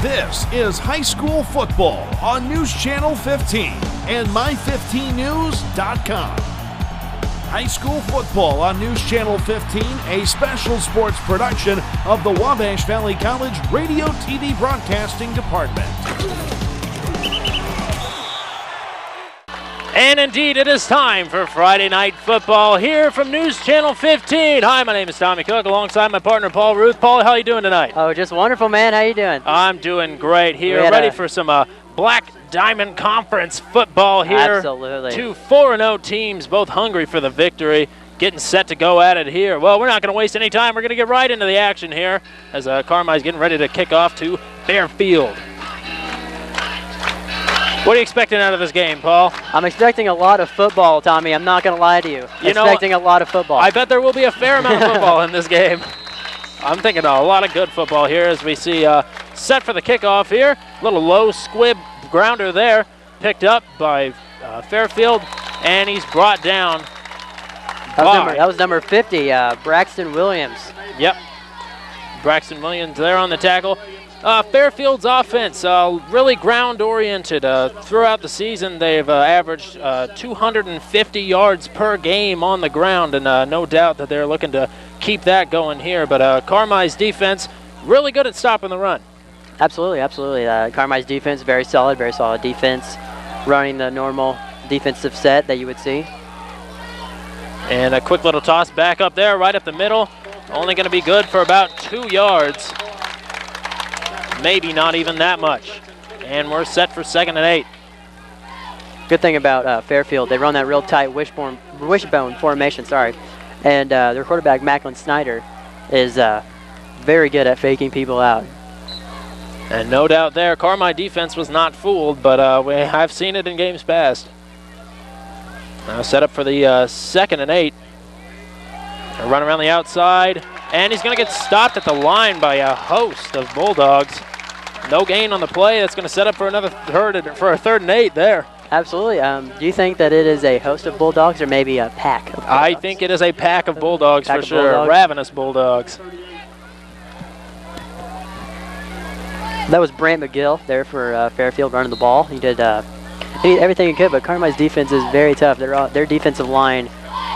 This is high school football on News Channel 15 and my15news.com. High school football on News Channel 15, a special sports production of the Wabash Valley College Radio TV Broadcasting Department. And indeed, it is time for Friday Night Football here from News Channel 15. Hi, my name is Tommy Cook, alongside my partner, Paul Ruth. Paul, how are you doing tonight? Oh, just wonderful, man. How you doing? I'm doing great here, ready for some Black Diamond Conference football here. Absolutely. Two 4-0 teams, both hungry for the victory, getting set to go at it here. Well, we're not going to waste any time. We're going to get right into the action here as Carmel's getting ready to kick off to Fairfield. What are you expecting out of this game, Paul? I'm expecting a lot of football, Tommy. I'm not going to lie to you. Expecting a lot of football. I bet there will be a fair amount of football in this game. I'm thinking a lot of good football here as we see set for the kickoff here. Little low squib grounder there, picked up by Fairfield, and he's brought down. That was number 50, Braxton Williams. Yep. Braxton Williams there on the tackle. Fairfield's offense, really ground-oriented. Throughout the season, they've averaged 250 yards per game on the ground, and no doubt that they're looking to keep that going here. But Carmel's defense, really good at stopping the run. Absolutely, absolutely. Carmel's defense, very solid defense, running the normal defensive set that you would see. And a quick little toss back up there, right up the middle. Only going to be good for about 2 yards. Maybe not even that much. And we're set for 2nd and 8. Good thing about Fairfield, they run that real tight wishbone formation, And their quarterback, Macklin Snyder, is very good at faking people out. And no doubt there, Carmel defense was not fooled, but I've seen it in games past. Now set up for the 2nd and 8. A run around the outside, and he's going to get stopped at the line by a host of Bulldogs. No gain on the play. That's going to set up for another for a 3rd and 8 there. Absolutely. Do you think that it is a host of Bulldogs or maybe a pack of Bulldogs? I think it is a pack of Bulldogs for sure. Bulldogs. Ravenous Bulldogs. That was Brant McGill there for Fairfield running the ball. He did everything he could, but Carmel's defense is very tough. Their defensive line,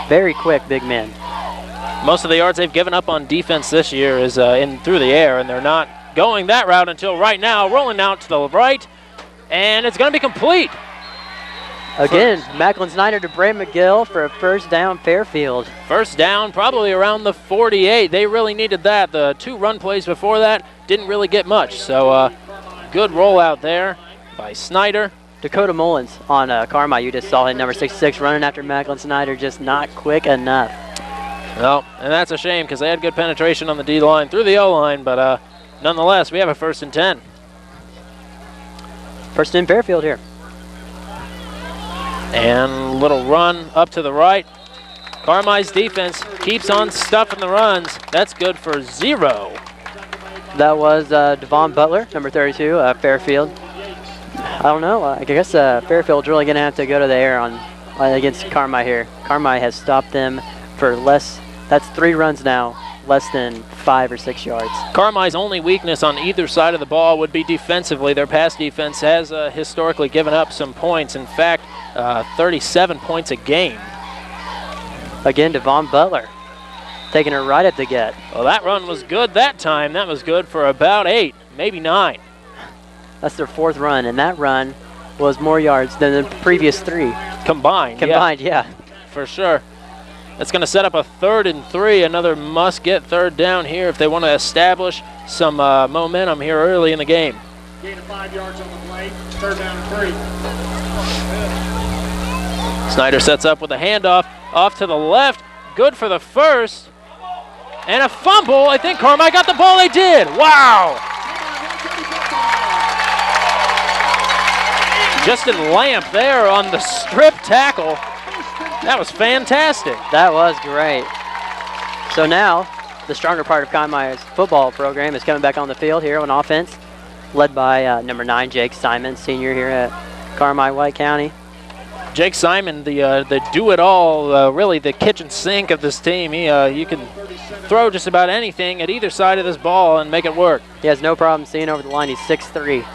very quick, big men. Most of the yards they've given up on defense this year is in through the air, and they're not going that route until right now. Rolling out to the right, and it's going to be complete. Again, Macklin Snyder to Brant McGill for a 1st down, Fairfield. 1st down, probably around the 48. They really needed that. The 2 run plays before that didn't really get much. So good rollout there by Snyder. Dakota Mullins on Carmel. You just saw him, number 66, running after Macklin Snyder, just not quick enough. Well, and that's a shame because they had good penetration on the D-line through the O-line, but nonetheless, we have a 1st and 10. 1st in Fairfield here. And little run up to the right. Carmel's defense keeps on stuffing the runs. That's good for 0. That was Devon Butler, number 32, Fairfield. I don't know. I guess Fairfield's really going to have to go to the air on against Carmel here. Carmel has stopped them for less. That's 3 runs now, less than 5 or 6 yards. Carmel's only weakness on either side of the ball would be defensively. Their pass defense has historically given up some points. In fact, 37 points a game. Again, Devon Butler taking it right at the gut. Well, that run was good that time. That was good for about 8, maybe 9. That's their 4th run, and that run was more yards than the previous 3. Combined, yeah. For sure. That's going to set up a 3rd and 3, another must-get 3rd down here if they want to establish some momentum here early in the game. Gain of 5 yards on the play, 3rd down and 3. Snyder sets up with a handoff off to the left. Good for the 1st. And a fumble. I think Carmel got the ball. They did. Wow. Justin Lamp there on the strip tackle. That was fantastic. That was great. So now, the stronger part of Carmel's football program is coming back on the field here on offense, led by number 9, Jake Simon, senior here at Carmel White County. Jake Simon, the do-it-all, really the kitchen sink of this team. You can throw just about anything at either side of this ball and make it work. He has no problem seeing over the line. He's 6'3".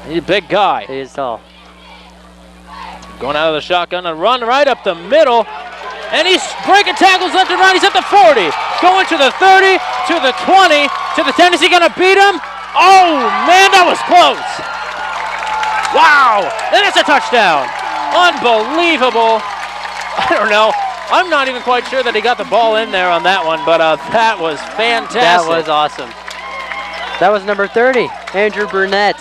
He's a big guy. He is tall. Going out of the shotgun and run right up the middle. And he's breaking tackles left and right. He's at the 40. Going to the 30, to the 20, to the 10. Is he going to beat him? Oh, man, that was close. Wow. And it's a touchdown. Unbelievable. I don't know. I'm not even quite sure that he got the ball in there on that one, but that was fantastic. That was awesome. That was number 30, Andrew Burnett.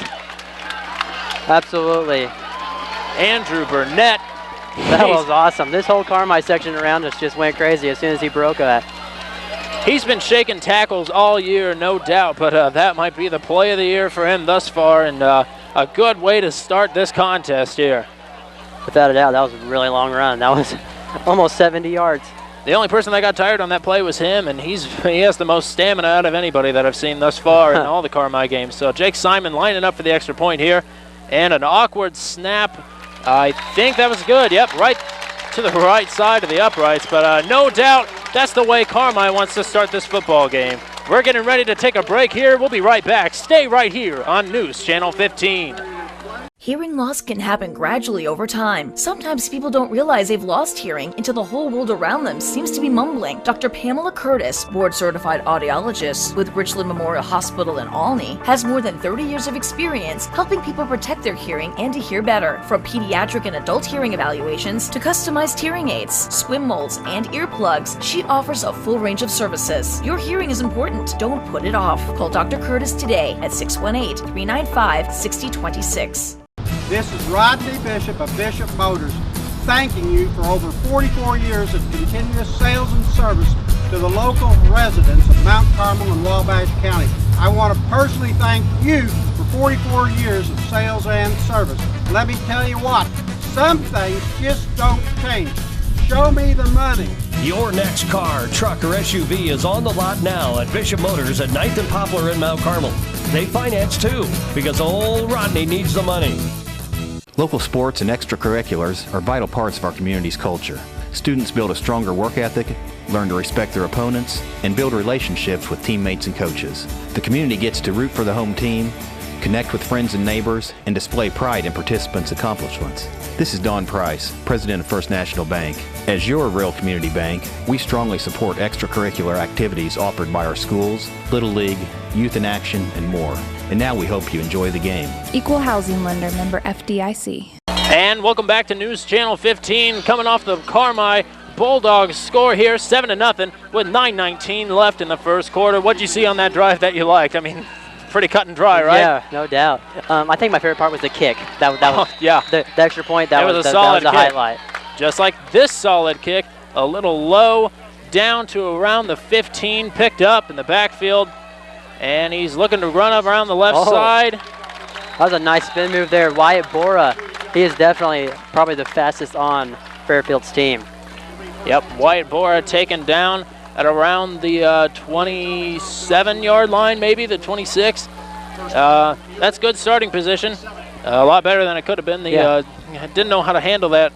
Absolutely. Andrew Burnett. That was awesome. This whole Carmi section around us just went crazy as soon as he broke that. He's been shaking tackles all year, no doubt, but that might be the play of the year for him thus far, and a good way to start this contest here. Without a doubt, that was a really long run. That was almost 70 yards. The only person that got tired on that play was him, and he has the most stamina out of anybody that I've seen thus far in all the Carmi games. So Jake Simon lining up for the extra point here, and an awkward snap. I think that was good. Yep, right to the right side of the uprights, but no doubt that's the way Carmi wants to start this football game. We're getting ready to take a break here. We'll be right back. Stay right here on News Channel 15. Hearing loss can happen gradually over time. Sometimes people don't realize they've lost hearing until the whole world around them seems to be mumbling. Dr. Pamela Curtis, board-certified audiologist with Richland Memorial Hospital in Olney, has more than 30 years of experience helping people protect their hearing and to hear better. From pediatric and adult hearing evaluations to customized hearing aids, swim molds, and earplugs, she offers a full range of services. Your hearing is important. Don't put it off. Call Dr. Curtis today at 618-395-6026. This is Rodney Bishop of Bishop Motors, thanking you for over 44 years of continuous sales and service to the local residents of Mount Carmel and Wabash County. I want to personally thank you for 44 years of sales and service. Let me tell you what, some things just don't change. Show me the money. Your next car, truck, or SUV is on the lot now at Bishop Motors at 9th and Poplar in Mount Carmel. They finance too, because old Rodney needs the money. Local sports and extracurriculars are vital parts of our community's culture. Students build a stronger work ethic, learn to respect their opponents, and build relationships with teammates and coaches. The community gets to root for the home team, connect with friends and neighbors, and display pride in participants' accomplishments. This is Don Price, President of First National Bank. As your real community bank, we strongly support extracurricular activities offered by our schools, Little League, Youth in Action, and more. And now we hope you enjoy the game. Equal housing lender, member FDIC. And welcome back to News Channel 15. Coming off the Carmi Bulldogs score here, 7-0, with 9:19 left in the first quarter. What'd you see on that drive that you liked? I mean, pretty cut and dry, right? Yeah, no doubt. I think my favorite part was the kick. That was yeah. The extra point. That was a solid the kick. highlight. Just like this solid kick, a little low, down to around the 15, picked up in the backfield. And he's looking to run up around the left side. That was a nice spin move there. Wyatt Bora, he is definitely probably the fastest on Fairfield's team. Yep, Wyatt Bora taken down at around the 27-yard line, maybe the 26. That's good starting position. A lot better than it could have been. Didn't know how to handle that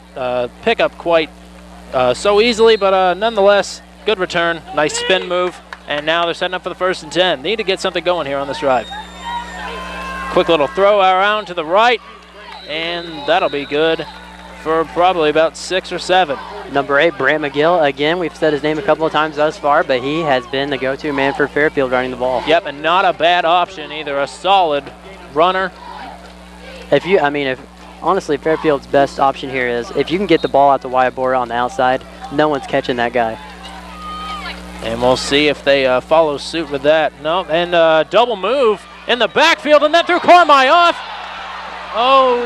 pickup quite so easily, but nonetheless, good return. Nice spin move. And now they're setting up for the 1st and 10. Need to get something going here on this drive. Quick little throw around to the right, and that'll be good for probably about 6 or 7. Number 8, Brant McGill. Again, we've said his name a couple of times thus far, but he has been the go-to man for Fairfield running the ball. Yep, and not a bad option either. A solid runner. Honestly, Fairfield's best option here is if you can get the ball out to Wyatt Bora on the outside, no one's catching that guy. And we'll see if they follow suit with that. No, and double move in the backfield, and then threw Carmi off. Oh,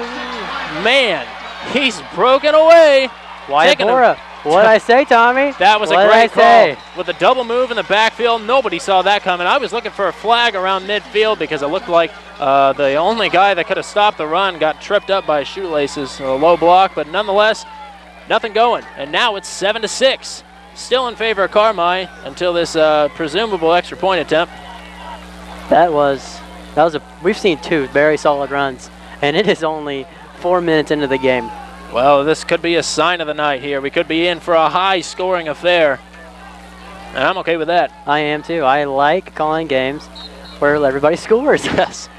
man. He's broken away. Wyatt Bora. What'd I say, Tommy? That was a great call. With a double move in the backfield, nobody saw that coming. I was looking for a flag around midfield because it looked like the only guy that could have stopped the run got tripped up by his shoelaces, a low block, but nonetheless, nothing going. And now it's 7-6. Still in favor of Carmi until this presumable extra point attempt. We've seen 2 very solid runs, and it is only 4 minutes into the game. Well, this could be a sign of the night here. We could be in for a high-scoring affair. And I'm okay with that. I am too. I like calling games where everybody scores. Yes.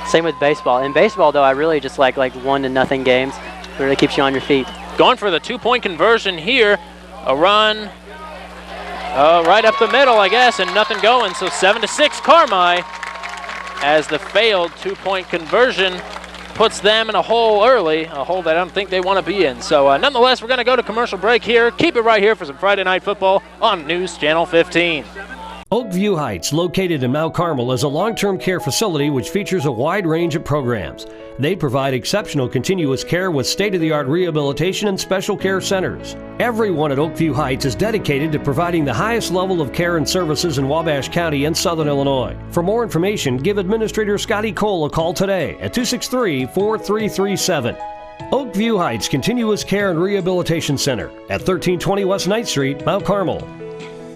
Same with baseball. In baseball, though, I really just like 1-0 games. It really keeps you on your feet. Going for the 2-point conversion here. A run right up the middle, I guess, and nothing going. So 7-6 Carmi, as the failed 2-point conversion puts them in a hole early, a hole that I don't think they want to be in. So nonetheless, we're going to go to commercial break here. Keep it right here for some Friday Night Football on News Channel 15. Oakview Heights, located in Mount Carmel, is a long-term care facility which features a wide range of programs. They provide exceptional continuous care with state-of-the-art rehabilitation and special care centers. Everyone at Oakview Heights is dedicated to providing the highest level of care and services in Wabash County and Southern Illinois. For more information, give Administrator Scotty Cole a call today at 263-4337. Oakview Heights Continuous Care and Rehabilitation Center at 1320 West 9th Street, Mount Carmel.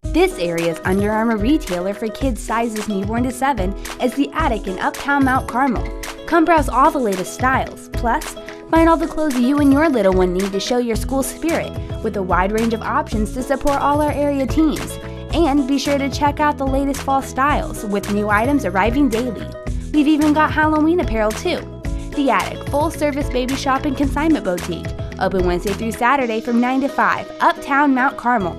This area's Under Armour retailer for kids sizes newborn to 7 is the Attic in Uptown Mount Carmel. Come browse all the latest styles, plus find all the clothes you and your little one need to show your school spirit, with a wide range of options to support all our area teams. And be sure to check out the latest fall styles, with new items arriving daily. We've even got Halloween apparel too. The Attic, full-service baby shop and consignment boutique, open Wednesday through Saturday from 9 to 5, Uptown Mount Carmel.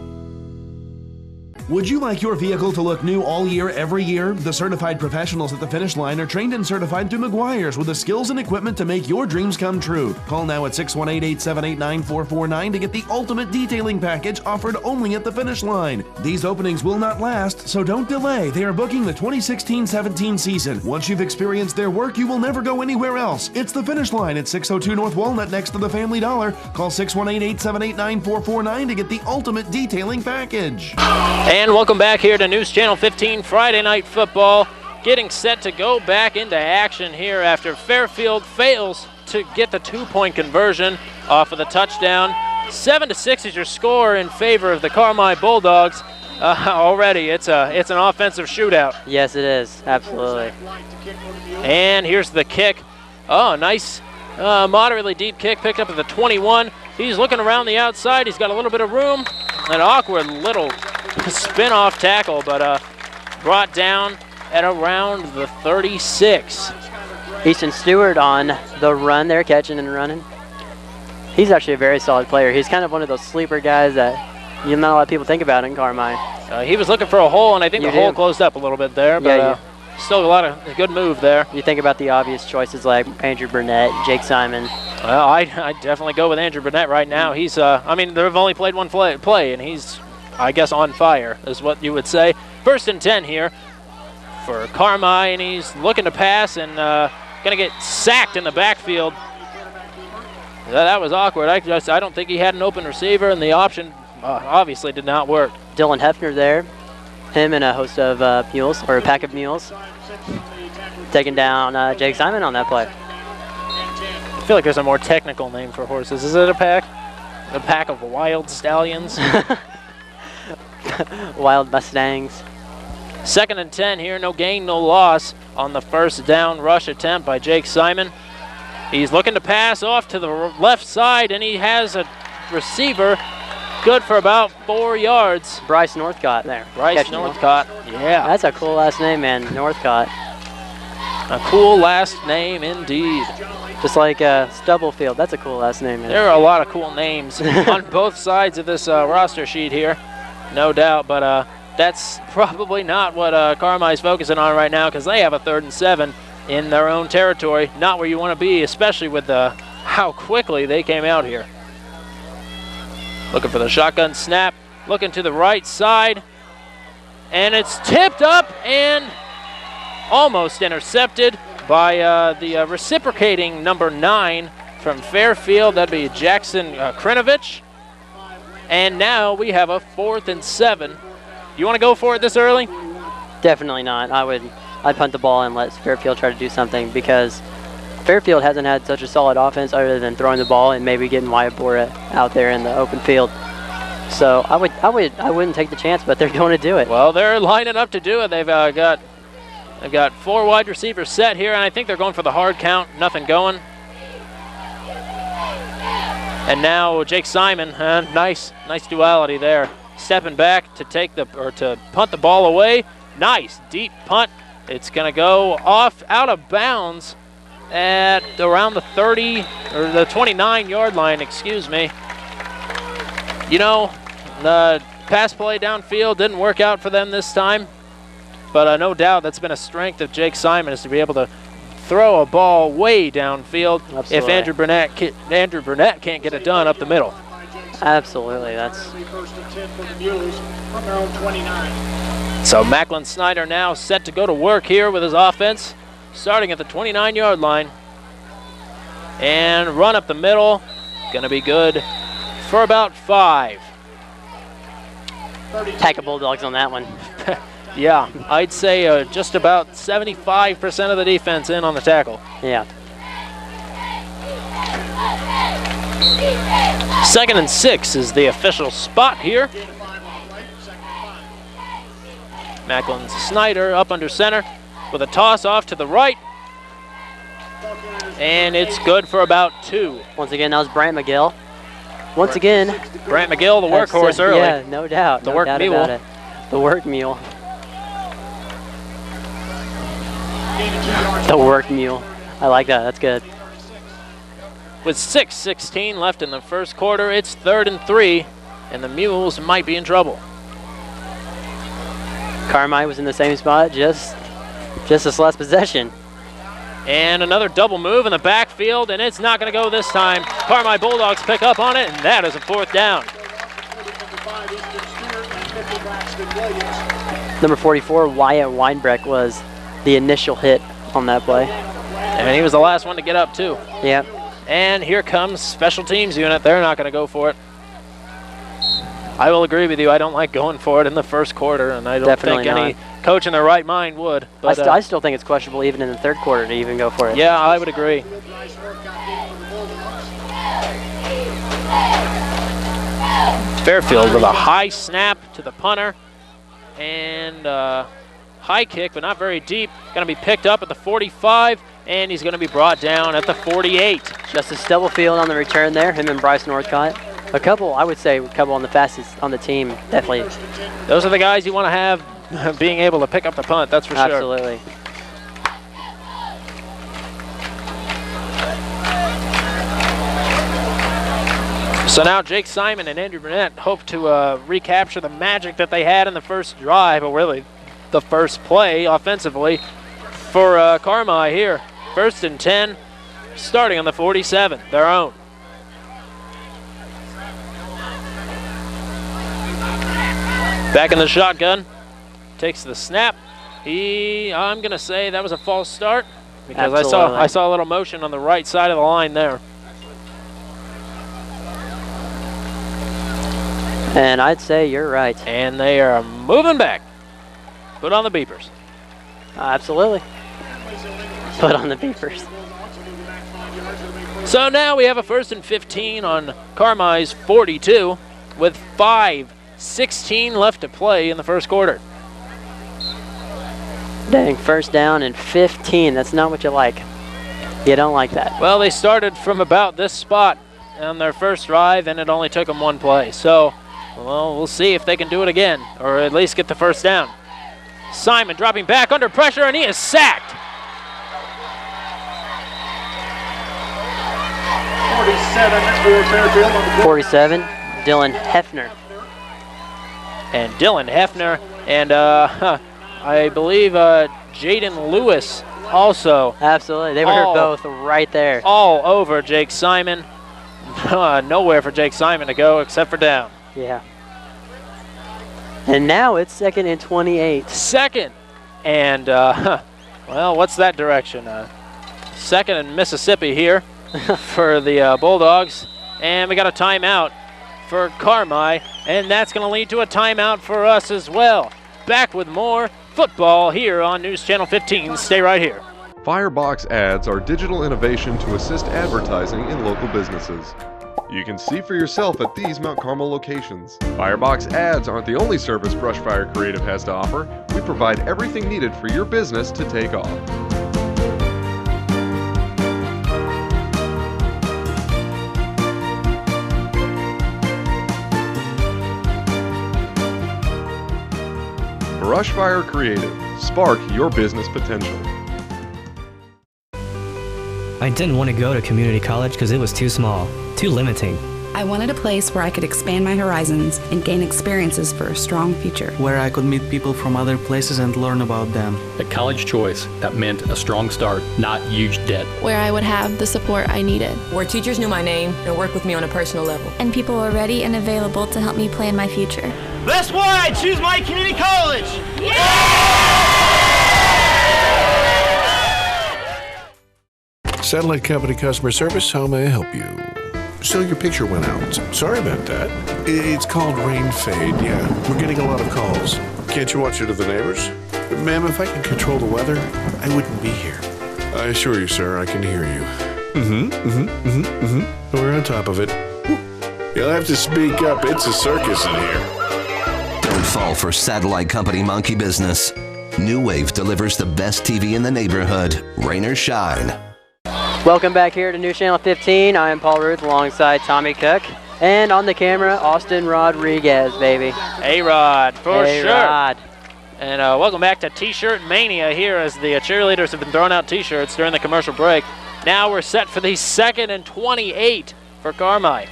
Would you like your vehicle to look new all year, every year? The certified professionals at the Finish Line are trained and certified through McGuire's with the skills and equipment to make your dreams come true. Call now at 618-878-9449 to get the ultimate detailing package offered only at the Finish Line. These openings will not last, so don't delay. They are booking the 2016-17 season. Once you've experienced their work, you will never go anywhere else. It's the Finish Line at 602 North Walnut next to the Family Dollar. Call 618-878-9449 to get the ultimate detailing package. And welcome back here to News Channel 15 Friday Night Football. Getting set to go back into action here after Fairfield fails to get the 2-point conversion off of the touchdown. 7-6 is your score in favor of the Carmi Bulldogs. Already, it's an offensive shootout. Yes, it is. Absolutely. And here's the kick. Oh, nice, moderately deep kick picked up at the 21. He's looking around the outside. He's got a little bit of room. An awkward little spin-off tackle, but brought down at around the 36. Easton Stewart on the run there, catching and running. He's actually a very solid player. He's kind of one of those sleeper guys that not a lot of people think about in Carmi. He was looking for a hole, and I think the hole closed up a little bit there, but still a lot of good move there. You think about the obvious choices like Andrew Burnett, Jake Simon. Well, I'd definitely go with Andrew Burnett right now. He's, they've only played one play, and he's, I guess, on fire is what you would say. 1st and 10 here for Carmi, and he's looking to pass and going to get sacked in the backfield. That was awkward. I don't think he had an open receiver, and the option obviously did not work. Dylan Hefner there. Him and a host of mules, or a pack of mules, taking down Jake Simon on that play. I feel like there's a more technical name for horses. Is it a pack? A pack of wild stallions? Wild Mustangs. 2nd and 10 here, no gain, no loss on the 1st down rush attempt by Jake Simon. He's looking to pass off to the left side, and he has a receiver good for about 4 yards. Bryce Northcott there. Bryce Northcott, yeah. That's a cool last name, man, Northcott. A cool last name indeed. Just like Stubblefield, that's a cool last name, man. There are a lot of cool names on both sides of this roster sheet here, no doubt, but that's probably not what Carmi's focusing on right now, because they have a 3rd and 7 in their own territory. Not where you want to be, especially with how quickly they came out here. Looking for the shotgun snap, looking to the right side, and it's tipped up and almost intercepted by the reciprocating number 9 from Fairfield. That'd be Jackson Krinovich. And now we have a 4th and 7. You want to go for it this early? Definitely not. I'd punt the ball and let Fairfield try to do something, because Fairfield hasn't had such a solid offense other than throwing the ball and maybe getting Wyatt Bora out there in the open field. So I wouldn't take the chance, but they're going to do it. Well, they're lining up to do it. They've got 4 wide receivers set here, and I think they're going for the hard count. Nothing going. And now Jake Simon, nice duality there. stepping back to to punt the ball away. Nice deep punt. It's going to go off out of bounds at around the 30 or the 29-yard line, excuse me. You know, the pass play downfield didn't work out for them this time, but no doubt that's been a strength of Jake Simon, is to be able to throw a ball way downfield. Absolutely. If Andrew Burnett can't get it done up the middle. Absolutely, that's. First and 10 for the Mules from their own 29. So Macklin Snyder now set to go to work here with his offense, starting at the 29-yard line. And run up the middle, gonna be good for about 5. Pack of Bulldogs on that one. Yeah, I'd say just about 75% of the defense in on the tackle. Yeah. 2nd and 6 is the official spot here. Macklin Snyder up under center with a toss off to the right. And it's good for about 2. Once again, that was Brant McGill. Once again. Brant McGill, the workhorse early. Yeah, no doubt. The no work doubt mule. about it. The work mule. The work mule. I like that. That's good. With 6:16 left in the first quarter, it's 3rd and 3, and the Mules might be in trouble. Carmel was in the same spot, just this last possession. And another double move in the backfield, and it's not going to go this time. Carmel Bulldogs pick up on it, and that is a 4th down. Number 44, Wyatt Weinbrecht, was the initial hit on that play. And he was the last one to get up, too. Yep. And here comes special teams unit. They're not going to go for it. I will agree with you. I don't like going for it in the first quarter, and I don't Definitely think any coach in their right mind would. But I still think it's questionable even in the 3rd quarter to even go for it. Yeah, I would agree. Fairfield with a high snap to the punter, and high kick, but not very deep. Going to be picked up at the 45, and he's going to be brought down at the 48. Justice Stubblefield on the return there, him and Bryce Northcott. A couple on the fastest on the team, definitely. Those are the guys you want to have being able to pick up the punt, that's for sure. Absolutely. So now Jake Simon and Andrew Burnett hope to recapture the magic that they had in the first drive, or really the first play offensively for Carmel here. 1st and 10, starting on the 47, their own. Back in the shotgun, takes the snap. I'm going to say that was a false start because I saw a little motion on the right side of the line there. And I'd say you're right. And they are moving back. Put on the beepers. Absolutely. Put on the beepers. So now we have a 1st and 15 on Carmi's 42 with 5:16 left to play in the first quarter. Dang, 1st down and 15. That's not what you like. You don't like that. Well, they started from about this spot on their first drive, and it only took them 1 play. So, well, we'll see if they can do it again, or at least get the 1st down. Simon dropping back under pressure, and he is sacked. 47 for Fairfield. 47, Dylan Hefner. And Dylan Hefner and I believe Jaden Lewis also. Absolutely, they were both right there. All over Jake Simon. Nowhere for Jake Simon to go except for down. Yeah. And now it's 2nd and 28. 2nd. And, well, what's that direction? 2nd and Mississippi here for the Bulldogs. And we got a timeout for Carmi, and that's going to lead to a timeout for us as well. Back with more football here on News Channel 15. Stay right here. Firebox ads are digital innovation to assist advertising in local businesses. You can see for yourself at these Mount Carmel locations. Firebox ads aren't the only service Brushfire Creative has to offer. We provide everything needed for your business to take off. Brushfire Creative. Spark your business potential. I didn't want to go to community college because it was too small, too limiting. I wanted a place where I could expand my horizons and gain experiences for a strong future. Where I could meet people from other places and learn about them. A college choice that meant a strong start, not huge debt. Where I would have the support I needed. Where teachers knew my name and worked with me on a personal level. And people were ready and available to help me plan my future. That's why I choose my community college! Satellite Company Customer Service, how may I help you? So your picture went out. Sorry about that. It's called rain fade, yeah. We're getting a lot of calls. Can't you watch it to the neighbors? Ma'am, if I could control the weather, I wouldn't be here. I assure you, sir, I can hear you. We're on top of it. You'll have to speak up. It's a circus in here. Don't fall for Satellite Company monkey business. New Wave delivers the best TV in the neighborhood, rain or shine. Welcome back here to News Channel 15. I am Paul Ruth alongside Tommy Cook. And on the camera, Austin Rodriguez, baby. A-Rod, for sure. A-Rod. And welcome back to T-Shirt Mania here as the cheerleaders have been throwing out T-shirts during the commercial break. Now we're set for the 2nd and 28 for Carmel.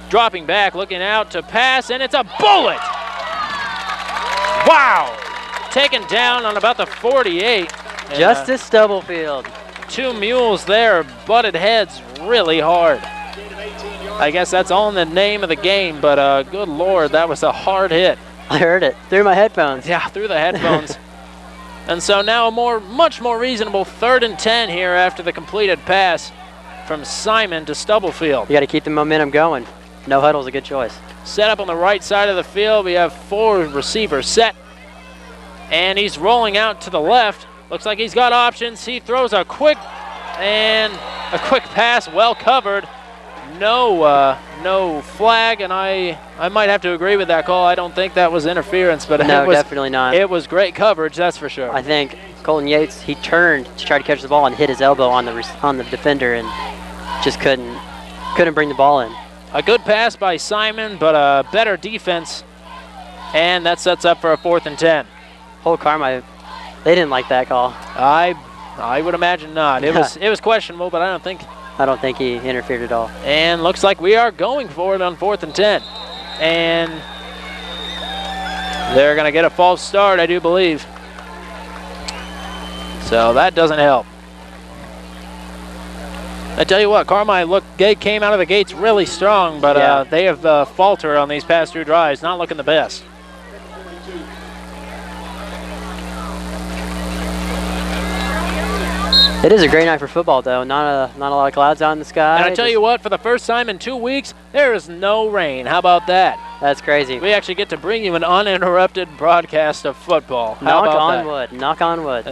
Dropping back, looking out to pass, and it's a bullet! Wow! Taken down on about the 48. Justice Stubblefield. 2 mules there butted heads really hard. I guess that's all in the name of the game, but good Lord, that was a hard hit. I heard it through my headphones. Yeah, through the headphones. And so now a much more reasonable 3rd and 10 here after the completed pass from Simon to Stubblefield. You got to keep the momentum going. No huddle's a good choice. Set up on the right side of the field. We have 4 receivers set, and he's rolling out to the left. Looks like he's got options. He throws a quick pass, well covered. No flag, and I might have to agree with that call. I don't think that was interference, but no, it was definitely not. It was great coverage, that's for sure. I think Colton Yates, he turned to try to catch the ball and hit his elbow on the defender, and just couldn't bring the ball in. A good pass by Simon, but a better defense, and that sets up for a 4th and 10. Whole Carmel, they didn't like that call. I would imagine not. It was questionable, but I don't think he interfered at all. And looks like we are going for it on 4th and 10. And they're going to get a false start, I do believe. So that doesn't help. I tell you what, Carmel came out of the gates really strong, but they have faltered on these past 2 drives, not looking the best. It is a great night for football, though. Not a lot of clouds out in the sky. And I tell you what, for the first time in 2 weeks, there is no rain. How about that? That's crazy. We actually get to bring you an uninterrupted broadcast of football. How Knock about on that? wood. Knock on wood.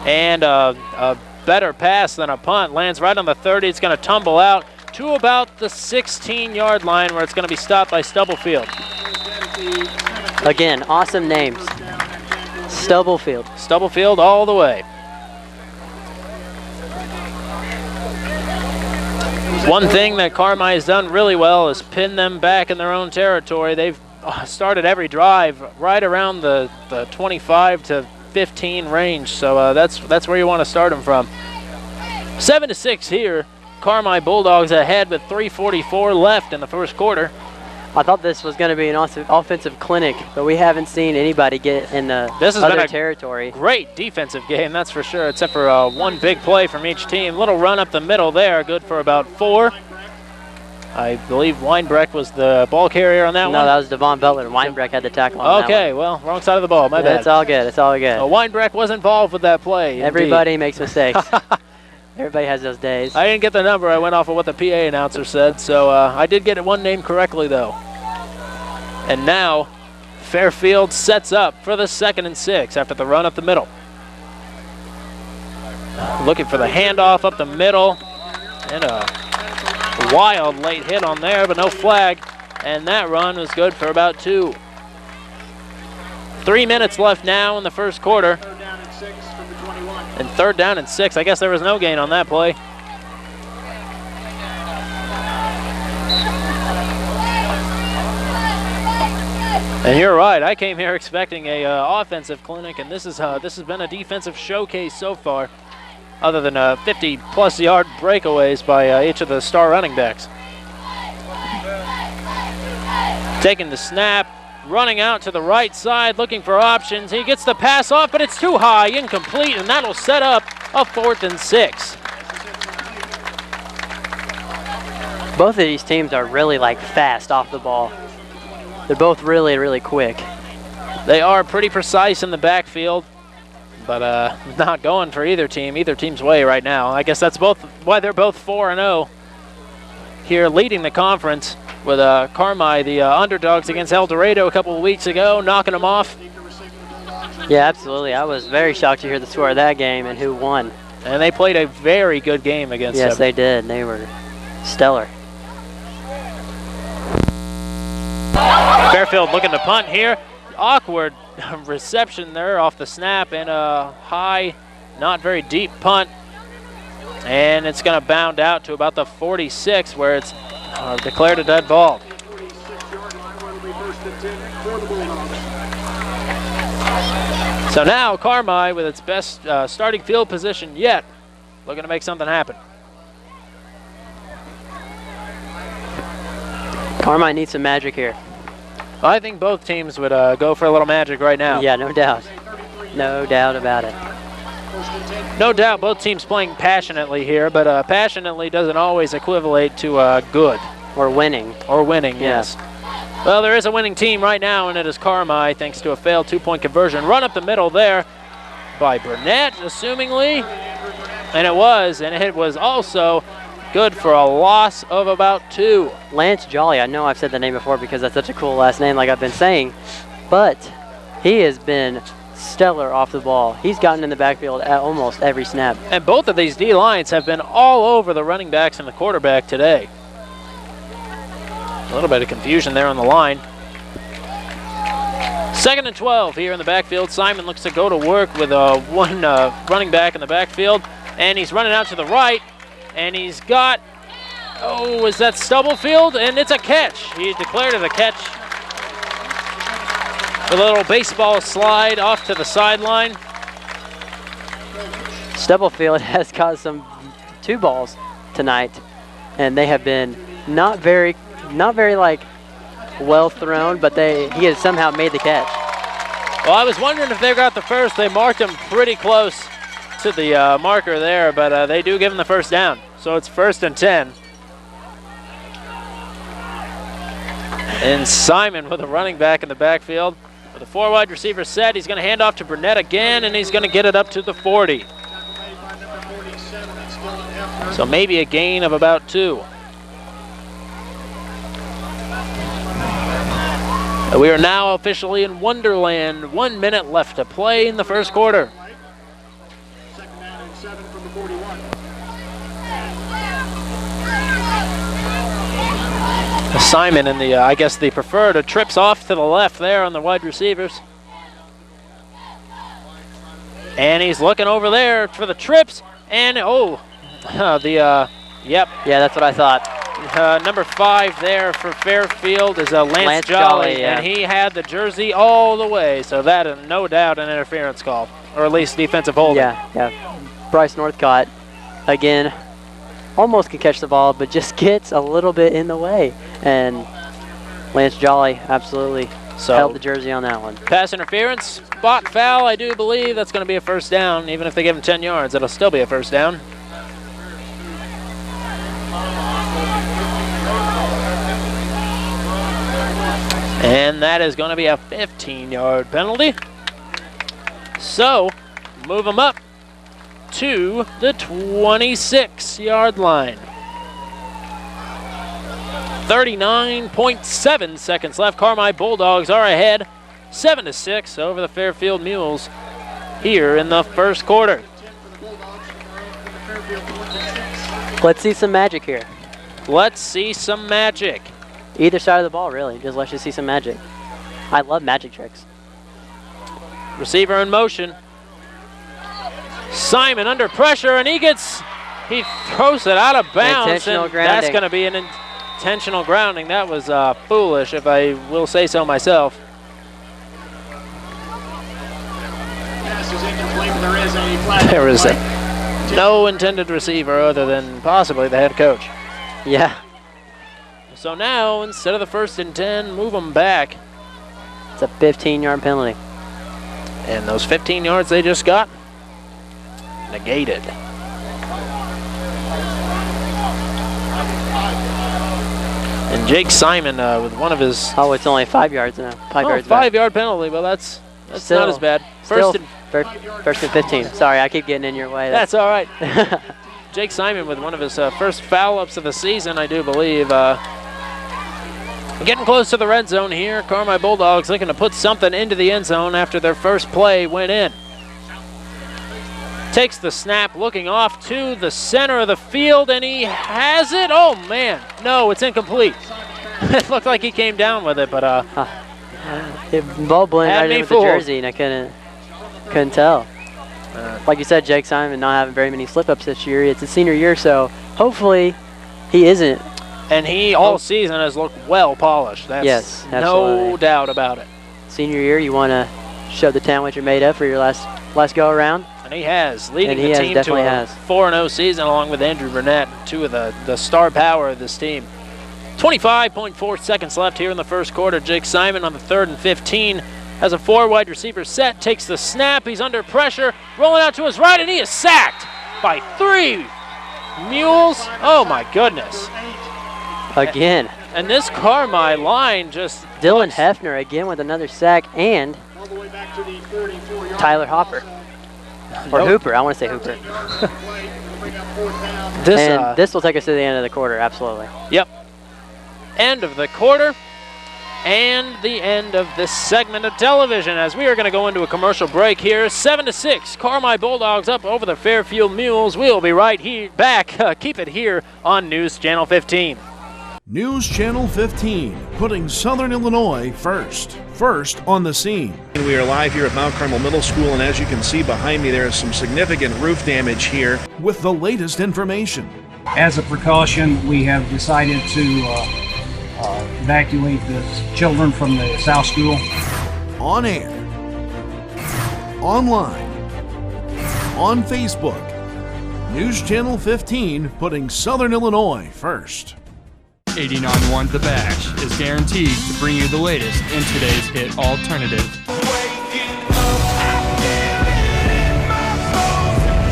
And a better pass than a punt. Lands right on the 30. It's going to tumble out to about the 16-yard line where it's going to be stopped by Stubblefield. Again, awesome names. Stubblefield. Stubblefield all the way. One thing that Carmel has done really well is pin them back in their own territory. They've started every drive right around the 25 to 15 range, so that's where you want to start them from. 7-6 here. Carmel Bulldogs ahead with 3:44 left in the first quarter. I thought this was going to be an offensive clinic, but we haven't seen anybody get in the other territory. Great defensive game, that's for sure, except for one big play from each team. Little run up the middle there, good for about 4. I believe Weinbrecht was the ball carrier on that one. No, that was Devon Butler. Weinbrecht had the tackle on that one. Okay, well, wrong side of the ball, my bad. It's all good, it's all good. Weinbrecht was involved with that play. Everybody makes mistakes. Everybody has those days. I didn't get the number. I went off of what the PA announcer said, so I did get one name correctly, though. And now Fairfield sets up for the 2nd and 6 after the run up the middle. Looking for the handoff up the middle. And a wild late hit on there, but no flag. And that run was good for about 2. 3 minutes left now in the first quarter. And 3rd down and 6. I guess there was no gain on that play. And you're right. I came here expecting a offensive clinic, and this has been a defensive showcase so far, other than 50-plus yard breakaways by each of the star running backs. Taking the snap, running out to the right side, looking for options. He gets the pass off, but it's too high, incomplete, and that'll set up a 4th and 6. Both of these teams are really fast off the ball. They're both really, really quick. They are pretty precise in the backfield, but not going for either team's way right now. I guess that's why they're both 4-0 here, leading the conference with Carmi, the underdogs against El Dorado a couple of weeks ago, knocking them off. Yeah, absolutely. I was very shocked to hear the score of that game and who won. And they played a very good game against them. Yes, they did. They were stellar. Fairfield looking to punt here. Awkward reception there off the snap and a high, not very deep punt. And it's going to bound out to about the 46 where it's declared a dead ball. So now Carmi, with its best starting field position yet, looking to make something happen. Carmi needs some magic here. I think both teams would go for a little magic right now. Yeah, no doubt. No doubt about it. No doubt both teams playing passionately here, but passionately doesn't always equivalent to good. Or winning. Or winning, yes. Well, there is a winning team right now, and it is Carmi, thanks to a failed 2-point conversion. Run up the middle there by Burnett, assumingly. And it was also good for a loss of about 2. Lance Jolly, I know I've said the name before because that's such a cool last name like I've been saying, but he has been stellar off the ball. He's gotten in the backfield at almost every snap. And both of these D-lines have been all over the running backs and the quarterback today. A little bit of confusion there on the line. 2nd and 12 here in the backfield. Simon looks to go to work with one running back in the backfield, and he's running out to the right. And he's got, is that Stubblefield? And it's a catch. He declared it a catch. A little baseball slide off to the sideline. Stubblefield has caught 2 balls tonight, and they have been not very well thrown, but he has somehow made the catch. Well, I was wondering if they got the first. They marked him pretty close to the marker there, but they do give him the first down. So it's 1st and 10. And Simon with a running back in the backfield. With a 4 wide receiver set, he's going to hand off to Burnett again, and he's going to get it up to the 40. So maybe a gain of about 2. We are now officially in Wonderland. 1 minute left to play in the first quarter. Simon in the, I guess the preferred, trips off to the left there on the wide receivers. And he's looking over there for the trips, and yep. Yeah, that's what I thought. Number 5 there for Fairfield is Lance Jolly, yeah. And he had the jersey all the way, so that is no doubt an interference call, or at least defensive holding. Yeah. Bryce Northcott, again, almost can catch the ball, but just gets a little bit in the way. And Lance Jolly absolutely held the jersey on that one. Pass interference, spot foul, I do believe that's going to be a first down. Even if they give him 10 yards, it'll still be a first down. And that is going to be a 15-yard penalty. So, move them up to the 26-yard line. 39.7 seconds left. Carmi Bulldogs are ahead 7-6 over the Fairfield Mules here in the first quarter. Let's see some magic here. Let's see some magic. Either side of the ball, really. Just let's just see some magic. I love magic tricks. Receiver in motion. Simon under pressure, and he throws it out of bounds. And that's going to be an intentional grounding. That was foolish, if I will say so myself. pass is incomplete, but there is a flag. There is no intended receiver other than possibly the head coach. Yeah. So now, instead of the 1st and 10, move them back. It's a 15-yard penalty. And those 15 yards they just got, negated. And Jake Simon with one of his... Oh, it's only 5 yards now. 5 yards 5-yard penalty, but that's still, not as bad. First and 15. Sorry, I keep getting in your way. That's all right. Jake Simon with one of his first foul-ups of the season, I do believe. Getting close to the red zone here. Carmel Bulldogs looking to put something into the end zone after their first play went in. Takes the snap, looking off to the center of the field, and he has it. Oh, man. No, it's incomplete. It looked like he came down with it, but the ball blended right in with the jersey, and I couldn't tell. Like you said, Jake Simon not having very many slip-ups this year. It's his senior year, so hopefully he isn't. And he all season has looked well polished. That's yes, no doubt about it. Senior year, you want to show the talent what you're made of for your last go around. And he has, leading the team to a 4-0 season along with Andrew Burnett, two of the star power of this team. 25.4 seconds left here in the first quarter. Jake Simon on the 3rd and 15 has a 4 wide receiver set, takes the snap, he's under pressure, rolling out to his right, and he is sacked by 3 Mules. Oh my goodness. Again. And this Carmel line just... Dylan Hefner again with another sack, and Tyler Hopper. Or Hooper, I want to say Hooper. This will take us to the end of the quarter, absolutely. Yep. End of the quarter and the end of this segment of television as we are going to go into a commercial break here. 7-6, Carmel Bulldogs up over the Fairfield Mules. We'll be right here back. Keep it here on News Channel 15. News Channel 15, putting Southern Illinois first. First on the scene. We are live here at Mount Carmel Middle School, and as you can see behind me, there is some significant roof damage here. With the latest information. As a precaution, we have decided to evacuate the children from the South School. On air, online, on Facebook, News Channel 15, putting Southern Illinois first. 89.1 The Bash is guaranteed to bring you the latest in today's hit alternative,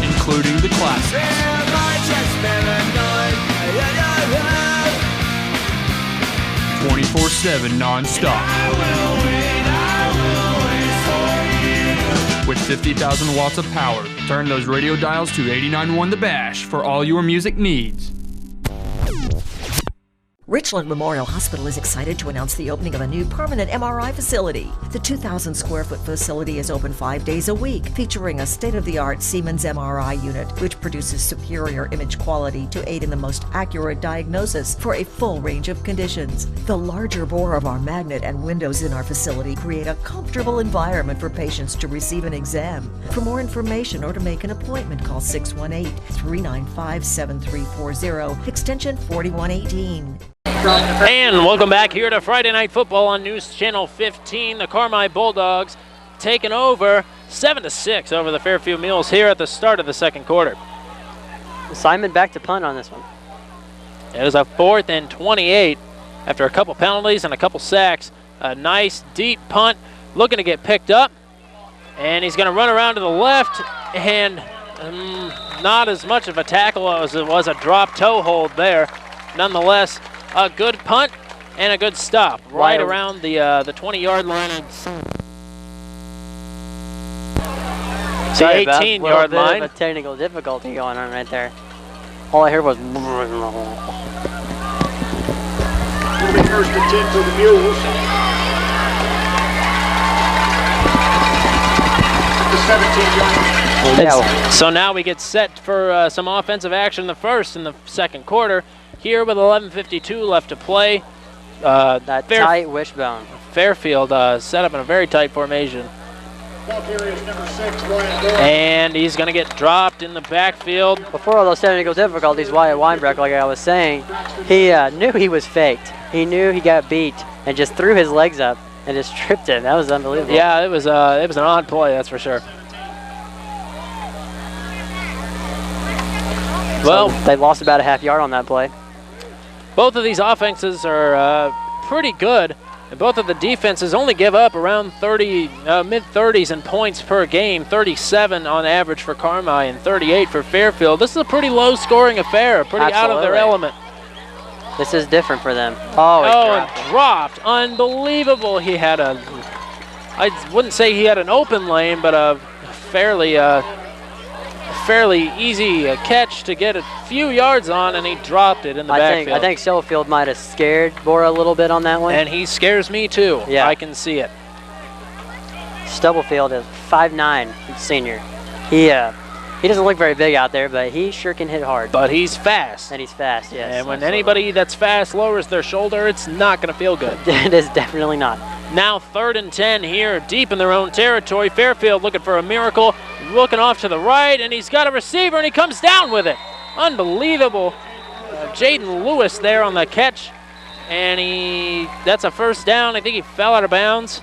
including the classics, 24/7 non-stop, with 50,000 watts of power. Turn those radio dials to 89.1 The Bash for all your music needs. Richland Memorial Hospital is excited to announce the opening of a new permanent MRI facility. The 2,000 square foot facility is open 5 days a week, featuring a state-of-the-art Siemens MRI unit, which produces superior image quality to aid in the most accurate diagnosis for a full range of conditions. The larger bore of our magnet and windows in our facility create a comfortable environment for patients to receive an exam. For more information or to make an appointment, call 618-395-7340, extension 4118. And welcome back here to Friday Night Football on News Channel 15. The Carmel Bulldogs taking over 7-6 over the Fairfield Mules here at the start of the second quarter. Simon back to punt on this one. It is a 4th and 28 after a couple penalties and a couple sacks. A nice deep punt looking to get picked up. And he's going to run around to the left, and not as much of a tackle as it was a drop toe hold there. Nonetheless, a good punt and a good stop right around the 20-yard line. The 18-yard line. A technical difficulty going on right there. All I heard was. It'll be 1st and 10 for the Mules. At the 17-yard line. So now we get set for some offensive action. The first in the second quarter. Here with 11:52 left to play. That tight wishbone. Fairfield set up in a very tight formation. And he's going to get dropped in the backfield. Before all those technical difficulties, Wyatt Weinbrecht, like I was saying, he knew he was faked. He knew he got beat and just threw his legs up and just tripped him. That was unbelievable. Yeah, it was an odd play, that's for sure. Well, so they lost about a half yard on that play. Both of these offenses are pretty good, and both of the defenses only give up around mid-30s in points per game, 37 on average for Carmel and 38 for Fairfield. This is a pretty low-scoring affair, pretty out of their element. This is different for them. Oh, it dropped. Unbelievable. He had I wouldn't say he had an open lane, but a fairly easy catch to get a few yards on, and he dropped it in the backfield. I think Schofield might have scared Bora a little bit on that one. And he scares me too. Yeah. I can see it. Stubblefield is 5'9", senior. He doesn't look very big out there, but he sure can hit hard. But he's fast. And he's fast, yes. And when anybody that's fast lowers their shoulder, it's not going to feel good. It is definitely not. Now 3rd and 10 here, deep in their own territory. Fairfield looking for a miracle, looking off to the right, and he's got a receiver, and he comes down with it. Unbelievable. Jaden Lewis there on the catch, and that's a first down. I think he fell out of bounds.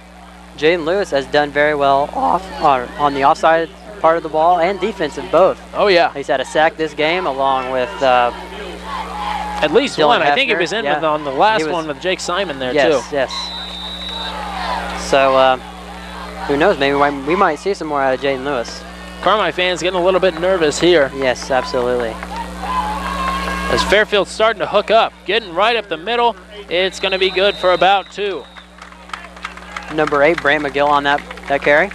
Jaden Lewis has done very well on the offside part of the ball and defensive both. Oh, yeah. He's had a sack this game along with at least Dylan one. Hefner. I think he was in on the last one with Jake Simon there, too. Yes. So, who knows? Maybe we might see some more out of Jaden Lewis. Carmel fans getting a little bit nervous here. Yes, absolutely. As Fairfield's starting to hook up, getting right up the middle, it's going to be good for about 2. Number 8, Brant McGill on that carry.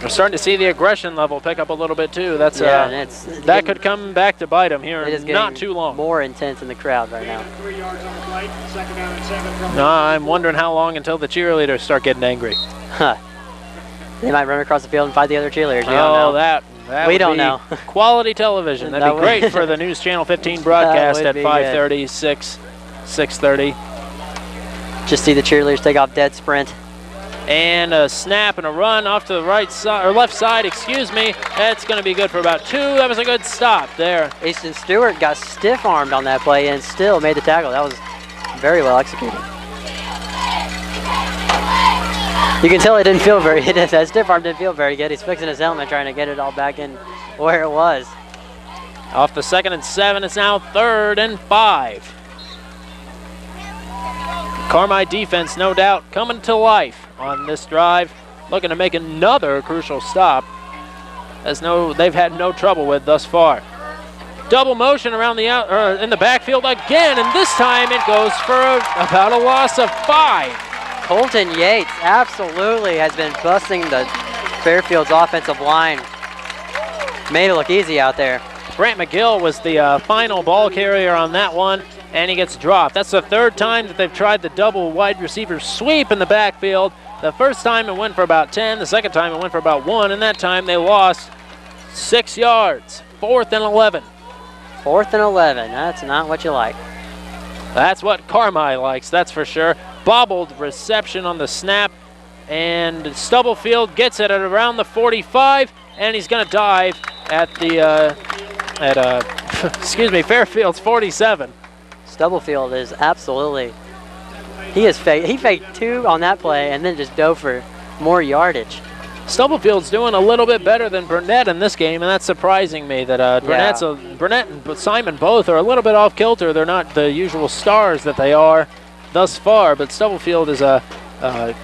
We're starting to see the aggression level pick up a little bit too. That's that could come back to bite him here in not too long. More intense in the crowd right now. 3 yards on the play, 2nd down and 7. No, I'm wondering how long until the cheerleaders start getting angry. Huh. They might run across the field and fight the other cheerleaders. We don't know. that we don't know. Quality television. That'd be great for the News Channel 15 broadcast at 5:30, 6:30. Just see the cheerleaders take off dead sprint. And a snap and a run off to the right side, or left side, excuse me. That's going to be good for about 2. That was a good stop there. Easton Stewart got stiff-armed on that play and still made the tackle. That was very well executed. You can tell it didn't feel very good. That stiff arm didn't feel very good. He's fixing his helmet, trying to get it all back in where it was. Off the 2nd and 7, it's now 3rd and 5. Carmel defense, no doubt, coming to life on this drive, looking to make another crucial stop, as they've had no trouble with thus far. Double motion around in the backfield again, and this time it goes for about a loss of 5. Colton Yates absolutely has been busting the Fairfield's offensive line. Made it look easy out there. Brant McGill was the final ball carrier on that one, and he gets dropped. That's the 3rd time that they've tried the double wide receiver sweep in the backfield. The first time it went for about 10, the second time it went for about 1, and that time they lost 6 yards. 4th and 11. 4th and 11, that's not what you like. That's what Carmel likes, that's for sure. Bobbled reception on the snap, and Stubblefield gets it at around the 45, and he's going to dive at the Fairfield's 47. Stubblefield is absolutely, he faked 2 on that play and then just dove for more yardage. Stubblefield's doing a little bit better than Burnett in this game, and that's surprising me that Burnett and Simon both are a little bit off kilter. They're not the usual stars that they are thus far, but Stubblefield is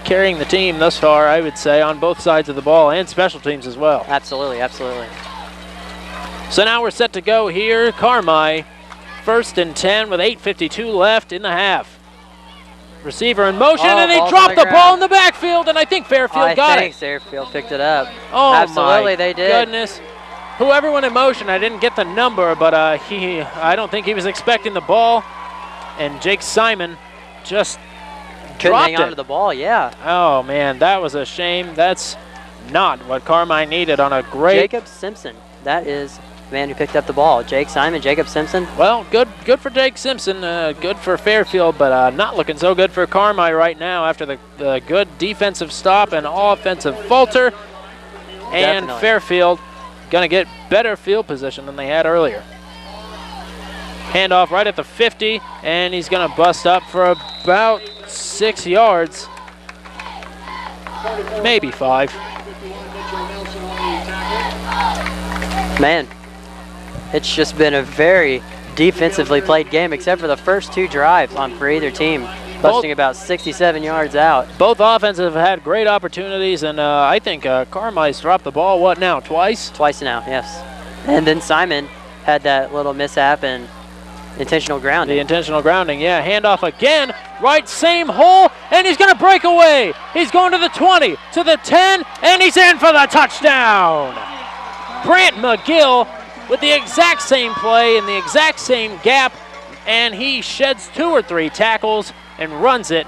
carrying the team thus far, I would say, on both sides of the ball and special teams as well. Absolutely, absolutely. So now we're set to go here. Carmel, 1st and 10 with 8:52 left in the half. Receiver in motion, and he dropped the ball in the backfield, and I think Fairfield got it. I think Fairfield picked it up. Oh, absolutely, they did. Goodness. Whoever went in motion, I didn't get the number, but I don't think he was expecting the ball, and Jake Simon just couldn't dropped hang on to the ball, yeah. Oh, man, that was a shame. That's not what Carmel needed on a great... Jacob Simpson, that is the man who picked up the ball. Jake Simon, Jacob Simpson. Well, good for Jake Simpson, good for Fairfield, but not looking so good for Carmel right now after the good defensive stop and offensive falter. And Definitely. Fairfield going to get better field position than they had earlier. Handoff right at the 50, and he's going to bust up for about 6 yards, maybe 5. Man, It's just been a very defensively played game, except for the first 2 drives for either team, busting about 67 yards out. Both offenses have had great opportunities, and I think Carmi's dropped the ball, what now, twice? Twice now, yes. And then Simon had that little mishap and intentional grounding. The intentional grounding, yeah. Handoff again, right, same hole, and he's going to break away. He's going to the 20, to the 10, and he's in for the touchdown. Brant McGill with the exact same play in the exact same gap, and he sheds 2 or 3 tackles and runs it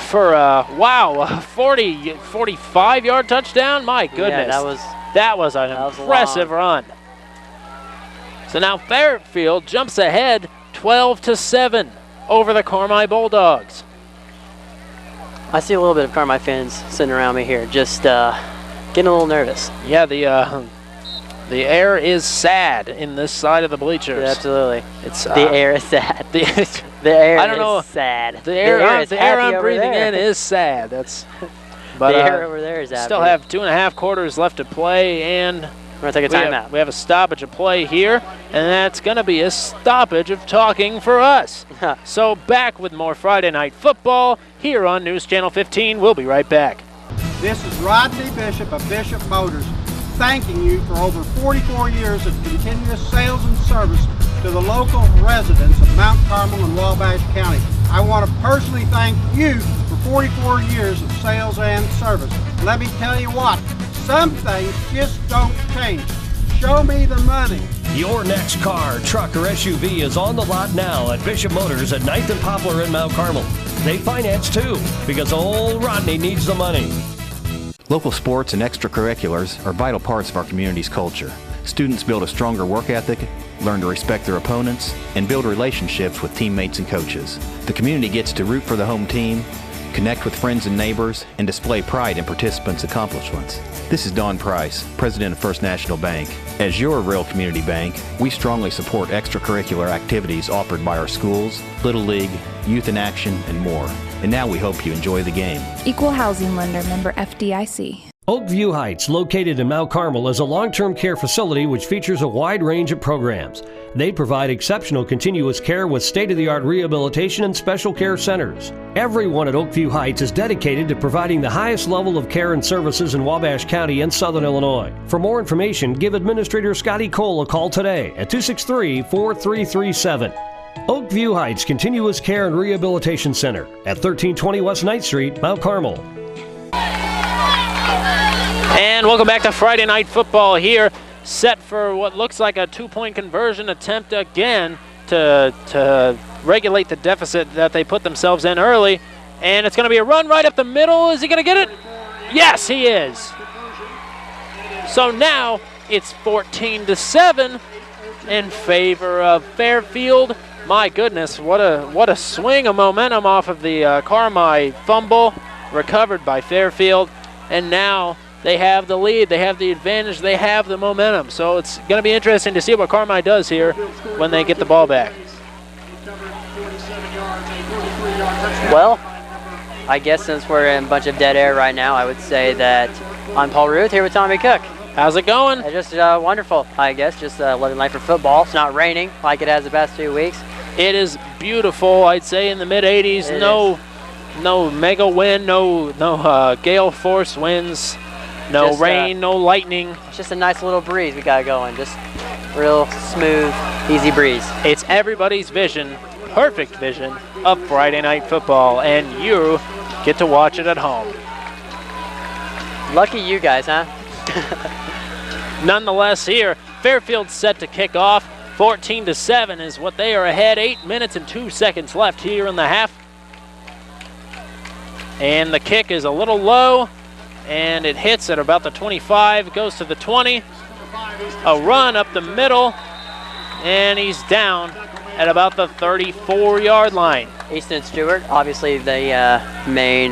for a 45-yard touchdown. My goodness, yeah, that was an impressive run. So now Fairfield jumps ahead 12-7 over the Carmi Bulldogs. I see a little bit of Carmi fans sitting around me here, just getting a little nervous. Yeah, the air is sad in this side of the bleachers. Yeah, absolutely. It's the air is sad. The air is sad. The air I'm breathing in is sad. But the air over there is happy. Still have 2.5 quarters left to play, and we're going to take a timeout. We have a stoppage of play here, and that's going to be a stoppage of talking for us. So back with more Friday Night Football here on News Channel 15. We'll be right back. This is Rodney Bishop of Bishop Motors, thanking you for over 44 years of continuous sales and service to the local residents of Mount Carmel and Wabash County. I want to personally thank you for 44 years of sales and service. Let me tell you what, some things just don't change. Show me the money. Your next car, truck, or SUV is on the lot now at Bishop Motors at 9th and Poplar in Mount Carmel. They finance too, because old Rodney needs the money. Local sports and extracurriculars are vital parts of our community's culture. Students build a stronger work ethic, learn to respect their opponents, and build relationships with teammates and coaches. The community gets to root for the home team, connect with friends and neighbors, and display pride in participants' accomplishments. This is Don Price, President of First National Bank. As your real community bank, we strongly support extracurricular activities offered by our schools, Little League, Youth in Action, and more. And now we hope you enjoy the game. Equal housing lender, member FDIC. Oakview Heights, located in Mount Carmel, is a long-term care facility which features a wide range of programs. They provide exceptional continuous care with state-of-the-art rehabilitation and special care centers. Everyone at Oakview Heights is dedicated to providing the highest level of care and services in Wabash County and Southern Illinois. For more information, give Administrator Scotty Cole a call today at 263-4337. Oakview Heights Continuous Care and Rehabilitation Center at 1320 West 9th Street, Mount Carmel. And welcome back to Friday Night Football here, set for what looks like a 2-point conversion attempt again to regulate the deficit that they put themselves in early. And it's going to be a run right up the middle. Is he going to get it? Yes, he is. So now it's 14-7 in favor of Fairfield. My goodness, what a swing of momentum off of the Carmi fumble, recovered by Fairfield. And now they have the lead, they have the advantage, they have the momentum. So it's going to be interesting to see what Carmi does here when they get the ball back. Well, I guess since we're in a bunch of dead air right now, I would say that I'm Paul Ruth here with Tommy Cook. How's it going? Just wonderful, I guess. Just living life for football. It's not raining like it has the past 2 weeks. It is beautiful, I'd say, in the mid-80s. No mega wind, no gale force winds. No just, rain, no lightning. It's just a nice little breeze we got going. Just real smooth, easy breeze. It's everybody's vision, perfect vision, of Friday Night Football, and you get to watch it at home. Lucky you guys, huh? Nonetheless, here, Fairfield's set to kick off. 14-7 is what they are ahead. 8 minutes and 2 seconds left here in the half. And the kick is a little low, and it hits at about the 25, goes to the 20. A run up the middle, and he's down at about the 34-yard line. Easton Stewart, obviously the main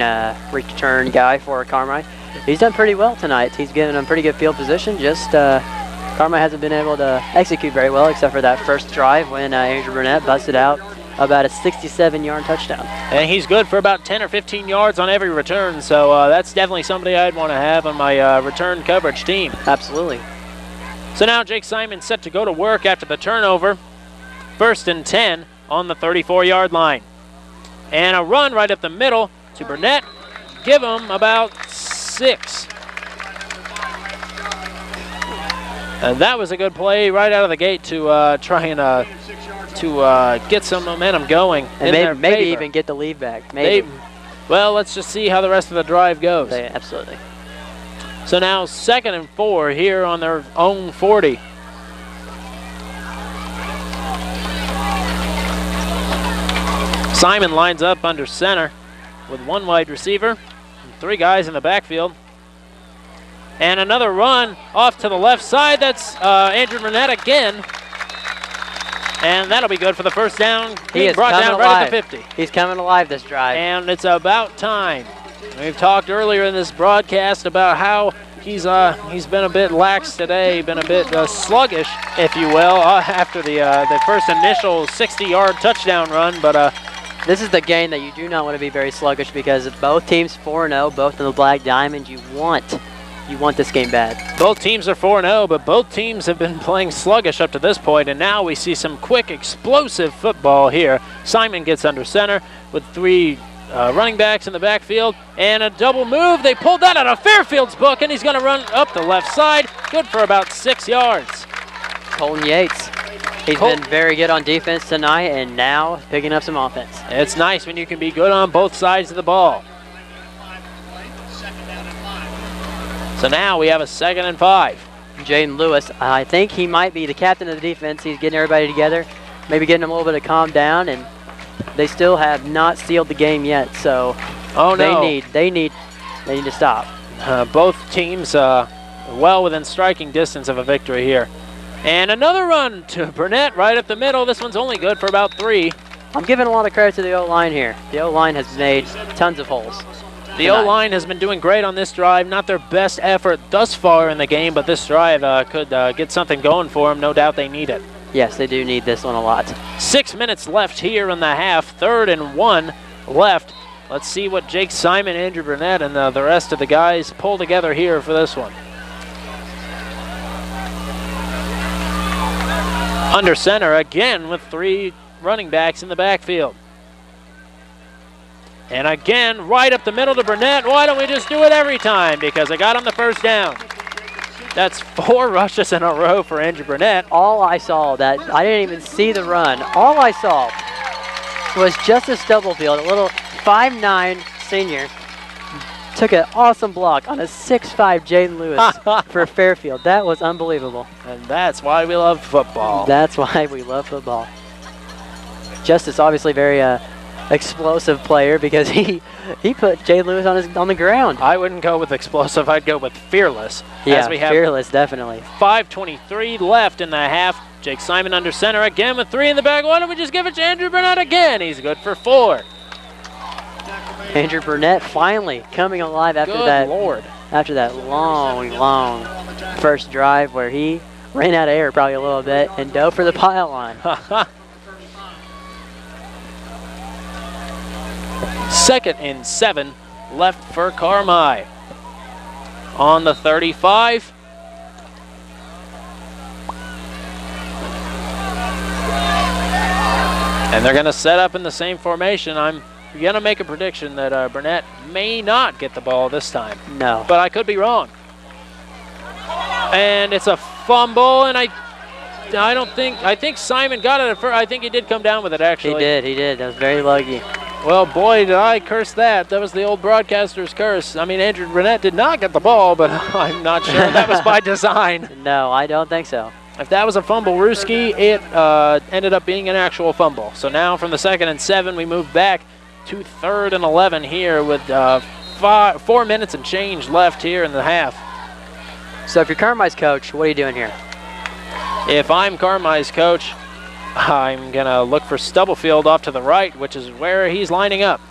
return guy for Carmi. He's done pretty well tonight. He's given him pretty good field position. Just Carmi hasn't been able to execute very well, except for that first drive when Andrew Burnett busted out about a 67-yard touchdown. And he's good for about 10 or 15 yards on every return, so that's definitely somebody I'd want to have on my return coverage team. Absolutely. So now Jake Simon set to go to work after the turnover. 1st and 10 on the 34-yard line. And a run right up the middle to Burnett. Give him about 6. And that was a good play right out of the gate to try and get some momentum going. And maybe even get the lead back. Maybe. Well, let's just see how the rest of the drive goes. Yeah, absolutely. So now 2nd and 4 here on their own 40. Simon lines up under center with 1 wide receiver and 3 guys in the backfield. And another run off to the left side. That's Andrew Burnett again. And that'll be good for the first down. He is brought down right at the 50. He's coming alive this drive. And it's about time. We've talked earlier in this broadcast about how he's been a bit lax today, been a bit sluggish, if you will, after the first initial 60-yard touchdown run. But this is the game that you do not want to be very sluggish because both teams 4-0, both in the Black Diamond. You want this game bad. Both teams are 4-0, but both teams have been playing sluggish up to this point, and now we see some quick, explosive football here. Simon gets under center with 3 running backs in the backfield, and a double move. They pulled that out of Fairfield's book, and he's going to run up the left side. Good for about 6 yards. Colton Yates. He's been very good on defense tonight, and now picking up some offense. It's nice when you can be good on both sides of the ball. So now we have a 2nd and 5. Jaden Lewis, I think he might be the captain of the defense. He's getting everybody together, maybe getting them a little bit of calm down, and they still have not sealed the game yet. So they need to stop. Both teams well within striking distance of a victory here. And another run to Burnett right up the middle. This one's only good for about 3. I'm giving a lot of credit to the O-line here. The O-line has made tons of holes. The O-line has been doing great on this drive. Not their best effort thus far in the game, but this drive could get something going for them. No doubt they need it. Yes, they do need this one a lot. 6 minutes left here in the half. 3rd and 1 left. Let's see what Jake Simon, Andrew Burnett, and the rest of the guys pull together here for this one. Under center again with 3 running backs in the backfield. And again, right up the middle to Burnett. Why don't we just do it every time? Because I got him the first down. That's 4 rushes in a row for Andrew Burnett. All I saw, I didn't even see the run. All I saw was Justice Stubblefield, a little 5'9" senior, took an awesome block on a 6'5" Jaden Lewis for Fairfield. That was unbelievable. And that's why we love football. That's why we love football. Justice obviously very explosive player because he put Jaden Lewis on the ground. I wouldn't go with explosive. I'd go with fearless. Yeah, as we have fearless, definitely. 5:23 left in the half. Jake Simon under center again with 3 in the back. Why don't we just give it to Andrew Burnett again? He's good for 4. Andrew Burnett finally coming alive after after that long first drive where he ran out of air probably a little bit and dove for the pile line. 2nd and 7 left for Carmel. On the 35. And they're going to set up in the same formation. I'm going to make a prediction that Burnett may not get the ball this time. No. But I could be wrong. And it's a fumble, and I think Simon got it at first. I think he did come down with it, actually. He did. That was very lucky. Well, boy, did I curse that. That was the old broadcaster's curse. I mean, Andrew Burnett did not get the ball, but I'm not sure that was by design. No, I don't think so. If that was a fumble, Ruski, it ended up being an actual fumble. So now from the 2nd and 7, we move back to 3rd and 11 here with 4 minutes and change left here in the half. So if you're Carmi's coach, what are you doing here? If I'm Carmi's coach, I'm going to look for Stubblefield off to the right, which is where he's lining up.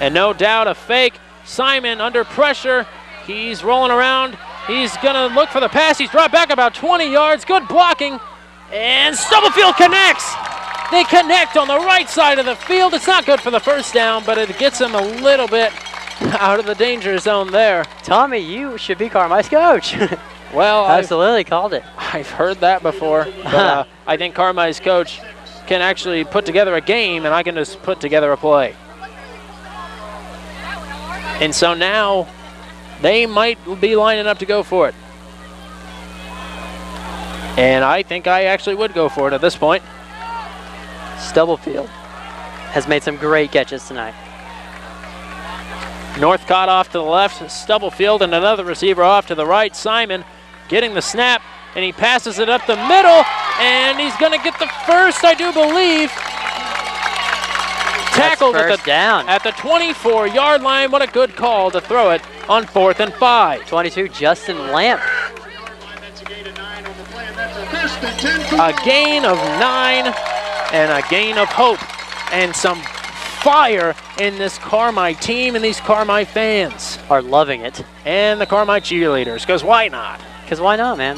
And no doubt a fake. Simon under pressure. He's rolling around. He's going to look for the pass. He's brought back about 20 yards. Good blocking. And Stubblefield connects. They connect on the right side of the field. It's not good for the first down, but it gets him a little bit out of the danger zone there. Tommy, you should be Carmi's coach. Well, absolutely called it. I've heard that before, but I think Carmi's coach can actually put together a game, and I can just put together a play. And so now they might be lining up to go for it. And I think I actually would go for it at this point. Stubblefield has made some great catches tonight. Northcott off to the left, Stubblefield and another receiver off to the right. Simon getting the snap, and he passes it up the middle, and he's going to get the first, I do believe. Tackled at the 24-yard line. What a good call to throw it on 4th and 5. 22, Justin Lamp. A gain of 9 and a gain of hope and some fire in this Carmi team, and these Carmi fans are loving it. And the Carmi cheerleaders, because why not? Because why not, man?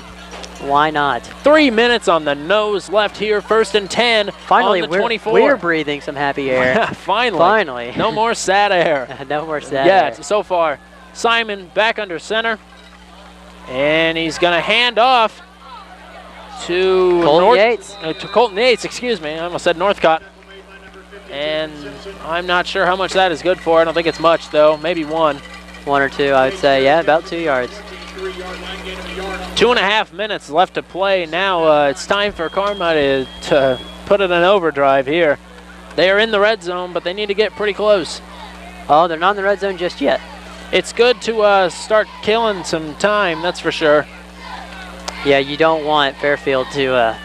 Why not? 3 minutes on the nose left here, 1st and 10. Finally, on the 24. We're breathing some happy air. Finally. No more sad air. No more sad air. Yeah, so far. Simon back under center, and he's going to hand off to Colton Yates, excuse me. I almost said Northcott. And I'm not sure how much that is good for. I don't think it's much, though. Maybe 1. 1 or 2, I would say. Yeah, about 2 yards. 2.5 minutes left to play. Now it's time for Carmel to put it in overdrive here. They are in the red zone, but they need to get pretty close. Oh, they're not in the red zone just yet. It's good to start killing some time, that's for sure. Yeah, you don't want Fairfield to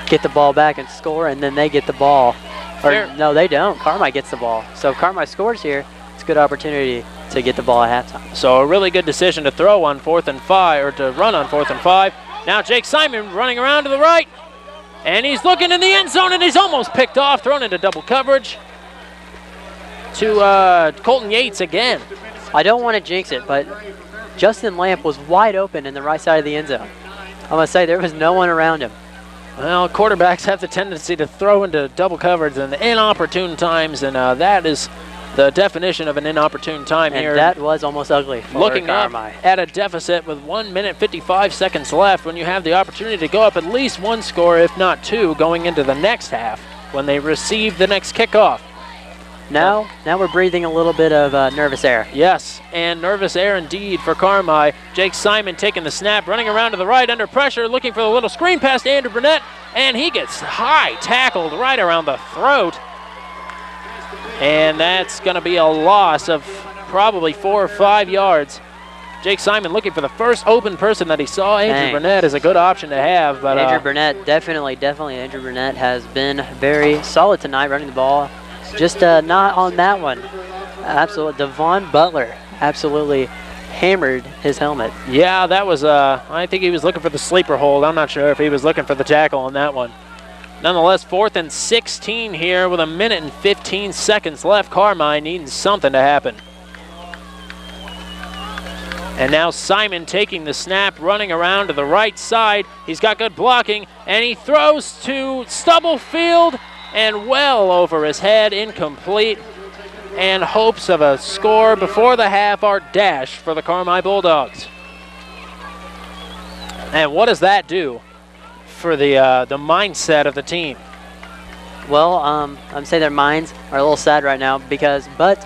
get the ball back and score, and then they get the ball. Or, no, they don't. Carmi gets the ball. So if Carmi scores here, it's a good opportunity to get the ball at halftime. So a really good decision to throw on 4th and 5, or to run on 4th and 5. Now Jake Simon running around to the right, and he's looking in the end zone, and he's almost picked off, thrown into double coverage to Colton Yates again. I don't want to jinx it, but Justin Lamp was wide open in the right side of the end zone. I'm going to say there was no one around him. Well, quarterbacks have the tendency to throw into double coverage in inopportune times, and that is the definition of an inopportune time and here. That was almost ugly for Looking up Carmi. at a deficit with 1 minute 55 seconds left, when you have the opportunity to go up at least 1 score, if not 2, going into the next half when they receive the next kickoff. Now we're breathing a little bit of nervous air. Yes, and nervous air indeed for Carmi. Jake Simon taking the snap, running around to the right under pressure, looking for the little screen pass to Andrew Burnett, and he gets high tackled right around the throat. And that's going to be a loss of probably 4 or 5 yards. Jake Simon looking for the first open person that he saw. Andrew Burnett is a good option to have. But Andrew Burnett, definitely Andrew Burnett has been very solid tonight running the ball. Just not on that one. Absolutely. Devon Butler absolutely hammered his helmet. Yeah, that was, I think he was looking for the sleeper hold. I'm not sure if he was looking for the tackle on that one. Nonetheless, 4th and 16 here with 1 minute and 15 seconds left. Carmi needing something to happen. And now Simon taking the snap, running around to the right side. He's got good blocking, and he throws to Stubblefield, and well over his head, incomplete, and hopes of a score before the half are dashed for the Carmi Bulldogs. And what does that do for the mindset of the team? Well, I'm saying their minds are a little sad right now, but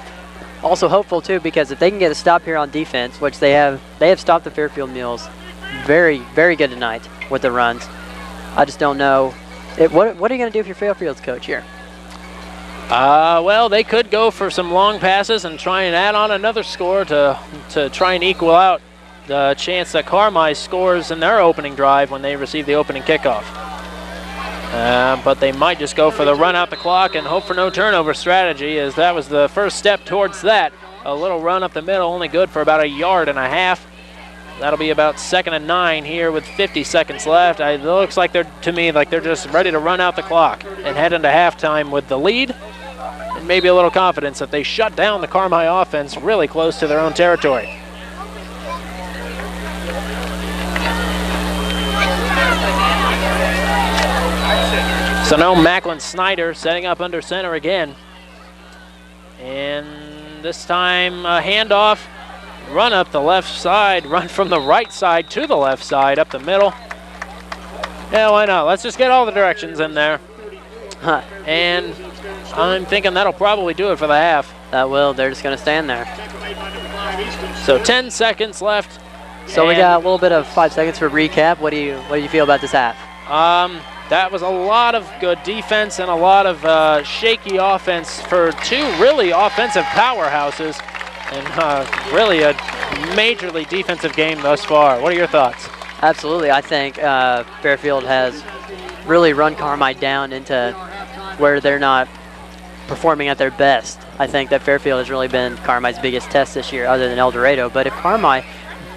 also hopeful too, because if they can get a stop here on defense, which they have stopped the Fairfield Mules very, very good tonight with the runs. I just don't know. What are you going to do if you're Fairfield's coach here? Well, they could go for some long passes and try and add on another score to try and equal out the chance that Carmi scores in their opening drive when they receive the opening kickoff. But they might just go for the run out the clock and hope for no turnover strategy, as that was the first step towards that. A little run up the middle, only good for about 1.5 yards. That'll be about 2nd and 9 here with 50 seconds left. It looks like they're just ready to run out the clock and head into halftime with the lead, and maybe a little confidence that they shut down the Carmi offense really close to their own territory. So now Macklin Snyder setting up under center again. And this time a handoff run up the left side, run from the right side to the left side, up the middle. Yeah, why not? Let's just get all the directions in there. And I'm thinking that'll probably do it for the half. That will. They're just going to stand there. So 10 seconds left. So we got a little bit of 5 seconds for recap. What do you feel about this half? That was a lot of good defense and a lot of shaky offense for two really offensive powerhouses, and really a majorly defensive game thus far. What are your thoughts? Absolutely. I think Fairfield has really run Carmi down into where they're not performing at their best. I think that Fairfield has really been Carmi's biggest test this year, other than El Dorado. But if Carmi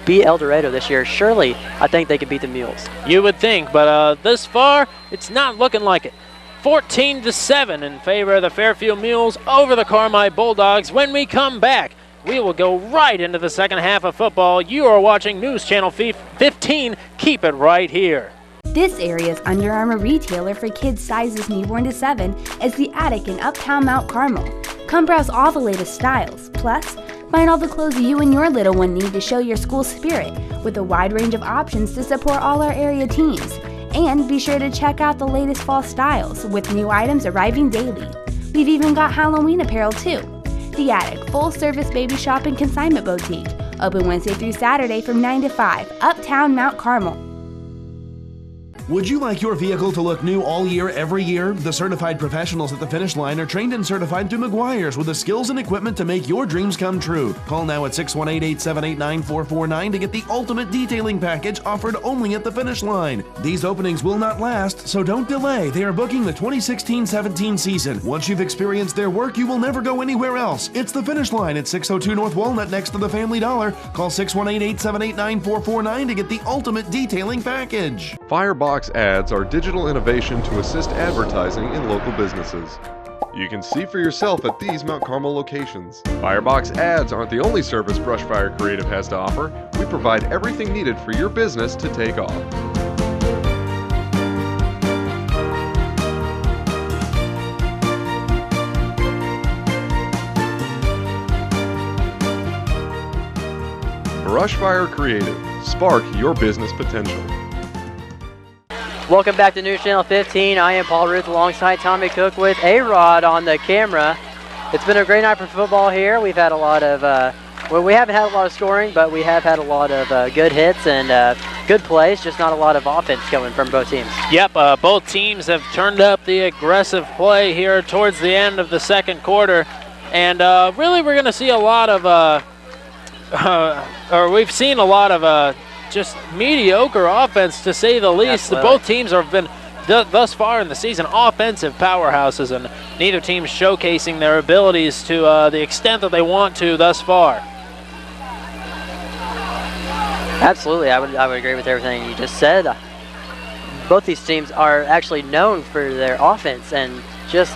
beat El Dorado this year, surely I think they could beat the Mules. You would think, but this far, it's not looking like it. 14-7 in favor of the Fairfield Mules over the Carmi Bulldogs. When we come back, we will go right into the second half of football. You are watching News Channel 15. Keep it right here. This area's Under Armour retailer for kids sizes newborn to 7 is the Attic in Uptown Mount Carmel. Come browse all the latest styles, plus find all the clothes you and your little one need to show your school spirit, with a wide range of options to support all our area teams. And be sure to check out the latest fall styles, with new items arriving daily. We've even got Halloween apparel too. The Attic, full-service baby shop and consignment boutique. Open Wednesday through Saturday from 9 to 5, Uptown Mount Carmel. Would you like your vehicle to look new all year, every year? The certified professionals at the finish line are trained and certified through McGuire's with the skills and equipment to make your dreams come true. Call now at 618-878-9449 to get the ultimate detailing package offered only at the finish line. These openings will not last, so don't delay. They are booking the 2016-17 season. Once you've experienced their work, you will never go anywhere else. It's the finish line at 602 North Walnut next to the Family Dollar. Call 618-878-9449 to get the ultimate detailing package. Firebox ads are digital innovation to assist advertising in local businesses. You can see for yourself at these Mount Carmel locations. Firebox ads aren't the only service Brushfire Creative has to offer. We provide everything needed for your business to take off. Brushfire Creative. Spark your business potential. Welcome back to News Channel 15. I am Paul Ruth alongside Tommy Cook with A-Rod on the camera. It's been a great night for football here. We've had a lot of, well, we haven't had a lot of scoring, but we have had a lot of good hits and good plays, just not a lot of offense coming from both teams. Yep, both teams have turned up the aggressive play here towards the end of the second quarter. And really we're going to see a lot of, or we've seen a lot of just mediocre offense, to say the least. Both teams have been, thus far in the season, offensive powerhouses, and neither team showcasing their abilities to the extent that they want to thus far. Absolutely, I would agree with everything you just said. Both these teams are actually known for their offense, and just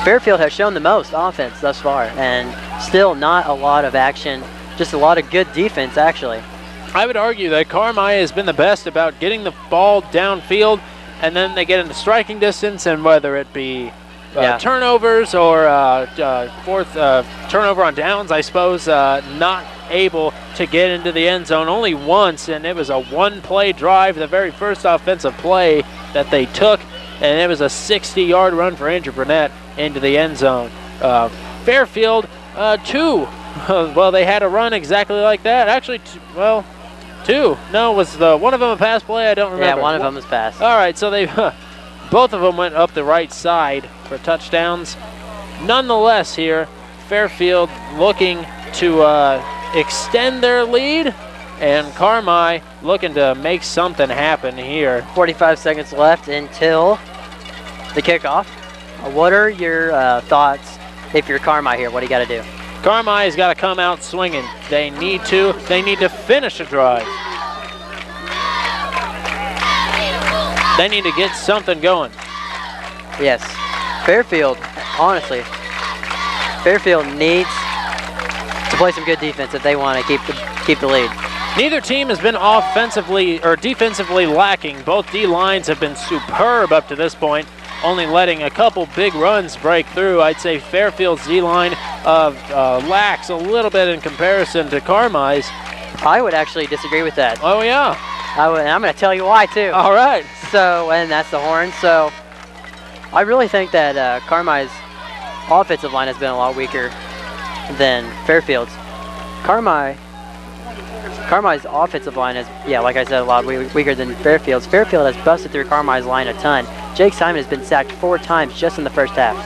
Fairfield has shown the most offense thus far, and still not a lot of action, just a lot of good defense actually. I would argue that Carmi has been the best about getting the ball downfield, and then they get into striking distance, and whether it be turnovers or fourth turnover on downs, I suppose, not able to get into the end zone only once, and it was a one-play drive, the very first offensive play that they took, and it was a 60-yard run for Andrew Burnett into the end zone. Fairfield, two. Well, they had a run exactly like that. Actually, two. No, was one of them a pass play? I don't remember. Yeah, one of them was pass. All right, so they both of them went up the right side for touchdowns. Nonetheless, here, Fairfield looking to extend their lead, and Carmi looking to make something happen here. 45 seconds left until the kickoff. What are your thoughts if you're Carmi here? What do you got to do? Carmi has got to come out swinging. They need to finish a drive. They need to get something going. Yes. Fairfield, honestly, Fairfield needs to play some good defense if they want to keep the lead. Neither team has been offensively or defensively lacking. Both D lines have been superb up to this point. only letting a couple big runs break through. I'd say Fairfield's D-line lacks a little bit in comparison to Carmi's. I would actually disagree with that. Oh, yeah. I'm going to tell you why, too. All right. So, and that's the horn. So, I really think that Carmi's offensive line has been a lot weaker than Fairfield's. Carmi's offensive line is, like I said, a lot weaker than Fairfield's. Fairfield has busted through Carmi's line a ton. Jake Simon has been sacked 4 times just in the first half.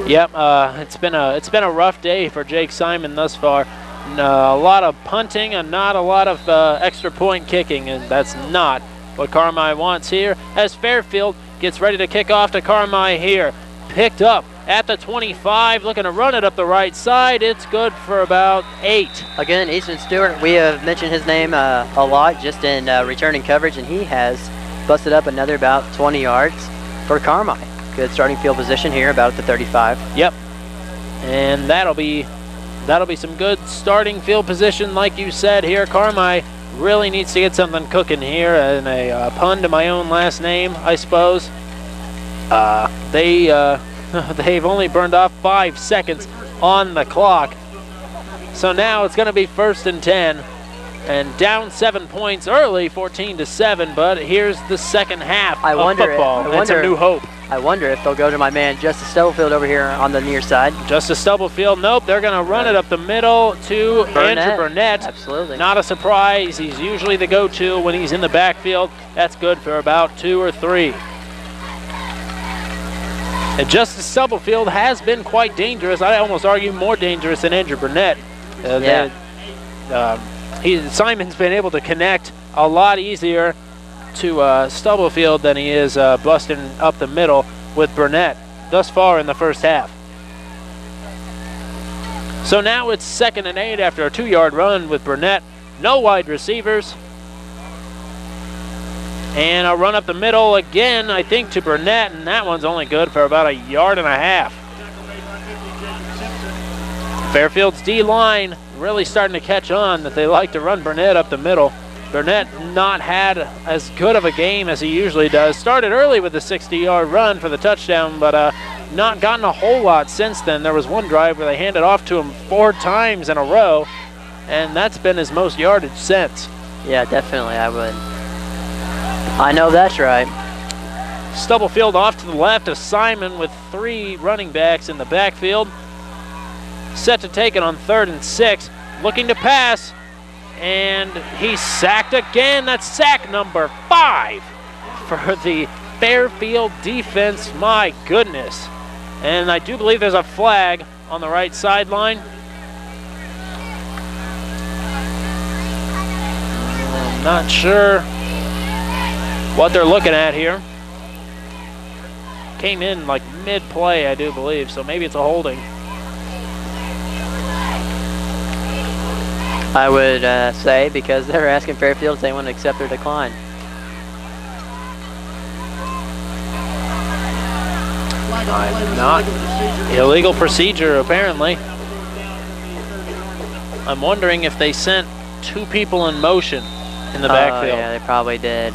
Yep, it's been a rough day for Jake Simon thus far. A lot of punting and not a lot of extra point kicking, and that's not what Carmi wants here. As Fairfield gets ready to kick off to Carmi here, picked up at the 25, looking to run it up the right side. It's good for about 8. Again, Easton Stewart, we have mentioned his name a lot just in returning coverage, and he has busted up another about 20 yards for Carmi. Good starting field position here, about at the 35. Yep, and that'll be some good starting field position, like you said here. Carmi really needs to get something cooking here, and a pun to my own last name, I suppose. They've only burned off 5 seconds on the clock. So now it's going to be 1st and 10, and down 7 points early, 14-7. But here's the second half of football. It's a new hope. I wonder if they'll go to my man Justice Stubblefield over here on the near side. Justice Stubblefield, nope. They're going to run it up the middle to Andrew Burnett. Absolutely. Not a surprise. He's usually the go-to when he's in the backfield. That's good for about 2 or 3. And Justice Stubblefield has been quite dangerous. I almost argue more dangerous than Andrew Burnett. Simon's been able to connect a lot easier to Stubblefield than he is busting up the middle with Burnett thus far in the first half. So now it's 2nd and 8 after a 2-yard run with Burnett. No wide receivers. And a run up the middle again, I think, to Burnett, and that one's only good for about 1.5 yards. Fairfield's D-line really starting to catch on that they like to run Burnett up the middle. Burnett not had as good of a game as he usually does. Started early with a 60-yard run for the touchdown, but not gotten a whole lot since then. There was one drive where they handed off to him 4 times in a row, and that's been his most yardage since. Yeah, definitely, I know that's right. Stubblefield off to the left of Simon with 3 running backs in the backfield. Set to take it on 3rd and 6. Looking to pass, and he's sacked again. That's sack number 5 for the Fairfield defense. My goodness. And I do believe there's a flag on the right sideline. I'm not sure what they're looking at here. Came in like mid-play, I do believe, so maybe it's a holding. I would say, because they're asking Fairfield if they want to accept their decline. Not illegal procedure, apparently. I'm wondering if they sent 2 people in motion in the backfield. Yeah, they probably did.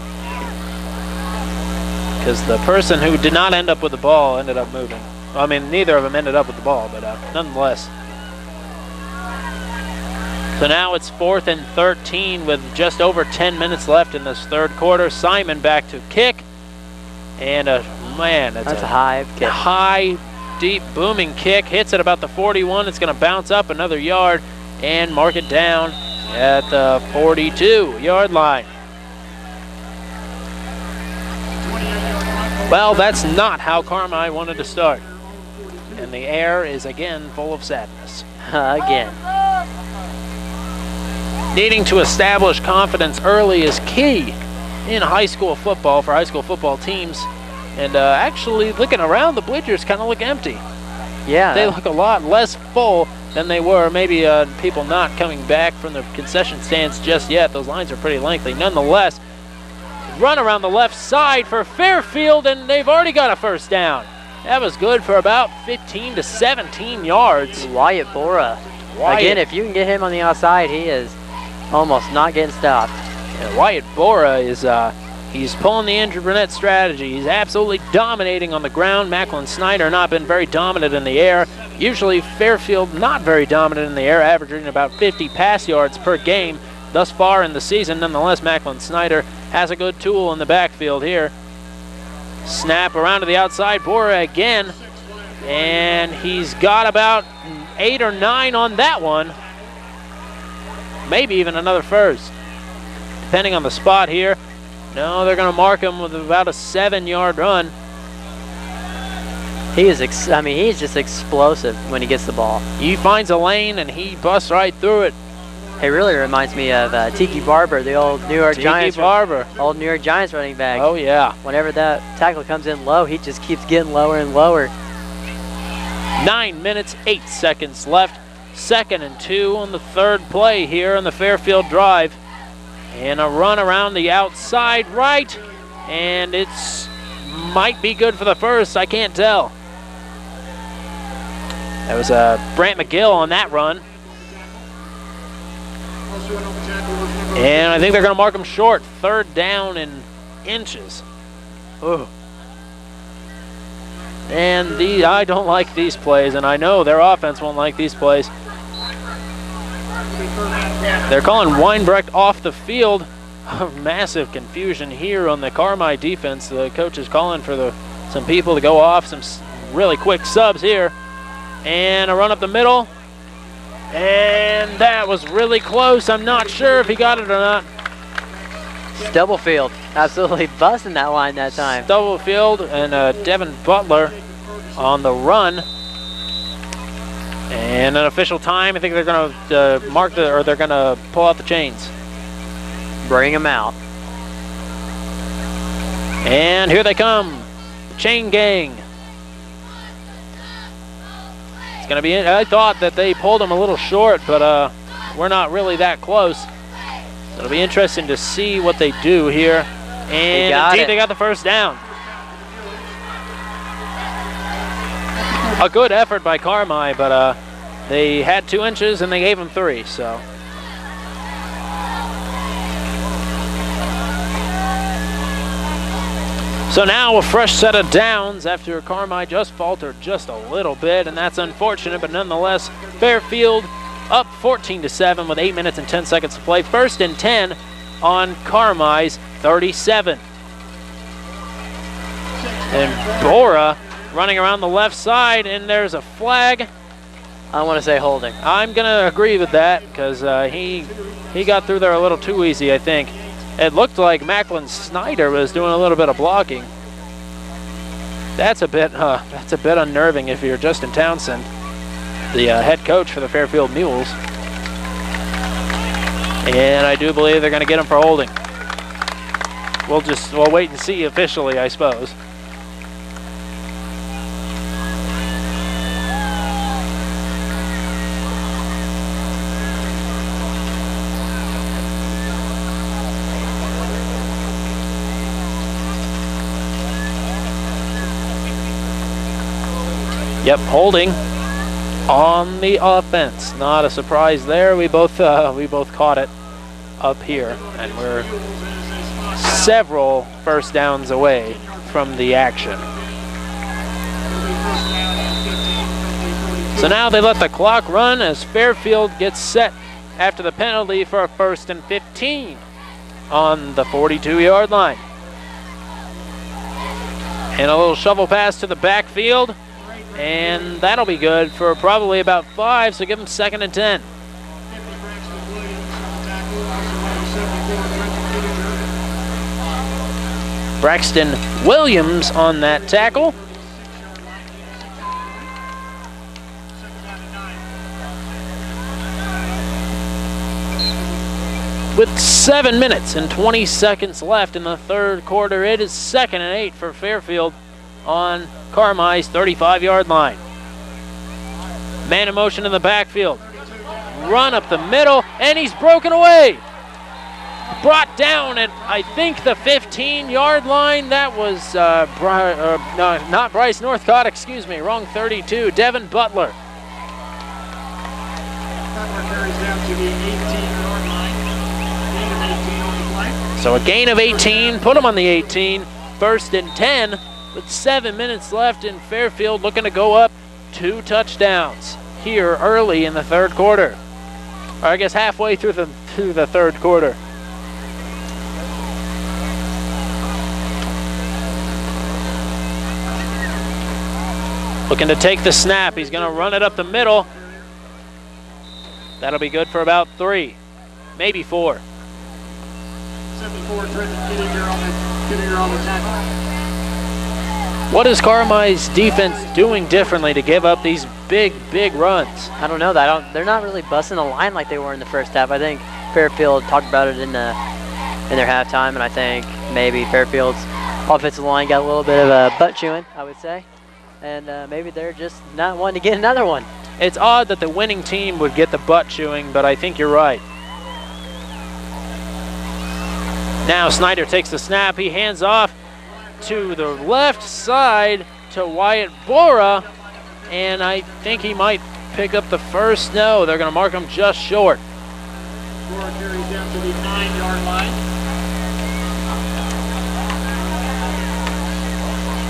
Because the person who did not end up with the ball ended up moving. I mean, neither of them ended up with the ball, but nonetheless. So now it's 4th and 13 with just over 10 minutes left in this 3rd quarter. Simon back to kick. And that's a high kick. High, deep, booming kick. Hits at about the 41. It's going to bounce up another yard and mark it down at the 42-yard line. Well, that's not how Carmi wanted to start. And the air is again full of sadness. Again. Needing to establish confidence early is key in high school football for high school football teams. And actually, looking around, the bleachers kind of look empty. Yeah. They look a lot less full than they were. Maybe people not coming back from the concession stands just yet. Those lines are pretty lengthy. Nonetheless, run around the left side for Fairfield, and they've already got a 1st down. That was good for about 15 to 17 yards. Wyatt Bora. Again, if you can get him on the outside, he is almost not getting stopped. Yeah, Wyatt Bora is He's pulling the Andrew Burnett strategy. He's absolutely dominating on the ground. Macklin Snyder not been very dominant in the air. Usually Fairfield not very dominant in the air, averaging about 50 pass yards per game thus far in the season. Nonetheless, Macklin Snyder has a good tool in the backfield here. Snap around to the outside, Bora again, and he's got about 8 or 9 on that one. Maybe even another first, depending on the spot here. No, they're going to mark him with about a 7-yard run. He is, he's just explosive when he gets the ball. He finds a lane and he busts right through it. He really reminds me of Tiki Barber, the old New York Giants. Old New York Giants running back. Oh, yeah. Whenever that tackle comes in low, he just keeps getting lower and lower. 9 minutes, 8 seconds left. 2nd and 2 on the third play here on the Fairfield drive. And a run around the outside right. And it's might be good for the first. I can't tell. That was Brant McGill on that run. And I think they're going to mark him short. 3rd down in inches. Ooh. And I don't like these plays, and I know their offense won't like these plays. They're calling Weinbrecht off the field. Massive confusion here on the Carmi defense. The coach is calling for some people to go off, some really quick subs here. And a run up the middle. And that was really close. I'm not sure if he got it or not. Stubblefield absolutely busting that line that time. Stubblefield and Devin Butler on the run. And an official time. I think they're going to they're going to pull out the chains. Bring them out. And here they come. The chain gang. It's going to be, I thought that they pulled them a little short, but we're not really that close. It'll be interesting to see what they do here. And indeed, they got the first down. A good effort by Carmi, but they had 2 inches and they gave him 3, so. So now a fresh set of downs after Carmi just faltered just a little bit, and that's unfortunate, but nonetheless, Fairfield up 14-7 with 8 minutes and 10 seconds to play. 1st and 10 on Carmi's 37. And Bora running around the left side, and there's a flag. I want to say holding. I'm going to agree with that because he got through there a little too easy, I think. It looked like Macklin Snyder was doing a little bit of blocking. That's a bit unnerving if you're Justin Townsend, the head coach for the Fairfield Mules. And I do believe they're going to get him for holding. We'll wait and see officially, I suppose. Yep, holding on the offense. Not a surprise there. We both caught it up here, and we're several first downs away from the action. So now they let the clock run as Fairfield gets set after the penalty for a 1st and 15 on the 42-yard line. And a little shovel pass to the backfield. And that'll be good for probably about 5, so give them 2nd and 10. Braxton Williams on that tackle. With 7 minutes and 20 seconds left in the 3rd quarter, it is 2nd and 8 for Fairfield on Carmi's 35-yard line. Man in motion in the backfield. Run up the middle, and he's broken away. Brought down at, I think, the 15-yard line. That was, not Bryce Northcott, excuse me, wrong 32, Devin Butler. Butler carries down to the 18-yard line. So a gain of 18, put them on the 18, 1st and 10 with 7 minutes left in Fairfield, looking to go up 2 touchdowns here early in the 3rd quarter. Or I guess halfway through the 3rd quarter. Looking to take the snap. He's going to run it up the middle. That'll be good for about 3, maybe 4. 74, Trenton Kittinger on the tackle. What is Carmi's defense doing differently to give up these big runs? I don't know. They're not really busting the line like they were in the first half. I think Fairfield talked about it in their halftime, and I think maybe Fairfield's offensive line got a little bit of a butt chewing, I would say. And maybe they're just not wanting to get another one. It's odd that the winning team would get the butt chewing, but I think you're right. Now Snyder takes the snap. He hands off to the left side to Wyatt Bora, and I think he might pick up the first. No, they're going to mark him just short. Bora carries down to the 9-yard line.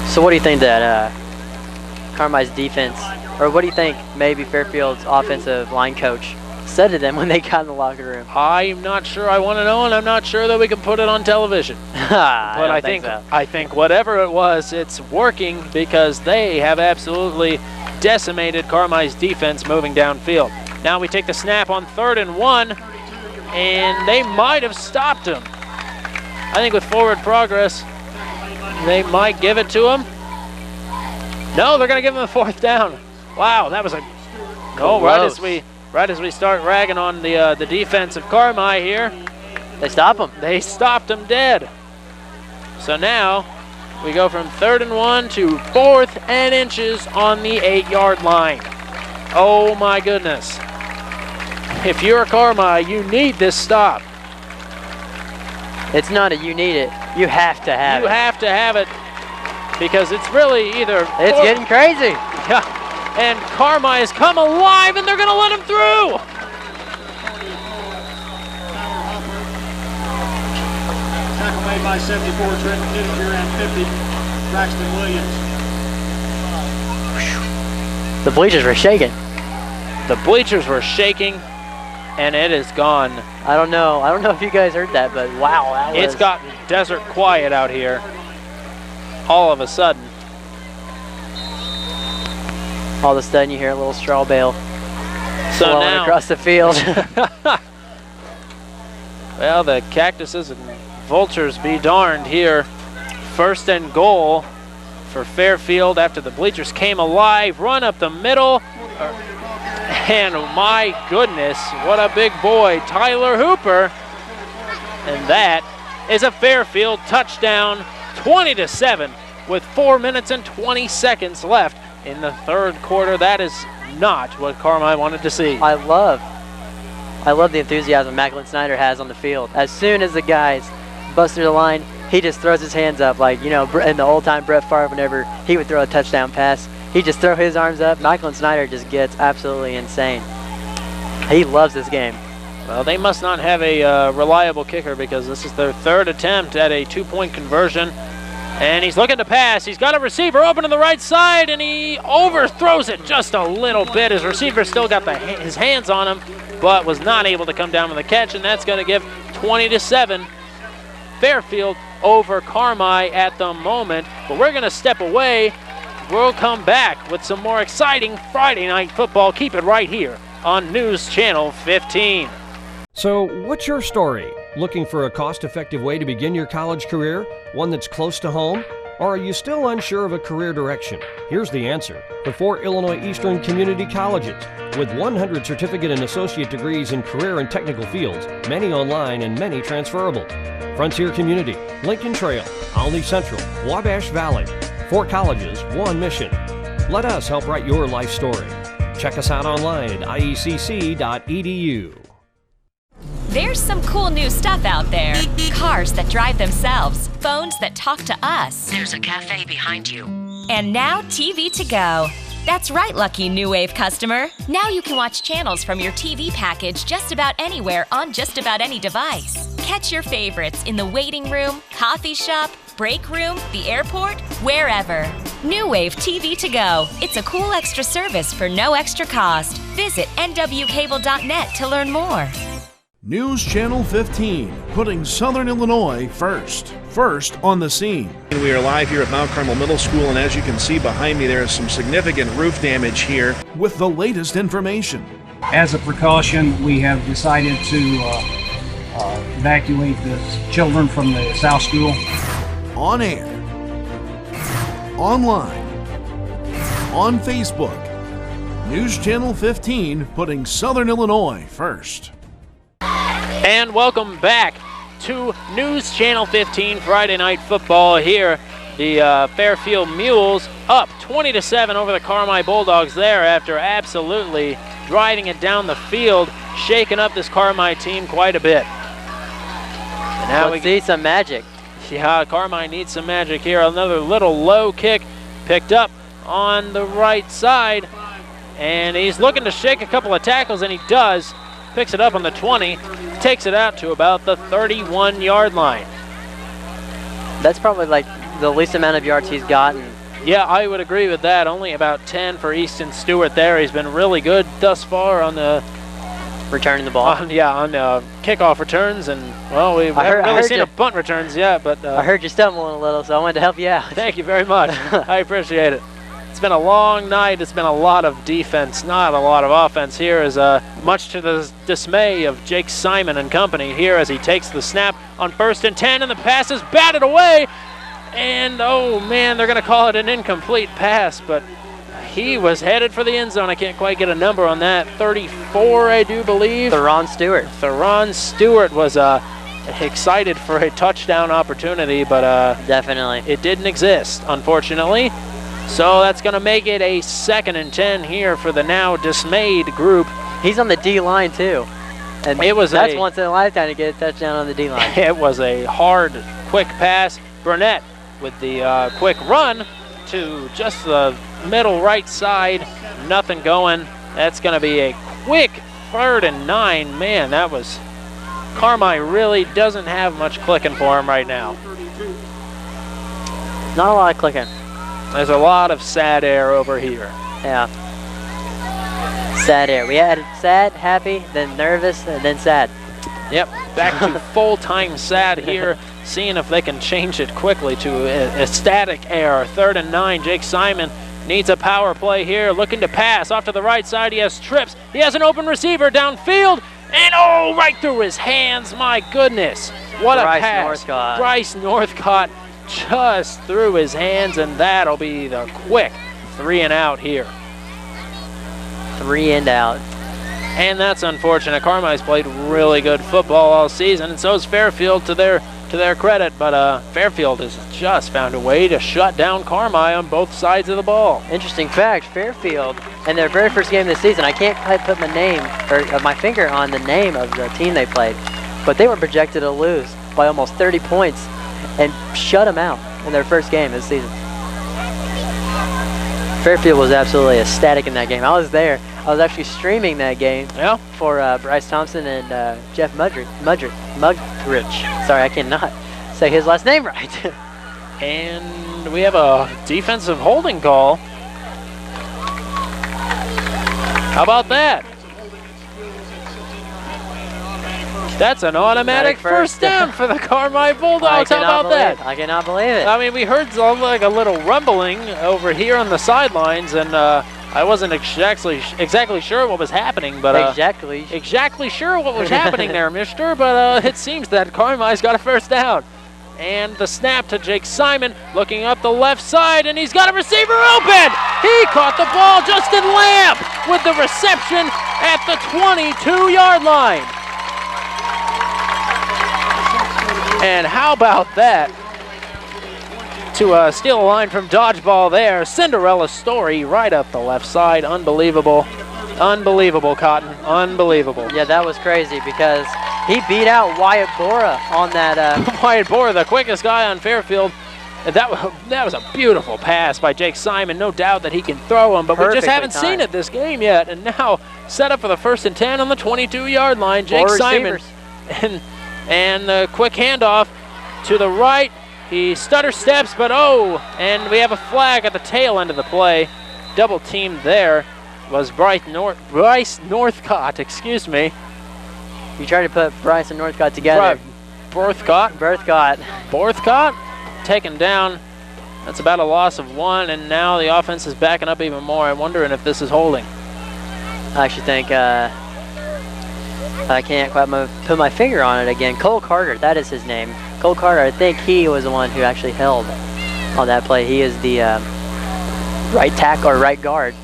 So what do you think that Carmi's defense, or what do you think maybe Fairfield's offensive line coach said to them when they got in the locker room? I'm not sure I want to know, and I'm not sure that we can put it on television. But I think whatever it was, it's working because they have absolutely decimated Carmi's defense moving downfield. Now we take the snap on 3rd and 1, and they might have stopped him. I think with forward progress, they might give it to him. No, they're going to give him the 4th down. Wow, that was a goal right as we start ragging on the defense of Carmi here. They stop him. They stopped him dead. So now we go from 3rd and 1 to 4th and inches on the 8-yard line. Oh my goodness. If you're Carmi, you need this stop. It's not a you need it. You have to have it. You have to have it because it's really either... It's getting crazy. Yeah. And Carmi has come alive, and they're going to let him through. Tackle made by 74, Trenton Kittinger, and 50, Braxton Williams. The bleachers were shaking. The bleachers were shaking, and it is gone. I don't know if you guys heard that, but wow. It's gotten desert quiet out here all of a sudden. All of a sudden you hear a little straw bale blowing across the field. Well, the cactuses and vultures be darned here. 1st and goal for Fairfield after the bleachers came alive. Run up the middle. And my goodness, what a big boy, Tyler Hooper. And that is a Fairfield touchdown, 20-7 with 4 minutes and 20 seconds left in the 3rd quarter. That is not what Carmi wanted to see. I love the enthusiasm Macklin Snyder has on the field. As soon as the guys bust through the line, he just throws his hands up like, you know, in the old time Brett Favre, whenever he would throw a touchdown pass, he just throw his arms up. Macklin Snyder just gets absolutely insane. He loves this game. Well, they must not have a reliable kicker because this is their 3rd attempt at a 2-point conversion. And he's looking to pass. He's got a receiver open to the right side, and he overthrows it just a little bit. His receiver still got his hands on him, but was not able to come down with the catch, and that's going to give 20-7 Fairfield over Carmi at the moment. But we're going to step away. We'll come back with some more exciting Friday night football. Keep it right here on News Channel 15. So, what's your story? Looking for a cost-effective way to begin your college career? One that's close to home? Or are you still unsure of a career direction? Here's the answer. The 4 Illinois Eastern Community Colleges. With 100 certificate and associate degrees in career and technical fields, many online and many transferable. Frontier Community, Lincoln Trail, Olney Central, Wabash Valley. 4 colleges, 1 mission. Let us help write your life story. Check us out online at iecc.edu. There's some cool new stuff out there. Cars that drive themselves, phones that talk to us. There's a cafe behind you. And now TV to go. That's right, lucky New Wave customer. Now you can watch channels from your TV package just about anywhere on just about any device. Catch your favorites in the waiting room, coffee shop, break room, the airport, wherever. New Wave TV to go. It's a cool extra service for no extra cost. Visit nwcable.net to learn more. News Channel 15, putting Southern Illinois first. First on the scene. We are live here at Mount Carmel Middle School, and as you can see behind me, there is some significant roof damage here. With the latest information. As a precaution, we have decided to evacuate the children from the South School. On air, online, on Facebook. News Channel 15, putting Southern Illinois first. And welcome back to News Channel 15 Friday Night Football here. The Fairfield Mules up 20-7 over the Carmel Bulldogs there after absolutely driving it down the field, shaking up this Carmel team quite a bit. And now we see some magic. Yeah, Carmel needs some magic here. Another little low kick picked up on the right side. And he's looking to shake a couple of tackles, and he does. Picks it up on the 20, takes it out to about the 31-yard line. That's probably like the least amount of yards he's gotten. Yeah, I would agree with that. Only about 10 for Easton Stewart there. He's been really good thus far on the returning the ball. On kickoff returns, and well, we haven't really seen a punt returns yet. But I heard you stumbling a little, so I wanted to help you out. Thank you very much. I appreciate it. It's been a long night. It's been a lot of defense, not a lot of offense here, as much to the dismay of Jake Simon and company here as he takes the snap on 1st and 10, and the pass is batted away. And, oh, man, they're going to call it an incomplete pass, but he was headed for the end zone. I can't quite get a number on that. 34, I do believe. Theron Stewart. Theron Stewart was excited for a touchdown opportunity, but definitely it didn't exist, unfortunately. So that's going to make it a 2nd and 10 here for the now dismayed group. He's on the D-line, too. And that's once in a lifetime to get a touchdown on the D-line. It was a hard, quick pass. Burnett with the quick run to just the middle right side. Nothing going. That's going to be a quick 3rd and 9. Man, that was... Carmel really doesn't have much clicking for him right now. Not a lot of clicking. There's a lot of sad air over here. Yeah. Sad air. We had sad, happy, then nervous, and then sad. Yep, back to full-time sad here, seeing if they can change it quickly to a static air. 3rd and 9, Jake Simon needs a power play here, looking to pass. Off to the right side, he has trips. He has an open receiver downfield, and oh, right through his hands, my goodness. What a pass. Northcott. Bryce Northcott just through his hands, and that'll be the quick 3 and out here. 3 and out. And that's unfortunate. Carmile's played really good football all season, and so has Fairfield to their credit. But Fairfield has just found a way to shut down Carmel on both sides of the ball. Interesting fact, Fairfield, in their very first game this season, I can't quite put my finger on the name of the team they played, but they were projected to lose by almost 30 points and shut them out in their first game this season. Fairfield was absolutely ecstatic in that game. I was there. I was actually streaming that game for Bryce Thompson and Jeff Mugridge. Sorry, I cannot say his last name right. And we have a defensive holding call. How about that? That's an automatic first down for the Carmel Bulldogs. How about that? I cannot believe it. I mean, we heard like a little rumbling over here on the sidelines, and I wasn't exactly sure what was happening, but exactly sure what was happening there, mister. But it seems that Carmile's got a first down. And the snap to Jake Simon, looking up the left side, and he's got a receiver open. He caught the ball. Justin Lamb with the reception at the 22-yard line. And how about that? To steal a line from Dodgeball there. Cinderella story right up the left side. Unbelievable. Unbelievable, Cotton. Unbelievable. Yeah, that was crazy because he beat out Wyatt Bora on that. Wyatt Bora, the quickest guy on Fairfield. That was a beautiful pass by Jake Simon. No doubt that he can throw him, but we just haven't seen it this game yet. And now set up for the 1st and 10 on the 22-yard line. Jake Simon. And And the quick handoff to the right. He stutter steps, but and we have a flag at the tail end of the play. Double teamed there was Bryce Northcott, excuse me. You tried to put Bryce and Northcott together. Borthcott taken down. That's about a loss of 1, and now the offense is backing up even more. I'm wondering if this is holding. I actually think I can't quite put my finger on it again. Cole Carter, that is his name. Cole Carter, I think he was the one who actually held on that play. He is the right tackle or right guard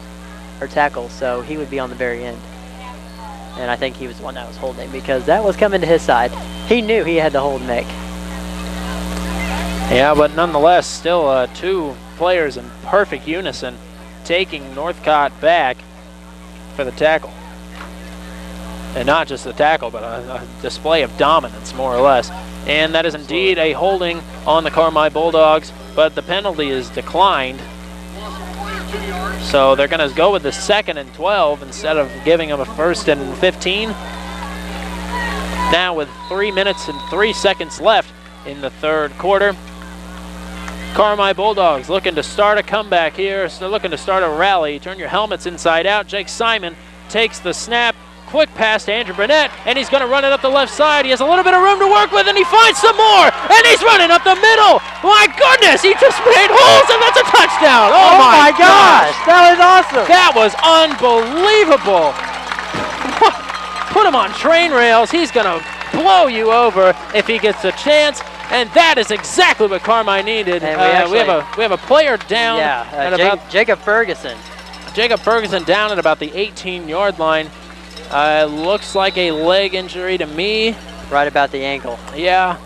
or tackle, so he would be on the very end. And I think he was the one that was holding because that was coming to his side. He knew he had to hold Mick. Yeah, but nonetheless, still 2 players in perfect unison taking Northcott back for the tackle. And not just the tackle, but a display of dominance, more or less. And that is indeed a holding on the Carmel Bulldogs, but the penalty is declined. So they're going to go with the 2nd and 12 instead of giving them a 1st and 15. Now with 3 minutes and 3 seconds left in the 3rd quarter. Carmel Bulldogs looking to start a comeback here. So they're looking to start a rally. Turn your helmets inside out. Jake Simon takes the snap. Quick pass to Andrew Burnett, and he's going to run it up the left side. He has a little bit of room to work with, and he finds some more, and he's running up the middle. My goodness, he just made holes, and that's a touchdown. Oh my gosh, that was awesome. That was unbelievable. Put him on train rails. He's going to blow you over if he gets a chance. And that is exactly what Carmel needed. And we have a player down. Yeah, Jacob Ferguson. Jacob Ferguson down at about the 18-yard line. Looks like a leg injury to me. Right about the ankle. Yeah.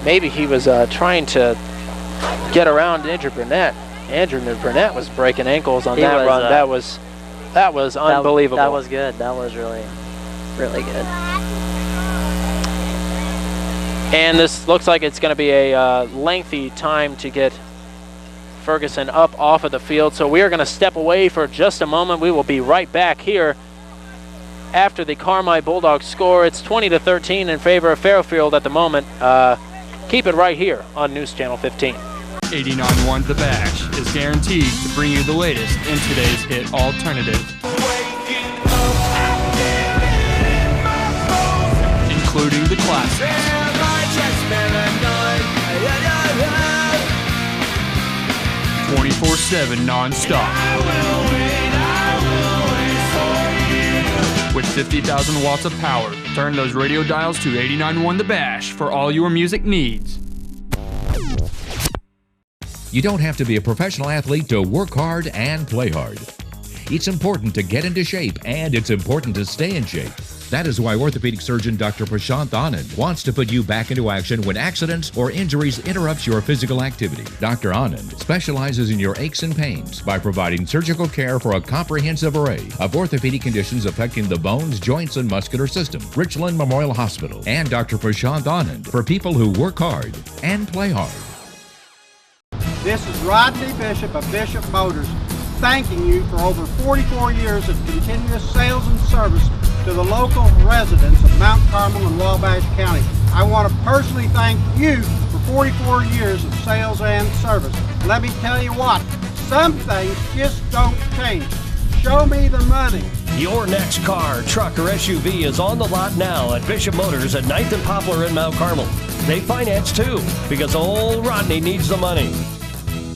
Maybe he was trying to get around Andrew Burnett. Andrew Burnett was breaking ankles on that run. That was unbelievable. That was good. That was really, really good. And this looks like it's going to be a lengthy time to get Ferguson up off of the field. So we are going to step away for just a moment. We will be right back here after the Carmel Bulldogs score. It's 20-13 in favor of Fairfield at the moment. Keep it right here on News Channel 15. 89.1 The Bash is guaranteed to bring you the latest in today's hit alternative. Including the classics. 24/7 non-stop. With 50,000 watts of power, turn those radio dials to 89.1 The Bash for all your music needs. You don't have to be a professional athlete to work hard and play hard. It's important to get into shape, and it's important to stay in shape. That is why orthopedic surgeon Dr. Prashant Anand wants to put you back into action when accidents or injuries interrupt your physical activity. Dr. Anand specializes in your aches and pains by providing surgical care for a comprehensive array of orthopedic conditions affecting the bones, joints, and muscular system. Richland Memorial Hospital and Dr. Prashant Anand for people who work hard and play hard. This is Rodney Bishop of Bishop Motors, thanking you for over 44 years of continuous sales and service to the local residents of Mount Carmel and Wabash County. I want to personally thank you for 44 years of sales and service. Let me tell you what, some things just don't change. Show me the money. Your next car, truck, or SUV is on the lot now at Bishop Motors at 9th and Poplar in Mount Carmel. They finance too, because old Rodney needs the money.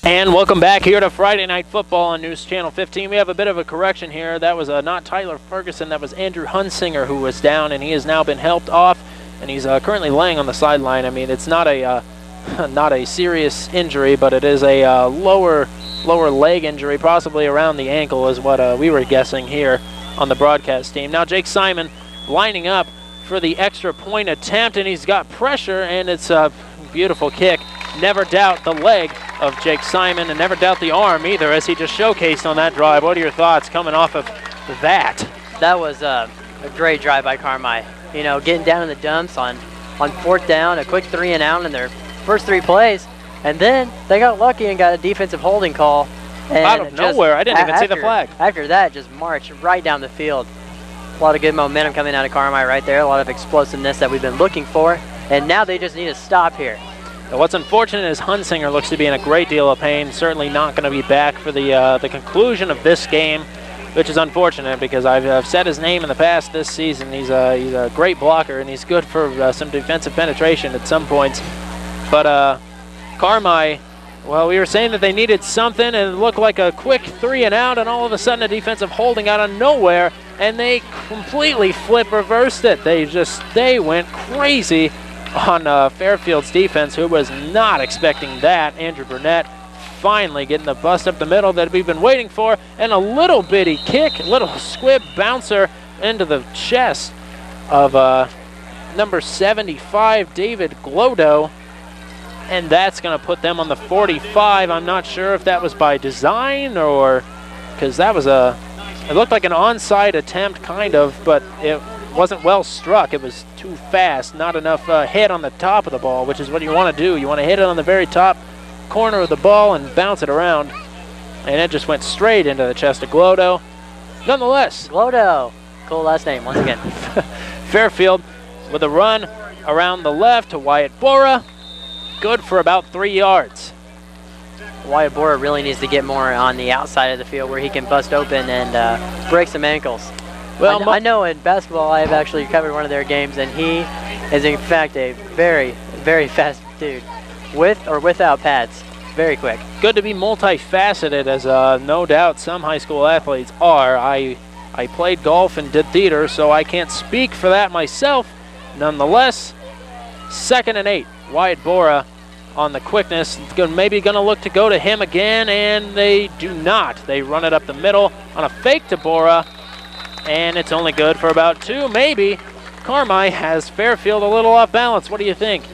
And welcome back here to Friday Night Football on News Channel 15. We have a bit of a correction here. That was not Tyler Ferguson. That was Andrew Hunsinger who was down, and he has now been helped off, and he's currently laying on the sideline. I mean, it's not a not a serious injury, but it is a lower leg injury, possibly around the ankle is what we were guessing here on the broadcast team. Now Jake Simon lining up for the extra point attempt, and he's got pressure, and it's a beautiful kick. Never doubt the leg of Jake Simon, and never doubt the arm either, as he just showcased on that drive. What are your thoughts coming off of that? That was a great drive by Carmel. You know, getting down in the dumps on 4th down, a quick 3 and out in their first 3 plays, and then they got lucky and got a defensive holding call. And out of nowhere, I didn't even see the flag. After that, just marched right down the field. A lot of good momentum coming out of Carmel right there. A lot of explosiveness that we've been looking for. And now they just need to stop here. What's unfortunate is Hunsinger looks to be in a great deal of pain. Certainly not going to be back for the conclusion of this game, which is unfortunate because I've said his name in the past this season. He's a great blocker, and he's good for some defensive penetration at some points. But Carmel, well, we were saying that they needed something, and it looked like a quick 3 and out, and all of a sudden a defensive holding out of nowhere, and they completely reversed it. They went crazy on Fairfield's defense, who was not expecting that. Andrew Burnett finally getting the bust up the middle that we've been waiting for, and a little bitty kick, little squib bouncer into the chest of number 75, David Glodo, and that's going to put them on the 45. I'm not sure if that was by design or because that was it looked like an onside attempt kind of, but it wasn't well struck. It was too fast, not enough hit on the top of the ball, which is what you want to do. You want to hit it on the very top corner of the ball and bounce it around, and it just went straight into the chest of Glodo. Nonetheless, Glodo, cool last name once again. Fairfield with a run around the left to Wyatt Bora, good for about 3 yards. Wyatt Bora really needs to get more on the outside of the field where he can bust open and break some ankles. Well, I know in basketball I have actually covered one of their games, and he is in fact a very, very fast dude, with or without pads. Very quick. Good to be multifaceted, as no doubt some high school athletes are. I played golf and did theater, so I can't speak for that myself. Nonetheless, 2nd and 8. Wyatt Bora on the quickness. Maybe going to look to go to him again, and they do not. They run it up the middle on a fake to Bora, and it's only good for about 2, maybe. Carmel has Fairfield a little off balance. What do you think?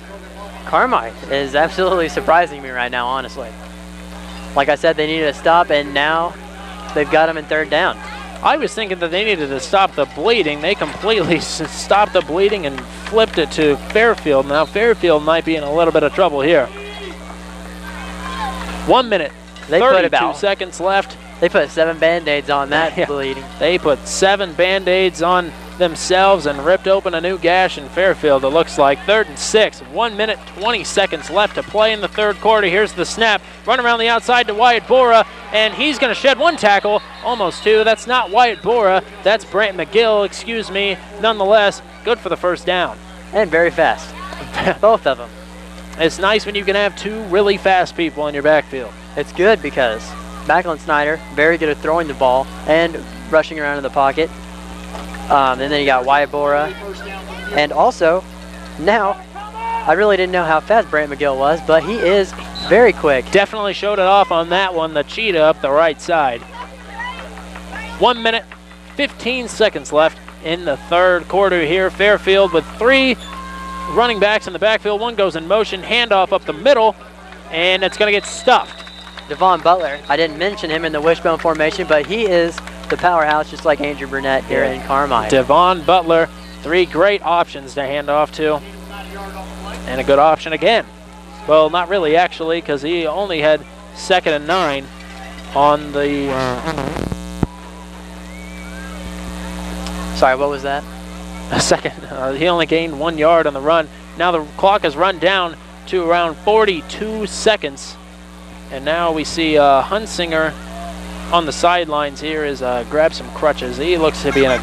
Carmel is absolutely surprising me right now, honestly. Like I said, they needed to stop, and now they've got them in 3rd down. I was thinking that they needed to stop the bleeding. They completely stopped the bleeding and flipped it to Fairfield. Now Fairfield might be in a little bit of trouble here. 1 minute, 32 seconds left. They put 7 Band-Aids on that bleeding. They put 7 Band-Aids on themselves and ripped open a new gash in Fairfield, it looks like. 3rd and 6, 1 minute, 20 seconds left to play in the 3rd quarter. Here's the snap, run around the outside to Wyatt Bora, and he's going to shed 1 tackle, almost 2. That's not Wyatt Bora, that's Brant McGill, excuse me. Nonetheless, good for the 1st down. And very fast, both of them. It's nice when you can have 2 really fast people in your backfield. It's good because Macklin Snyder, very good at throwing the ball and rushing around in the pocket. And then you got Wyatt Bora. And also, now, I really didn't know how fast Brant McGill was, but he is very quick. Definitely showed it off on that one, the cheetah up the right side. 1 minute, 15 seconds left in the 3rd quarter here. Fairfield with 3 running backs in the backfield. 1 goes in motion, handoff up the middle, and it's going to get stuffed. Devon Butler, I didn't mention him in the wishbone formation, but he is the powerhouse, just like Andrew Burnett here in Carmel. Devon Butler, 3 great options to hand off to, and a good option again. Well, not really actually, because he only had 2nd and 9 on the... Sorry, what was that? A second. He only gained 1 yard on the run. Now the clock has run down to around 42 seconds. And now we see Hunsinger on the sidelines here is grab some crutches. He looks to be in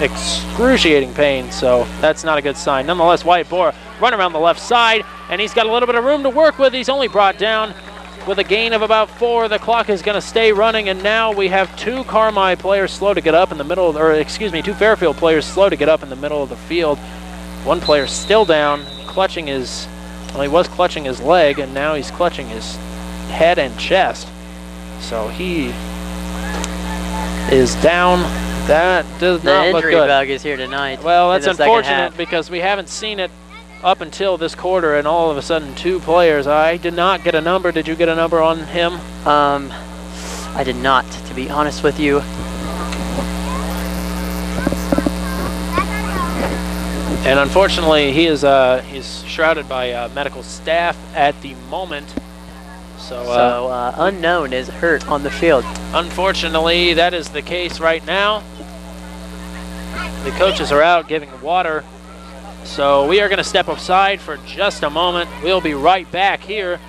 excruciating pain, so that's not a good sign. Nonetheless, Wyatt Bora run around the left side, and he's got a little bit of room to work with. He's only brought down with a gain of about 4. The clock is going to stay running, and now we have 2 Carmel players slow to get up in the middle, 2 Fairfield players slow to get up in the middle of the field. 1 player still down, clutching his, well, he was clutching his leg, and now he's clutching his head and chest. So he is down. That does not look good. The injury bug is here tonight. Well, that's unfortunate because we haven't seen it up until this quarter, and all of a sudden 2 players. I did not get a number. Did you get a number on him? I did not, to be honest with you. And unfortunately, he is he's shrouded by medical staff at the moment. So unknown is hurt on the field. Unfortunately, that is the case right now. The coaches are out giving water. So we are going to step aside for just a moment. We'll be right back here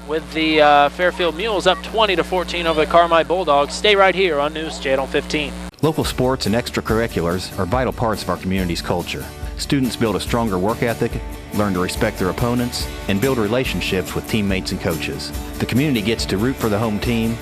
with the Fairfield Mules up 20-14 over the Carmel Bulldogs. Stay right here on News Channel 15. Local sports and extracurriculars are vital parts of our community's culture. Students build a stronger work ethic, learn to respect their opponents, and build relationships with teammates and coaches. The community gets to root for the home team,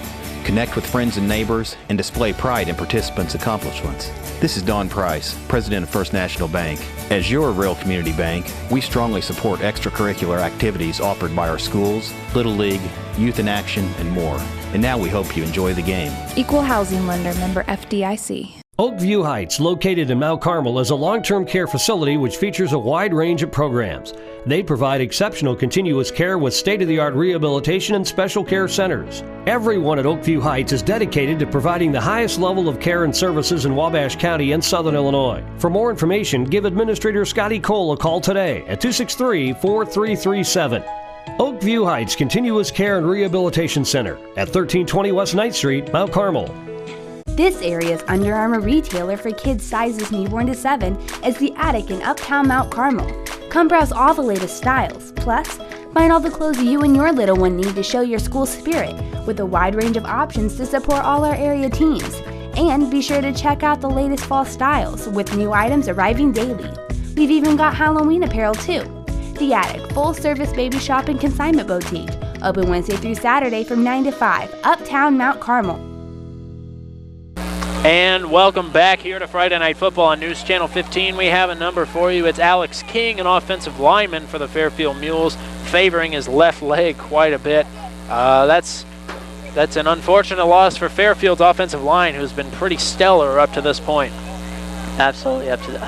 connect with friends and neighbors, and display pride in participants' accomplishments. This is Don Price, President of First National Bank. As your rural community bank, we strongly support extracurricular activities offered by our schools, Little League, Youth in Action, and more. And now we hope you enjoy the game. Equal housing lender, member FDIC. Oakview Heights, located in Mount Carmel, is a long-term care facility which features a wide range of programs. They provide exceptional continuous care with state-of-the-art rehabilitation and special care centers. Everyone at Oakview Heights is dedicated to providing the highest level of care and services in Wabash County and Southern Illinois. For more information, give Administrator Scotty Cole a call today at 263-4337. Oakview Heights Continuous Care and Rehabilitation Center at 1320 West 9th Street, Mount Carmel. This area's Under Armour retailer for kids sizes newborn to 7 is the Attic in Uptown Mount Carmel. Come browse all the latest styles, plus find all the clothes you and your little one need to show your school spirit, with a wide range of options to support all our area teams. And be sure to check out the latest fall styles, with new items arriving daily. We've even got Halloween apparel too. The Attic, full-service baby shop and consignment boutique, open Wednesday through Saturday from 9 to 5, Uptown Mount Carmel. And welcome back here to Friday Night Football on News Channel 15. We have a number for you. It's Alex King, an offensive lineman for the Fairfield Mules, favoring his left leg quite a bit. That's an unfortunate loss for Fairfield's offensive line, who's been pretty stellar up to this point. Absolutely up to this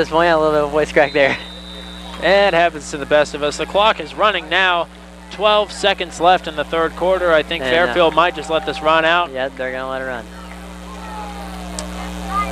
point. A little bit of a voice crack there. It happens to the best of us. The clock is running now. 12 seconds left in the third quarter. I think Fairfield might just let this run out. Yeah, they're going to let it run.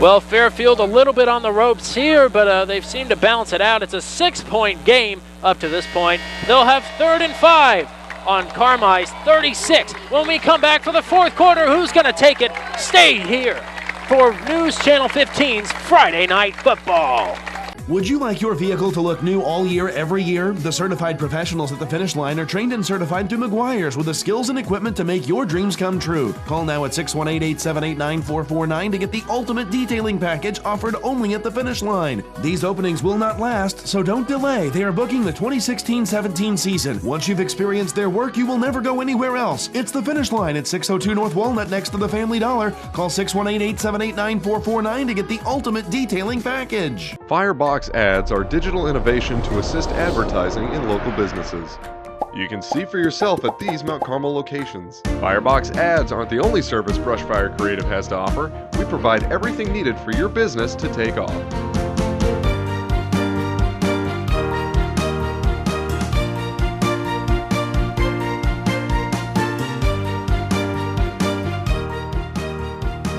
Well, Fairfield a little bit on the ropes here, but they've seemed to balance it out. It's a 6-point game up to this point. They'll have 3rd and 5 on Carmile's 36. When we come back for the fourth quarter, who's going to take it? Stay here for News Channel 15's Friday Night Football. Would you like your vehicle to look new all year, every year? The certified professionals at the finish line are trained and certified through McGuire's with the skills and equipment to make your dreams come true. Call now at 618-878-9449 to get the ultimate detailing package offered only at the finish line. These openings will not last, so don't delay. They are booking the 2016-17 season. Once you've experienced their work, you will never go anywhere else. It's the finish line at 602 North Walnut next to the Family Dollar. Call 618-878-9449 to get the ultimate detailing package. Firebox ads are digital innovation to assist advertising in local businesses. You can see for yourself at these Mount Carmel locations. Firebox ads aren't the only service Brushfire Creative has to offer. We provide everything needed for your business to take off.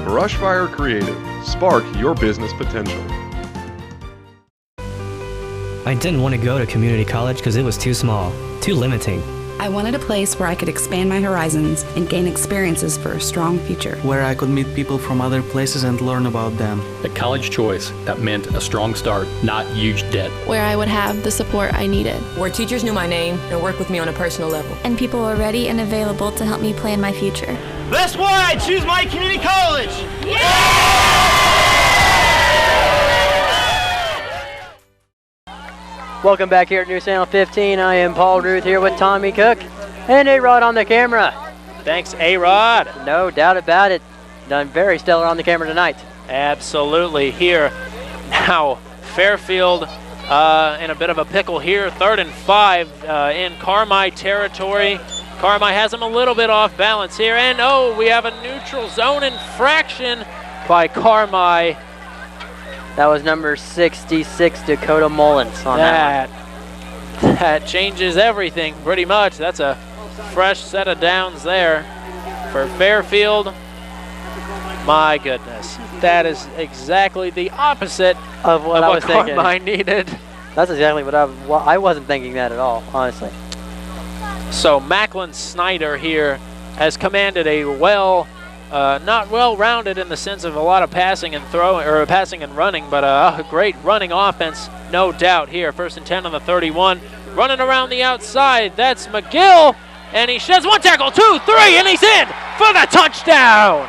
Brushfire Creative. Spark your business potential. I didn't want to go to community college because it was too small, too limiting. I wanted a place where I could expand my horizons and gain experiences for a strong future. Where I could meet people from other places and learn about them. A college choice that meant a strong start, not huge debt. Where I would have the support I needed. Where teachers knew my name and worked with me on a personal level. And people were ready and available to help me plan my future. That's why I choose my community college! Welcome back here at News Channel 15. I am Paul Ruth here with Tommy Cook and A-Rod on the camera. Thanks, A-Rod. No doubt about it. Done very stellar on the camera tonight. Absolutely. Here now, Fairfield in a bit of a pickle here. 3rd and 5 in Carmel territory. Carmel has him a little bit off balance here. And we have a neutral zone infraction by Carmel. That was number 66, Dakota Mullins on that one. That changes everything pretty much. That's a fresh set of downs there for Fairfield. My goodness. That is exactly the opposite of what I was thinking. Carmel needed. That's exactly what I wasn't thinking that at all, honestly. So Macklin Snyder here has commanded a well not well-rounded in the sense of a lot of passing and throwing, or passing and running, but a great running offense, no doubt here. 1st and 10 on the 31. Running around the outside, that's McGill, and he sheds 1 tackle, 2, 3, and he's in for the touchdown.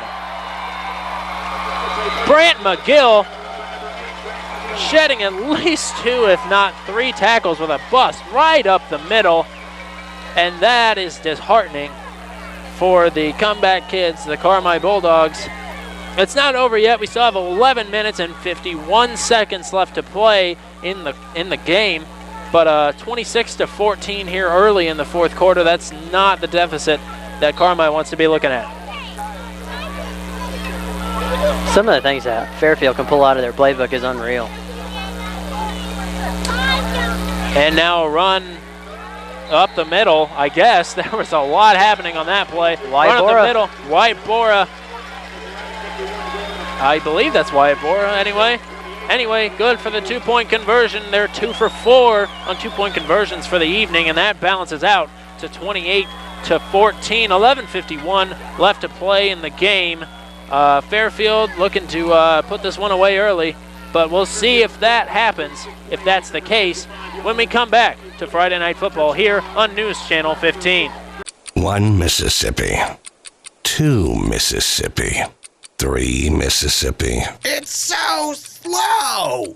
Brant McGill shedding at least 2, if not 3 tackles with a bust right up the middle, and that is disheartening for the comeback kids, the Carmel Bulldogs. It's not over yet. We still have 11 minutes and 51 seconds left to play in the game. But 26-14 here early in the 4th quarter. That's not the deficit that Carmel wants to be looking at. Some of the things that Fairfield can pull out of their playbook is unreal. And now a run up the middle, I guess. There was a lot happening on that play. Run up the middle. Wyatt Bora. I believe that's Wyatt Bora anyway. Anyway, good for the 2-point conversion. They're 2 for 4 on 2-point conversions for the evening, and that balances out to 28-14. 11:51 left to play in the game. Fairfield looking to put this one away early, but we'll see if that happens, if that's the case, when we come back to Friday Night Football here on News Channel 15. 1 Mississippi, 2 Mississippi, 3 Mississippi. It's so slow!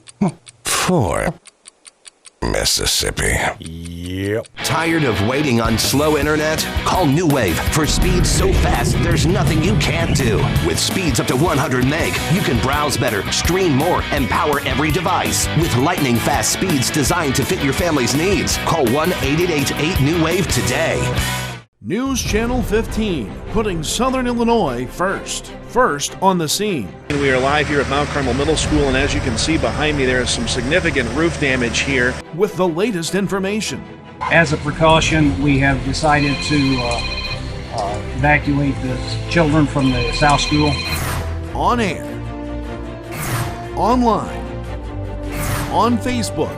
4 Mississippi. Yep. Tired of waiting on slow internet? Call New Wave for speeds so fast there's nothing you can't do. With speeds up to 100 meg, you can browse better, stream more, and power every device. With lightning fast speeds designed to fit your family's needs. Call 1-888-8-NEW-WAVE today. News Channel 15, putting Southern Illinois first. First on the scene. We are live here at Mount Carmel Middle School, and as you can see behind me, there is some significant roof damage here. With the latest information. As a precaution, we have decided to evacuate the children from the South School. On air, online, on Facebook.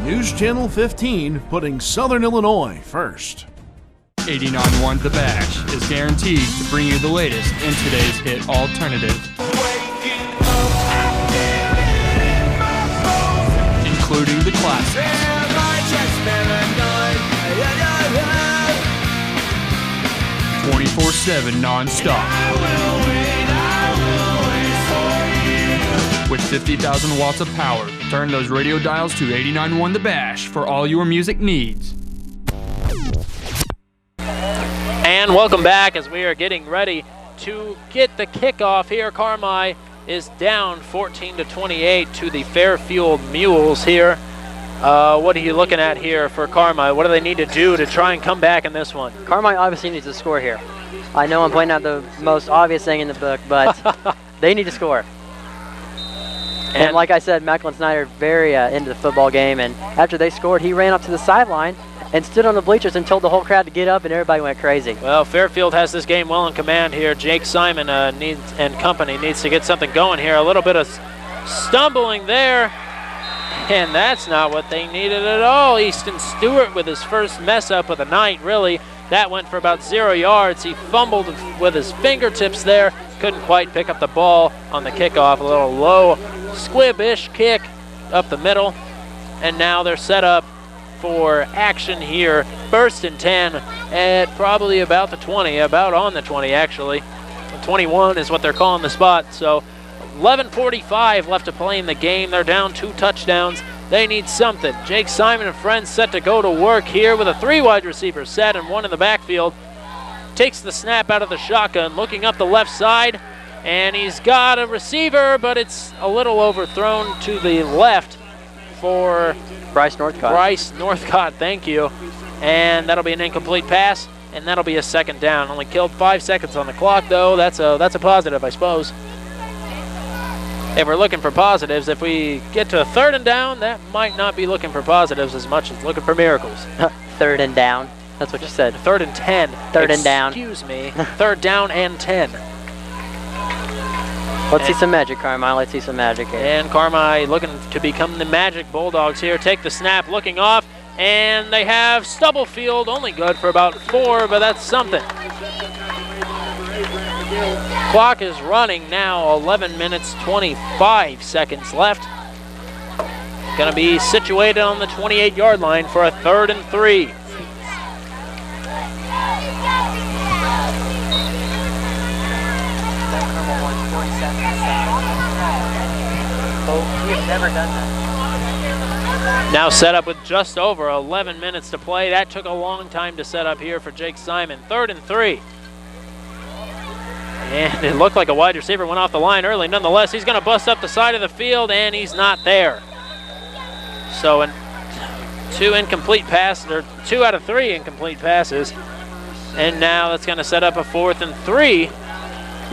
News Channel 15, putting Southern Illinois first. 89.1 The Bash is guaranteed to bring you the latest in today's hit alternative, including the classics, 24/7 non-stop, with 50,000 watts of power. Turn those radio dials to 89.1 The Bash for all your music needs. And welcome back as we are getting ready to get the kickoff here. Carmel is down 14-28 to the Fairfield Mules here. What are you looking at here for Carmel? What do they need to do to try and come back in this one? Carmel obviously needs to score here. I know I'm pointing out the most obvious thing in the book, but they need to score. And like I said, Macklin Snyder very into the football game, and after they scored, he ran up to the sideline and stood on the bleachers and told the whole crowd to get up, and everybody went crazy. Well, Fairfield has this game well in command here. Jake Simon and company needs to get something going here. A little bit of stumbling there, and that's not what they needed at all. Easton Stewart with his first mess up of the night, really. That went for about 0 yards. He fumbled with his fingertips there. Couldn't quite pick up the ball on the kickoff. A little low squib-ish kick up the middle, and now they're set up for action here. 1st and 10 at probably about the 20, about on the 20 actually. 21 is what they're calling the spot. So 11:45 left to play in the game. They're down 2 touchdowns. They need something. Jake Simon and friends set to go to work here with a 3 wide receiver set and 1 in the backfield. Takes the snap out of the shotgun, looking up the left side, and he's got a receiver, but it's a little overthrown to the left for Bryce Northcott. Bryce Northcott, thank you. And that'll be an incomplete pass, and that'll be a 2nd down. Only killed 5 seconds on the clock, though. That's a positive, I suppose. If we're looking for positives, if we get to a 3rd and down, that might not be looking for positives as much as looking for miracles. 3rd and down. That's what you said. 3rd and 10. 3rd and down. Excuse me. 3rd down and 10. Let's see some magic, Carmel. Let's see some magic here. And Carmel looking to become the Magic Bulldogs here. Take the snap, looking off, and they have Stubblefield, only good for about 4, but that's something. Clock is running now, 11 minutes, 25 seconds left. Going to be situated on the 28-yard line for a 3rd and 3. We have never done that. Now set up with just over 11 minutes to play. That took a long time to set up here for Jake Simon. 3rd and 3. And it looked like a wide receiver went off the line early. Nonetheless, he's going to bust up the side of the field, and he's not there. So 2 incomplete passes, or 2 out of 3 incomplete passes. And now that's going to set up a 4th and 3.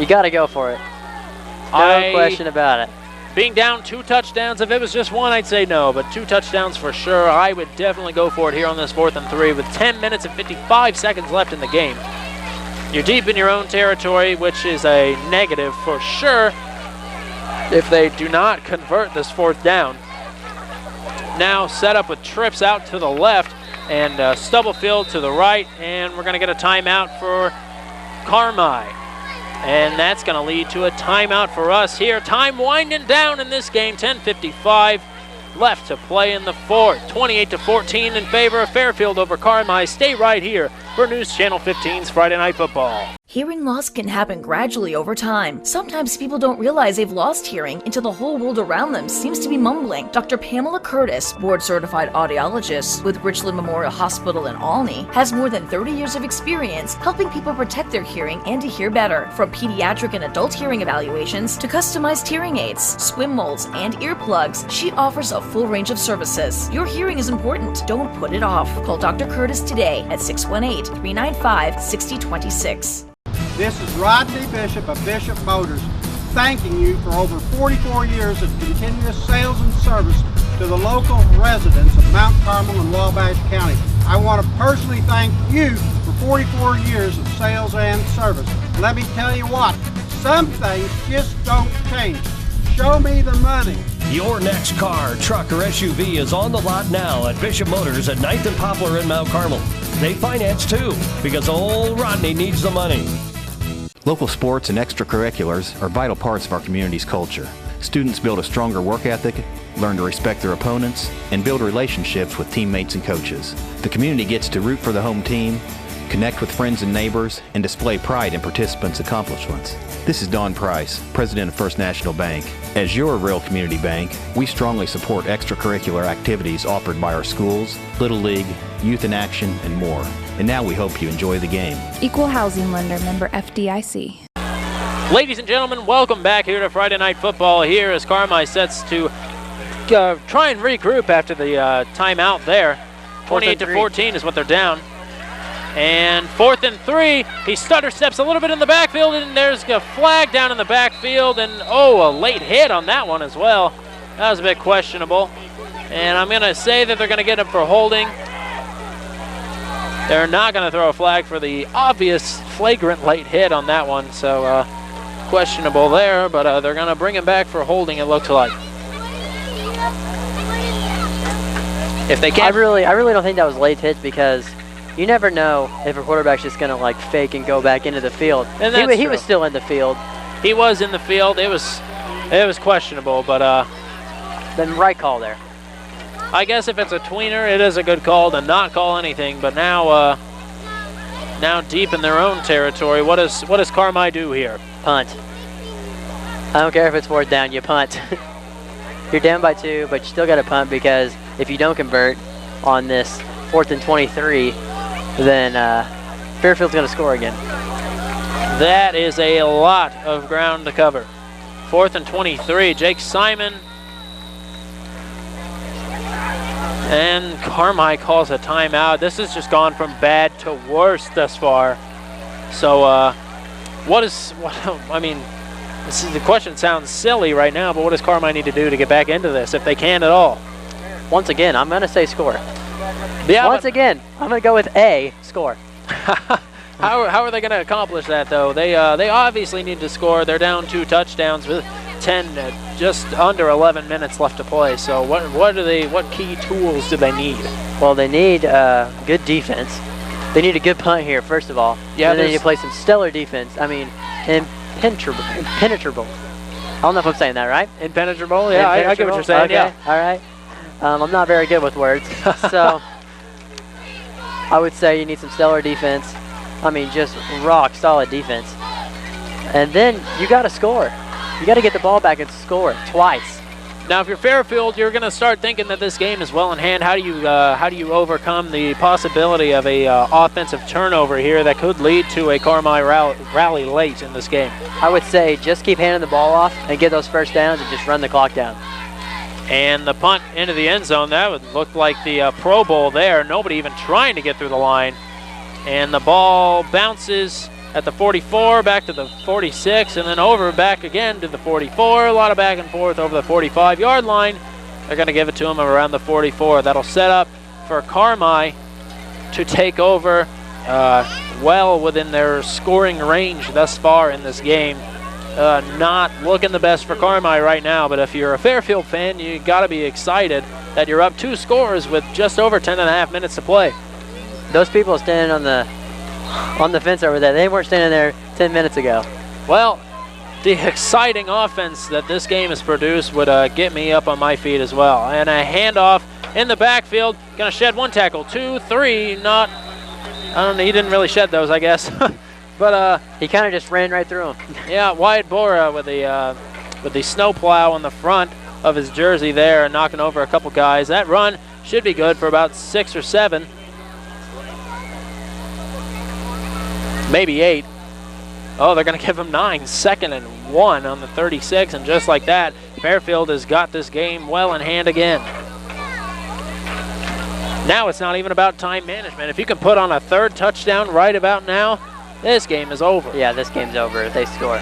You got to go for it. No question about it. Being down 2 touchdowns, if it was just 1, I'd say no, but 2 touchdowns for sure. I would definitely go for it here on this 4th and 3 with 10 minutes and 55 seconds left in the game. You're deep in your own territory, which is a negative for sure if they do not convert this 4th down. Now set up with trips out to the left and Stubblefield to the right, and we're going to get a timeout for Carmel. And that's going to lead to a timeout for us here. Time winding down in this game, 10:55 left to play in the 4th. 28-14 in favor of Fairfield over Carmel. Stay right here for News Channel 15's Friday Night Football. Hearing loss can happen gradually over time. Sometimes people don't realize they've lost hearing until the whole world around them seems to be mumbling. Dr. Pamela Curtis, board-certified audiologist with Richland Memorial Hospital in Olney, has more than 30 years of experience helping people protect their hearing and to hear better. From pediatric and adult hearing evaluations to customized hearing aids, swim molds, and earplugs, she offers a full range of services. Your hearing is important. Don't put it off. Call Dr. Curtis today at 618-395-6026. This is Rodney Bishop of Bishop Motors, thanking you for over 44 years of continuous sales and service to the local residents of Mount Carmel and Wabash County. I want to personally thank you for 44 years of sales and service. Let me tell you what, some things just don't change. Show me the money. Your next car, truck, or SUV is on the lot now at Bishop Motors at 9th and Poplar in Mount Carmel. They finance too, because old Rodney needs the money. Local sports and extracurriculars are vital parts of our community's culture. Students build a stronger work ethic, learn to respect their opponents, and build relationships with teammates and coaches. The community gets to root for the home team, connect with friends and neighbors, and display pride in participants' accomplishments. This is Don Price, President of First National Bank. As your real community bank, we strongly support extracurricular activities offered by our schools, Little League, Youth in Action, and more. And now we hope you enjoy the game. Equal housing lender, member FDIC. Ladies and gentlemen, welcome back here to Friday Night Football here as Carmel sets to try and regroup after the timeout there. 28-14 is what they're down. And 4th and 3, he stutter steps a little bit in the backfield, and there's a flag down in the backfield, and a late hit on that one as well. That was a bit questionable. And I'm going to say that they're going to get him for holding. They're not going to throw a flag for the obvious flagrant late hit on that one, so questionable there, but they're going to bring him back for holding, it looks like. If they can't... I really don't think that was late hit because you never know if a quarterback's just going to like fake and go back into the field. And he was still in the field. He was in the field. It was questionable, but then right call there. I guess if it's a tweener, it is a good call to not call anything. But now deep in their own territory, what does Carmel do here? Punt. I don't care if it's 4th down, you punt. You're down by 2, but you still got to punt because if you don't convert on this 4th and 23, then Fairfield's going to score again. That is a lot of ground to cover. 4th and 23, Jake Simon. And Carmel calls a timeout. This has just gone from bad to worse thus far. So the question sounds silly right now, but what does Carmel need to do to get back into this if they can at all? Once again, I'm going to say score. Yeah, Once again, I'm going to go with A, score. How are they going to accomplish that, though? They obviously need to score. They're down 2 touchdowns with 10, just under 11 minutes left to play. So what key tools do they need? Well, they need good defense. They need a good punt here, first of all. Yeah, and they need to play some stellar defense. I mean, and impenetrable. I don't know if I'm saying that right. Impenetrable? Yeah, I get what you're saying, okay. yeah. All right. I'm not very good with words, so I would say you need some stellar defense. I mean, just rock solid defense. And then you got to score. You got to get the ball back and score twice. Now, if you're Fairfield, you're going to start thinking that this game is well in hand. How do you overcome the possibility of a offensive turnover here that could lead to a Carmel rally late in this game? I would say just keep handing the ball off and get those first downs and just run the clock down. And the punt into the end zone, that would look like the Pro Bowl there. Nobody even trying to get through the line. And the ball bounces at the 44, back to the 46, and then over back again to the 44. A lot of back and forth over the 45-yard line. They're going to give it to him around the 44. That'll set up for Carmel to take over well within their scoring range thus far in this game. Not looking the best for Carmel right now, but if you're a Fairfield fan, you got to be excited that you're up 2 scores with just over 10.5 minutes to play. Those people standing on the fence over there, they weren't standing there 10 minutes ago. Well, the exciting offense that this game has produced would get me up on my feet as well. And a handoff in the backfield, gonna shed 1 tackle, 2, 3, not, I don't know, he didn't really shed those, I guess. But he kind of just ran right through him. Yeah, Wyatt Bora with the snowplow on the front of his jersey there, knocking over a couple guys. That run should be good for about 6 or 7. Maybe 8. Oh, they're going to give him 9. 2nd and 1 on the 36, and just like that, Fairfield has got this game well in hand again. Now it's not even about time management. If you can put on a 3rd touchdown right about now, this game is over. Yeah, this game's over if they score.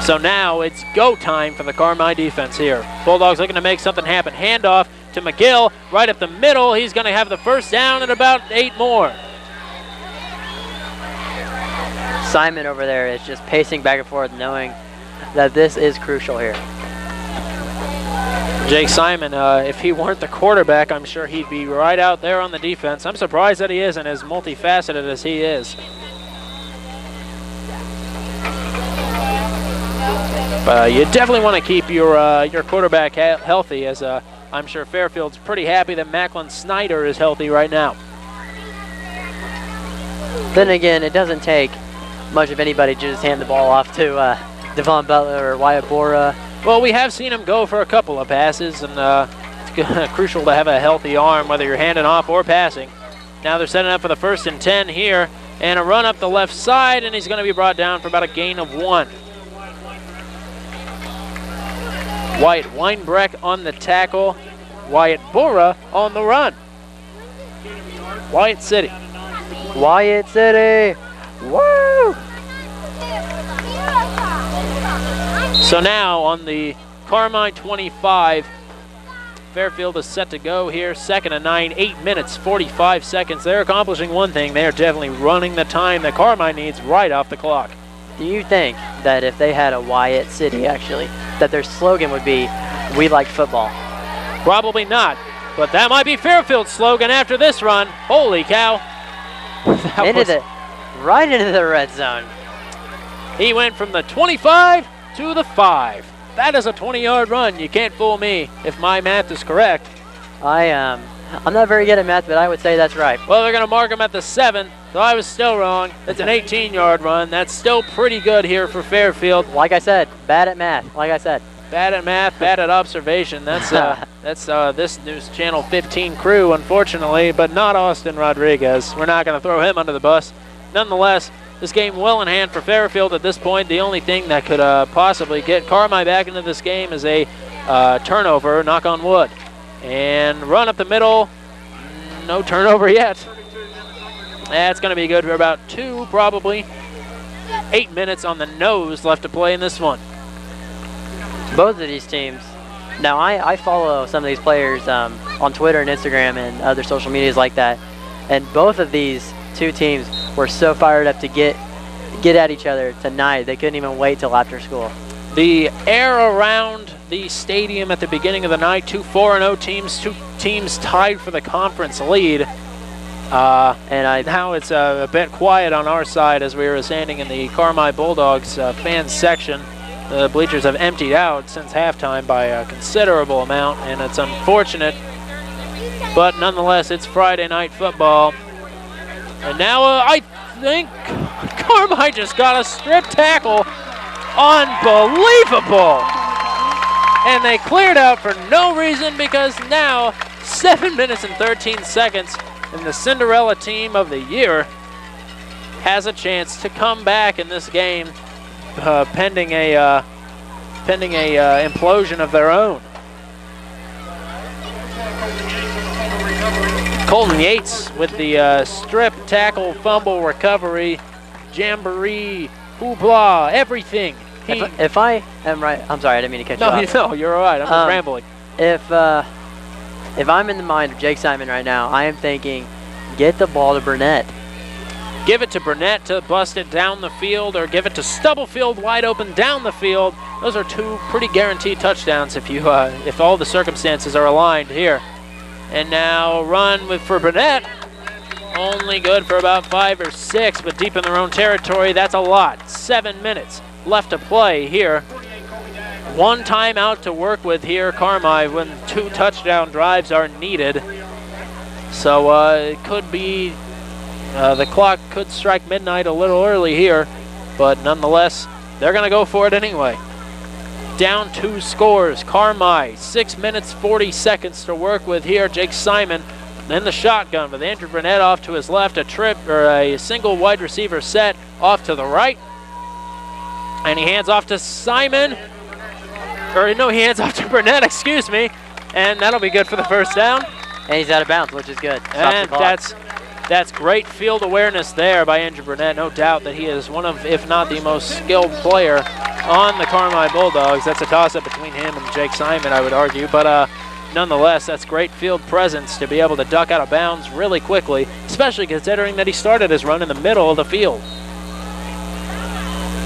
So now it's go time for the Carmel defense here. Bulldogs looking to make something happen. Handoff to McGill right up the middle. He's going to have the first down and about 8 more. Simon over there is just pacing back and forth, knowing that this is crucial here. Jake Simon, if he weren't the quarterback, I'm sure he'd be right out there on the defense. I'm surprised that he isn't as multifaceted as he is. But you definitely want to keep your quarterback healthy, as I'm sure Fairfield's pretty happy that Macklin Snyder is healthy right now. Then again, it doesn't take much of anybody to just hand the ball off to Devon Butler or Wyatt Bora. Well, we have seen him go for a couple of passes, and it's crucial to have a healthy arm, whether you're handing off or passing. Now they're setting up for the 1st and 10 here, and a run up the left side, and he's going to be brought down for about a gain of 1. Wyatt Weinbrecht on the tackle, Wyatt Bora on the run. Wyatt City. Wyatt City! Woo! So now on the Carmel 25, Fairfield is set to go here. 2nd and 9, 8 minutes, 45 seconds. They're accomplishing one thing. They're definitely running the time that Carmel needs right off the clock. Do you think that if they had a Wyatt City, actually, that their slogan would be, "We like football"? Probably not, but that might be Fairfield's slogan after this run. Holy cow. Right into the red zone. He went from the 25 to the 5. That is a 20-yard run. You can't fool me if my math is correct. I'm not very good at math, but I would say that's right. Well, they're going to mark him at the 7, so I was still wrong. It's an 18-yard run. That's still pretty good here for Fairfield. Like I said, bad at math. Like I said. Bad at math, bad at observation. That's this News Channel 15 crew, unfortunately, but not Austin Rodriguez. We're not going to throw him under the bus. Nonetheless, this game well in hand for Fairfield at this point. The only thing that could possibly get Carmel back into this game is a turnover, knock on wood. And run up the middle, no turnover yet. That's going to be good for about 2, probably. 8 minutes on the nose left to play in this one. Both of these teams. Now, I follow some of these players on Twitter and Instagram and other social medias like that. And both of these 2 teams were so fired up to get at each other tonight. They couldn't even wait till after school. The air around the stadium at the beginning of the night, 2 4-0 teams, 2 teams tied for the conference lead. Now it's a bit quiet on our side as we were standing in the Carmel Bulldogs fans section. The bleachers have emptied out since halftime by a considerable amount, and it's unfortunate. But nonetheless, it's Friday night football. And now I think Carmel just got a strip tackle. Unbelievable! And they cleared out for no reason because now 7 minutes and 13 seconds and the Cinderella team of the year has a chance to come back in this game pending a implosion of their own. Colton Yates with the strip tackle fumble recovery, jamboree, hoopla, everything. If I am right, I'm sorry, I didn't mean to cut you off. No, you're all right. I'm just rambling. If I'm in the mind of Jake Simon right now, I am thinking, get the ball to Burnett. Give it to Burnett to bust it down the field, or give it to Stubblefield wide open down the field. Those are two pretty guaranteed touchdowns if all the circumstances are aligned here. And now run for Burnett. Only good for about 5 or 6, but deep in their own territory, that's a lot. 7 minutes left to play here. One timeout to work with here, Carmel, when 2 touchdown drives are needed. So it could be, the clock could strike midnight a little early here, but nonetheless, they're going to go for it anyway. Down 2 scores, Carmel, 6 minutes, 40 seconds to work with here. Jake Simon in the shotgun with Andrew Burnett off to his left, a single wide receiver set off to the right. And he hands off to Simon. He hands off to Burnett, excuse me. And that'll be good for the first down. And he's out of bounds, which is good. And that's great field awareness there by Andrew Burnett. No doubt that he is one of, if not the most skilled player on the Carmel Bulldogs. That's a toss-up between him and Jake Simon, I would argue. But nonetheless, that's great field presence to be able to duck out of bounds really quickly, especially considering that he started his run in the middle of the field.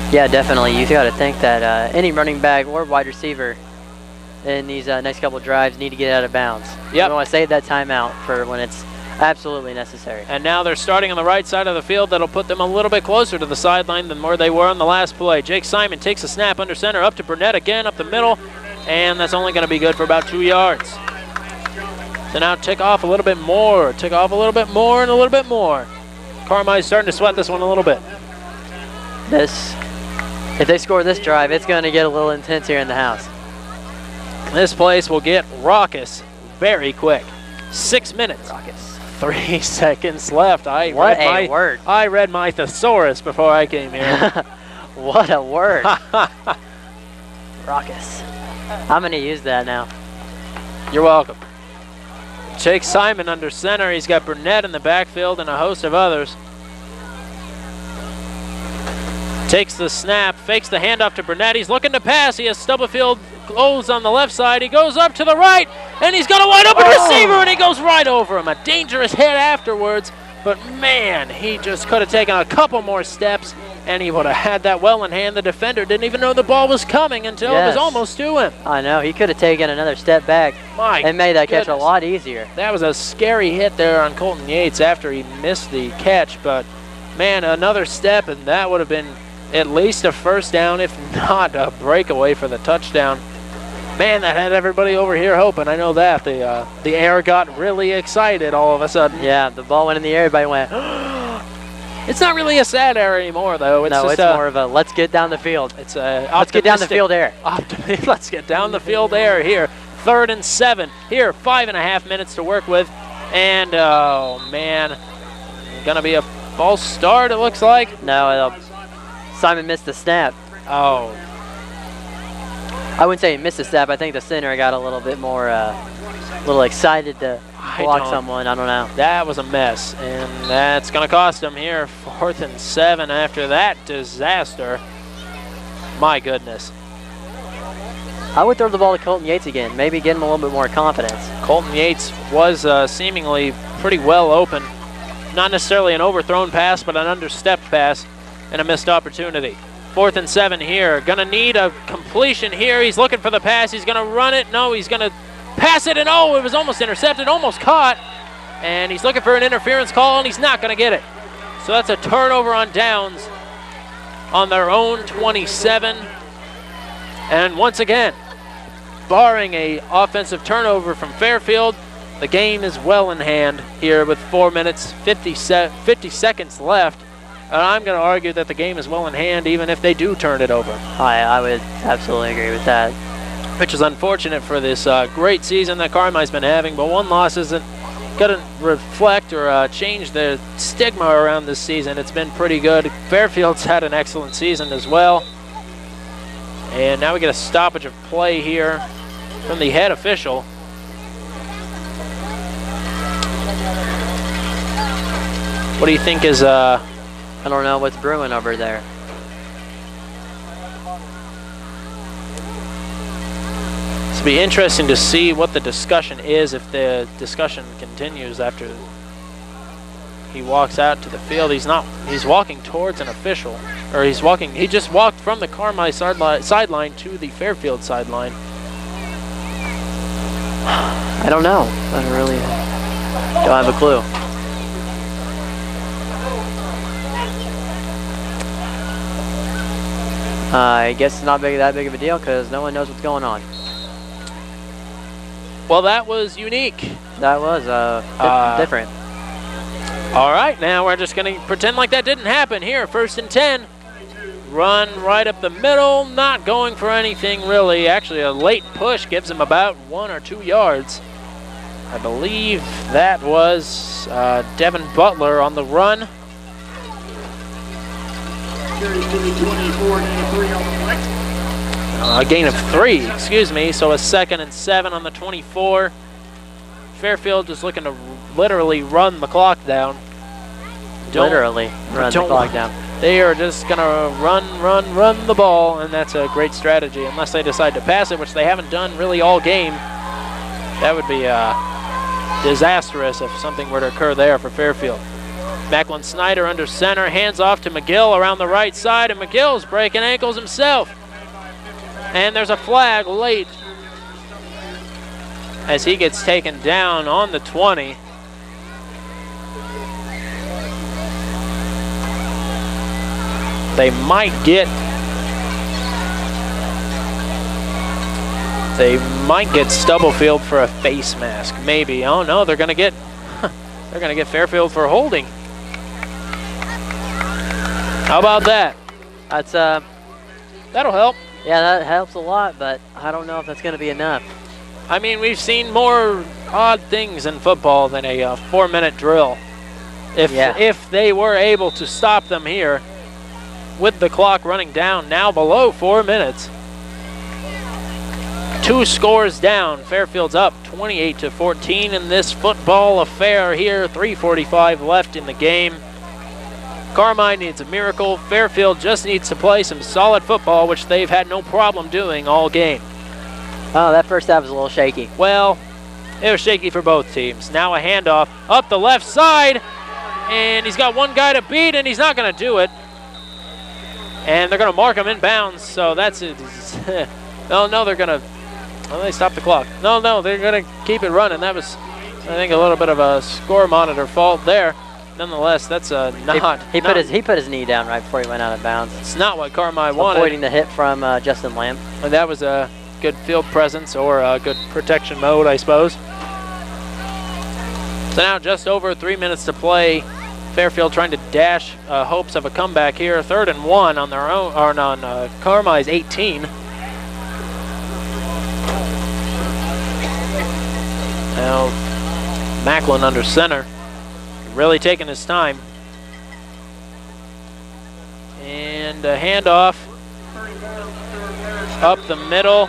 Yeah, definitely. You got to think that any running back or wide receiver in these next couple drives need to get out of bounds. Yep. You want to save that timeout for when it's absolutely necessary. And now they're starting on the right side of the field. That'll put them a little bit closer to the sideline than where they were on the last play. Jake Simon takes a snap under center, up to Burnett again, up the middle, and that's only going to be good for about 2 yards. So now tick off a little bit more, and a little bit more. Carmile's starting to sweat this one a little bit. If they score this drive, it's going to get a little intense here in the house. This place will get raucous very quick. 6 minutes. Raucous. 3 seconds left. What a word. I read my thesaurus before I came here. What a word. Raucous. I'm going to use that now. You're welcome. Jake Simon under center. He's got Burnett in the backfield and a host of others. Takes the snap, fakes the handoff to Burnett. He's looking to pass. He has Stubblefield goes on the left side. He goes up to the right, and he's got a wide open receiver, and he goes right over him. A dangerous hit afterwards, but man, he just could have taken a couple more steps, and he would have had that well in hand. The defender didn't even know the ball was coming until it was almost to him. I know. He could have taken another step back and made that catch a lot easier. That was a scary hit there on Colton Yates after he missed the catch, but man, another step, and that would have been at least a first down, if not a breakaway for the touchdown. Man, that had everybody over here hoping. I know that. The air got really excited all of a sudden. Yeah, the ball went in the air, everybody went. It's not really a sad air anymore, though. It's more of a let's get down the field. It's let's get down the field air. Let's get down the field air here. 3rd and 7. Here, 5.5 minutes to work with. And, oh, man, going to be a false start, it looks like. No, Simon missed the snap. Oh. I wouldn't say he missed the snap. I think the center got a little bit more, little excited to block someone. I don't know. That was a mess, and that's going to cost him here. 4th and 7 after that disaster. My goodness. I would throw the ball to Colton Yates again. Maybe get him a little bit more confidence. Colton Yates was seemingly pretty well open. Not necessarily an overthrown pass, but an understepped pass. And a missed opportunity. 4th and 7 here. Gonna need a completion here. He's looking for the pass. He's gonna run it. No, he's gonna pass it, and oh, it was almost intercepted, almost caught. And he's looking for an interference call, and he's not going to get it. So that's a turnover on downs on their own 27. And once again, barring a offensive turnover from Fairfield, the game is well in hand here with 4 minutes, 50 seconds left. And I'm going to argue that the game is well in hand even if they do turn it over. I would absolutely agree with that. Which is unfortunate for this great season that Carmi's been having, but one loss isn't going to reflect or change the stigma around this season. It's been pretty good. Fairfield's had an excellent season as well. And now we get a stoppage of play here from the head official. What do you think is... I don't know what's brewing over there. It'll be interesting to see what the discussion is if the discussion continues after he walks out to the field. He's walking towards an official, or he just walked from the Carmi sideline to the Fairfield sideline. I don't know. I don't have a clue. I guess it's not that big of a deal because no one knows what's going on. Well, that was unique. That was different. All right, now we're just going to pretend like that didn't happen here. 1st and 10. Run right up the middle, not going for anything really. Actually, a late push gives him about 1 or 2 yards. I believe that was Devin Butler on the run. A gain of 3, excuse me, so a 2nd and 7 on the 24. Fairfield is looking to literally run the clock down. Literally run the clock down. They are just going to run the ball, and that's a great strategy, unless they decide to pass it, which they haven't done really all game. That would be disastrous if something were to occur there for Fairfield. Macklin Snyder under center, hands off to McGill around the right side, and McGill's breaking ankles himself. And there's a flag late as he gets taken down on the 20. They might get Stubblefield for a face mask, maybe. Oh no, they're gonna get Fairfield for holding. How about that? That's that'll help. Yeah, that helps a lot, but I don't know if that's going to be enough. I mean, we've seen more odd things in football than a 4-minute drill. If they were able to stop them here with the clock running down now below 4 minutes. 2 scores down. Fairfield's up 28-14 in this football affair here. 3:45 left in the game. Carmi needs a miracle. Fairfield just needs to play some solid football, which they've had no problem doing all game. Oh, that first half was a little shaky. Well, it was shaky for both teams. Now a handoff up the left side, and he's got one guy to beat, and he's not going to do it. And they're going to mark him inbounds, so that's it. No, they're going to... Well, they stopped the clock. No, they're going to keep it running. That was, I think, a little bit of a score monitor fault there. Nonetheless, that's not... He put his knee down right before he went out of bounds. It's not what Carmi wanted. Avoiding the hit from Justin Lamb. And that was a good field presence or a good protection mode, I suppose. So now just over 3 minutes to play. Fairfield trying to dash hopes of a comeback here. 3rd and 1 on their own, or on Carmi's 18. Now Macklin under center. Really taking his time. And a handoff up the middle.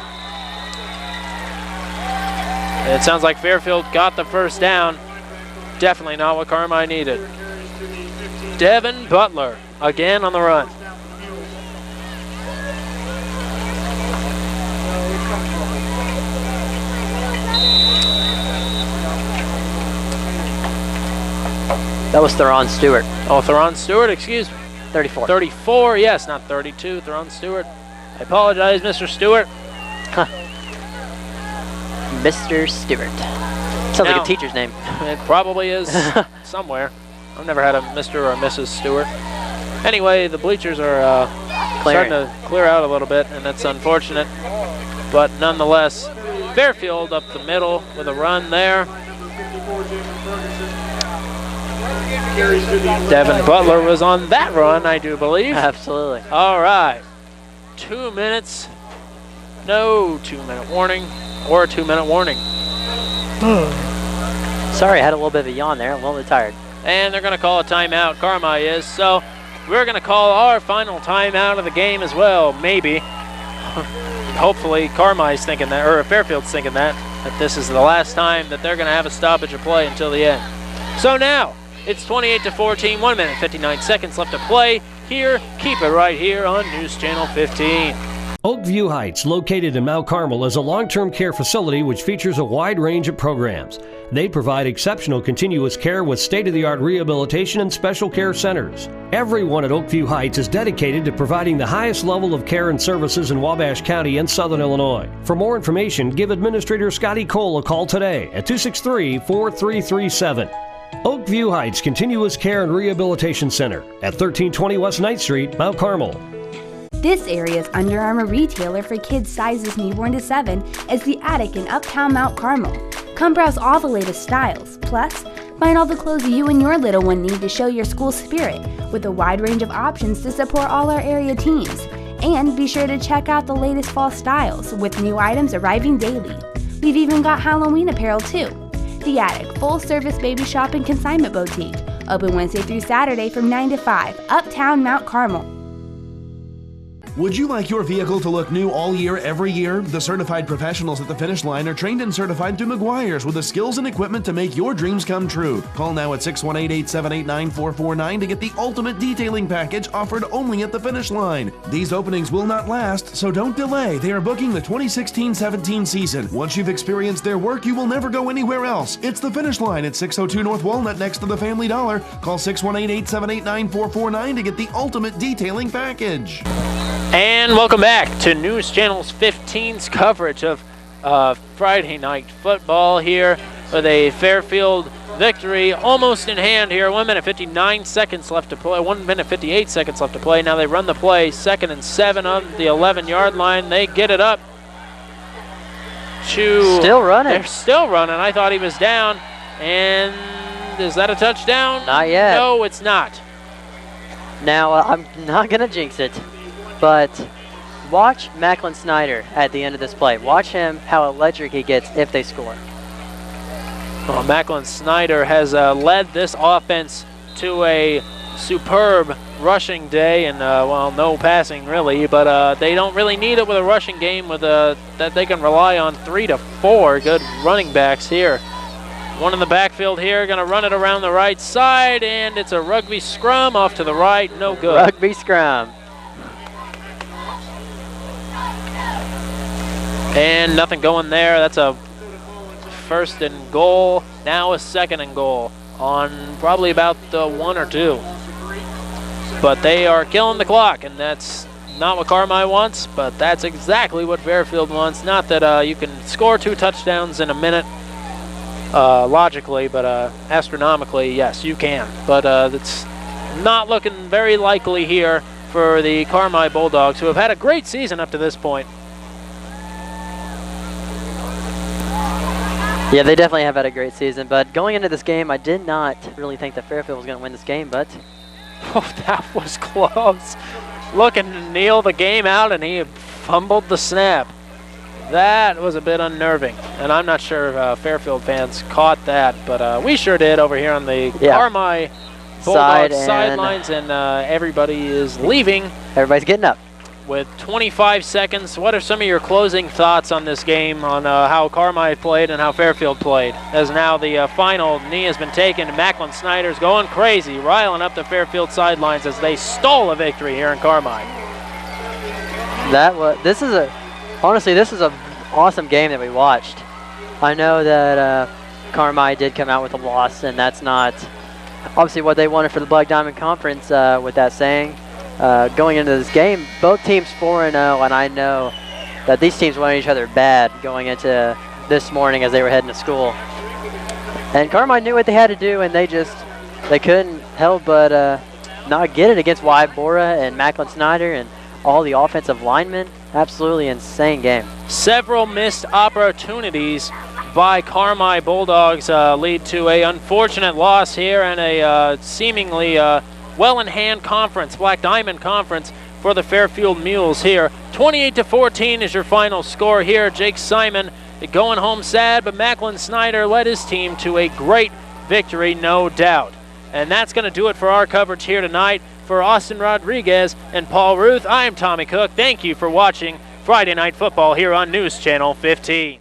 It sounds like Fairfield got the first down. Definitely not what Carmi needed. Devin Butler again on the run. That was Theron Stewart. Oh, Theron Stewart, excuse me. 34. 34, yes, not 32. Theron Stewart. I apologize, Mr. Stewart. Mr. Stewart. Sounds like a teacher's name. It probably is somewhere. I've never had a Mr. or Mrs. Stewart. Anyway, the bleachers are starting to clear out a little bit, and that's unfortunate. But nonetheless, Fairfield up the middle with a run there. Devin Butler was on that run, I do believe. Absolutely. All right. 2 minutes. No 2-minute warning or a 2-minute warning. Sorry, I had a little bit of a yawn there. I'm a little bit tired. And they're going to call a timeout. Carmel is. So we're going to call our final timeout of the game as well. Maybe. Hopefully Carmel's thinking that, or Fairfield's thinking that this is the last time that they're going to have a stoppage of play until the end. So now it's 28-14, 1 minute 59 seconds left to play. Here, keep it right here on News Channel 15. Oakview Heights, located in Mount Carmel, is a long-term care facility which features a wide range of programs. They provide exceptional continuous care with state-of-the-art rehabilitation and special care centers. Everyone at Oakview Heights is dedicated to providing the highest level of care and services in Wabash County and Southern Illinois. For more information, give Administrator Scotty Cole a call today at 263-4337. Oakview Heights Continuous Care and Rehabilitation Center at 1320 West 9th Street, Mount Carmel. This area's Under Armour retailer for kids sizes newborn to 7 is the Attic in Uptown Mount Carmel. Come browse all the latest styles, plus find all the clothes you and your little one need to show your school spirit, with a wide range of options to support all our area teams. And be sure to check out the latest fall styles, with new items arriving daily. We've even got Halloween apparel too. The Attic, full-service baby shop and consignment boutique, open Wednesday through Saturday from 9 to 5, Uptown Mount Carmel. Would you like your vehicle to look new all year, every year? The certified professionals at the finish line are trained and certified through McGuire's with the skills and equipment to make your dreams come true. Call now at 618-878-9449 to get the ultimate detailing package offered only at the finish line. These openings will not last, so don't delay. They are booking the 2016-17 season. Once you've experienced their work, you will never go anywhere else. It's the finish line at 602 North Walnut next to the Family Dollar. Call 618-878-9449 to get the ultimate detailing package. And welcome back to News Channel 15's coverage of Friday night football here with a Fairfield victory almost in hand here. 1 minute 59 seconds left to play. 1 minute 58 seconds left to play. Now they run the play. 2nd and 7 on the 11-yard line. They get it up to... Still running. They're still running. I thought he was down. And is that a touchdown? Not yet. No, it's not. Now, I'm not going to jinx it. But watch Macklin Snyder at the end of this play. Watch him, how electric he gets if they score. Well, Macklin Snyder has led this offense to a superb rushing day, and well, no passing really, but they don't really need it with a rushing game with that they can rely on 3 to 4 good running backs here. One in the backfield here, going to run it around the right side, and it's a rugby scrum off to the right, no good. Rugby scrum. And nothing going there. That's a 1st and goal. Now a 2nd and goal on probably about the 1 or 2. But they are killing the clock, and that's not what Carmel wants, but that's exactly what Fairfield wants. Not that you can score 2 touchdowns in a minute logically, but astronomically, yes, you can. But it's not looking very likely here for the Carmel Bulldogs, who have had a great season up to this point. Yeah, they definitely have had a great season, but going into this game, I did not really think that Fairfield was going to win this game, but... Oh, that was close. Looking to kneel the game out, and he fumbled the snap. That was a bit unnerving, and I'm not sure if Fairfield fans caught that, but we sure did over here on the Carmel Bulldogs sidelines, and everybody is leaving. Everybody's getting up. With 25 seconds, what are some of your closing thoughts on this game, on how Carmel played and how Fairfield played? As now the final knee has been taken, Macklin Snyder's going crazy, riling up the Fairfield sidelines as they stole a victory here in Carmel. Honestly, this is an awesome game that we watched. I know that Carmel did come out with a loss, and that's not obviously what they wanted for the Black Diamond Conference. With that saying, going into this game, both teams 4-0, and I know that these teams wanted each other bad going into this morning as they were heading to school. And Carmine knew what they had to do, and they couldn't help but not get it against Wyatt Bora and Macklin Snyder and all the offensive linemen. Absolutely insane game. Several missed opportunities by Carmi Bulldogs lead to a unfortunate loss here and a seemingly well-in-hand conference, Black Diamond Conference, for the Fairfield Mules here. 28-14 is your final score here. Jake Simon going home sad, but Macklin Snyder led his team to a great victory, no doubt. And that's going to do it for our coverage here tonight. For Austin Rodriguez and Paul Ruth, I am Tommy Cook. Thank you for watching Friday Night Football here on News Channel 15.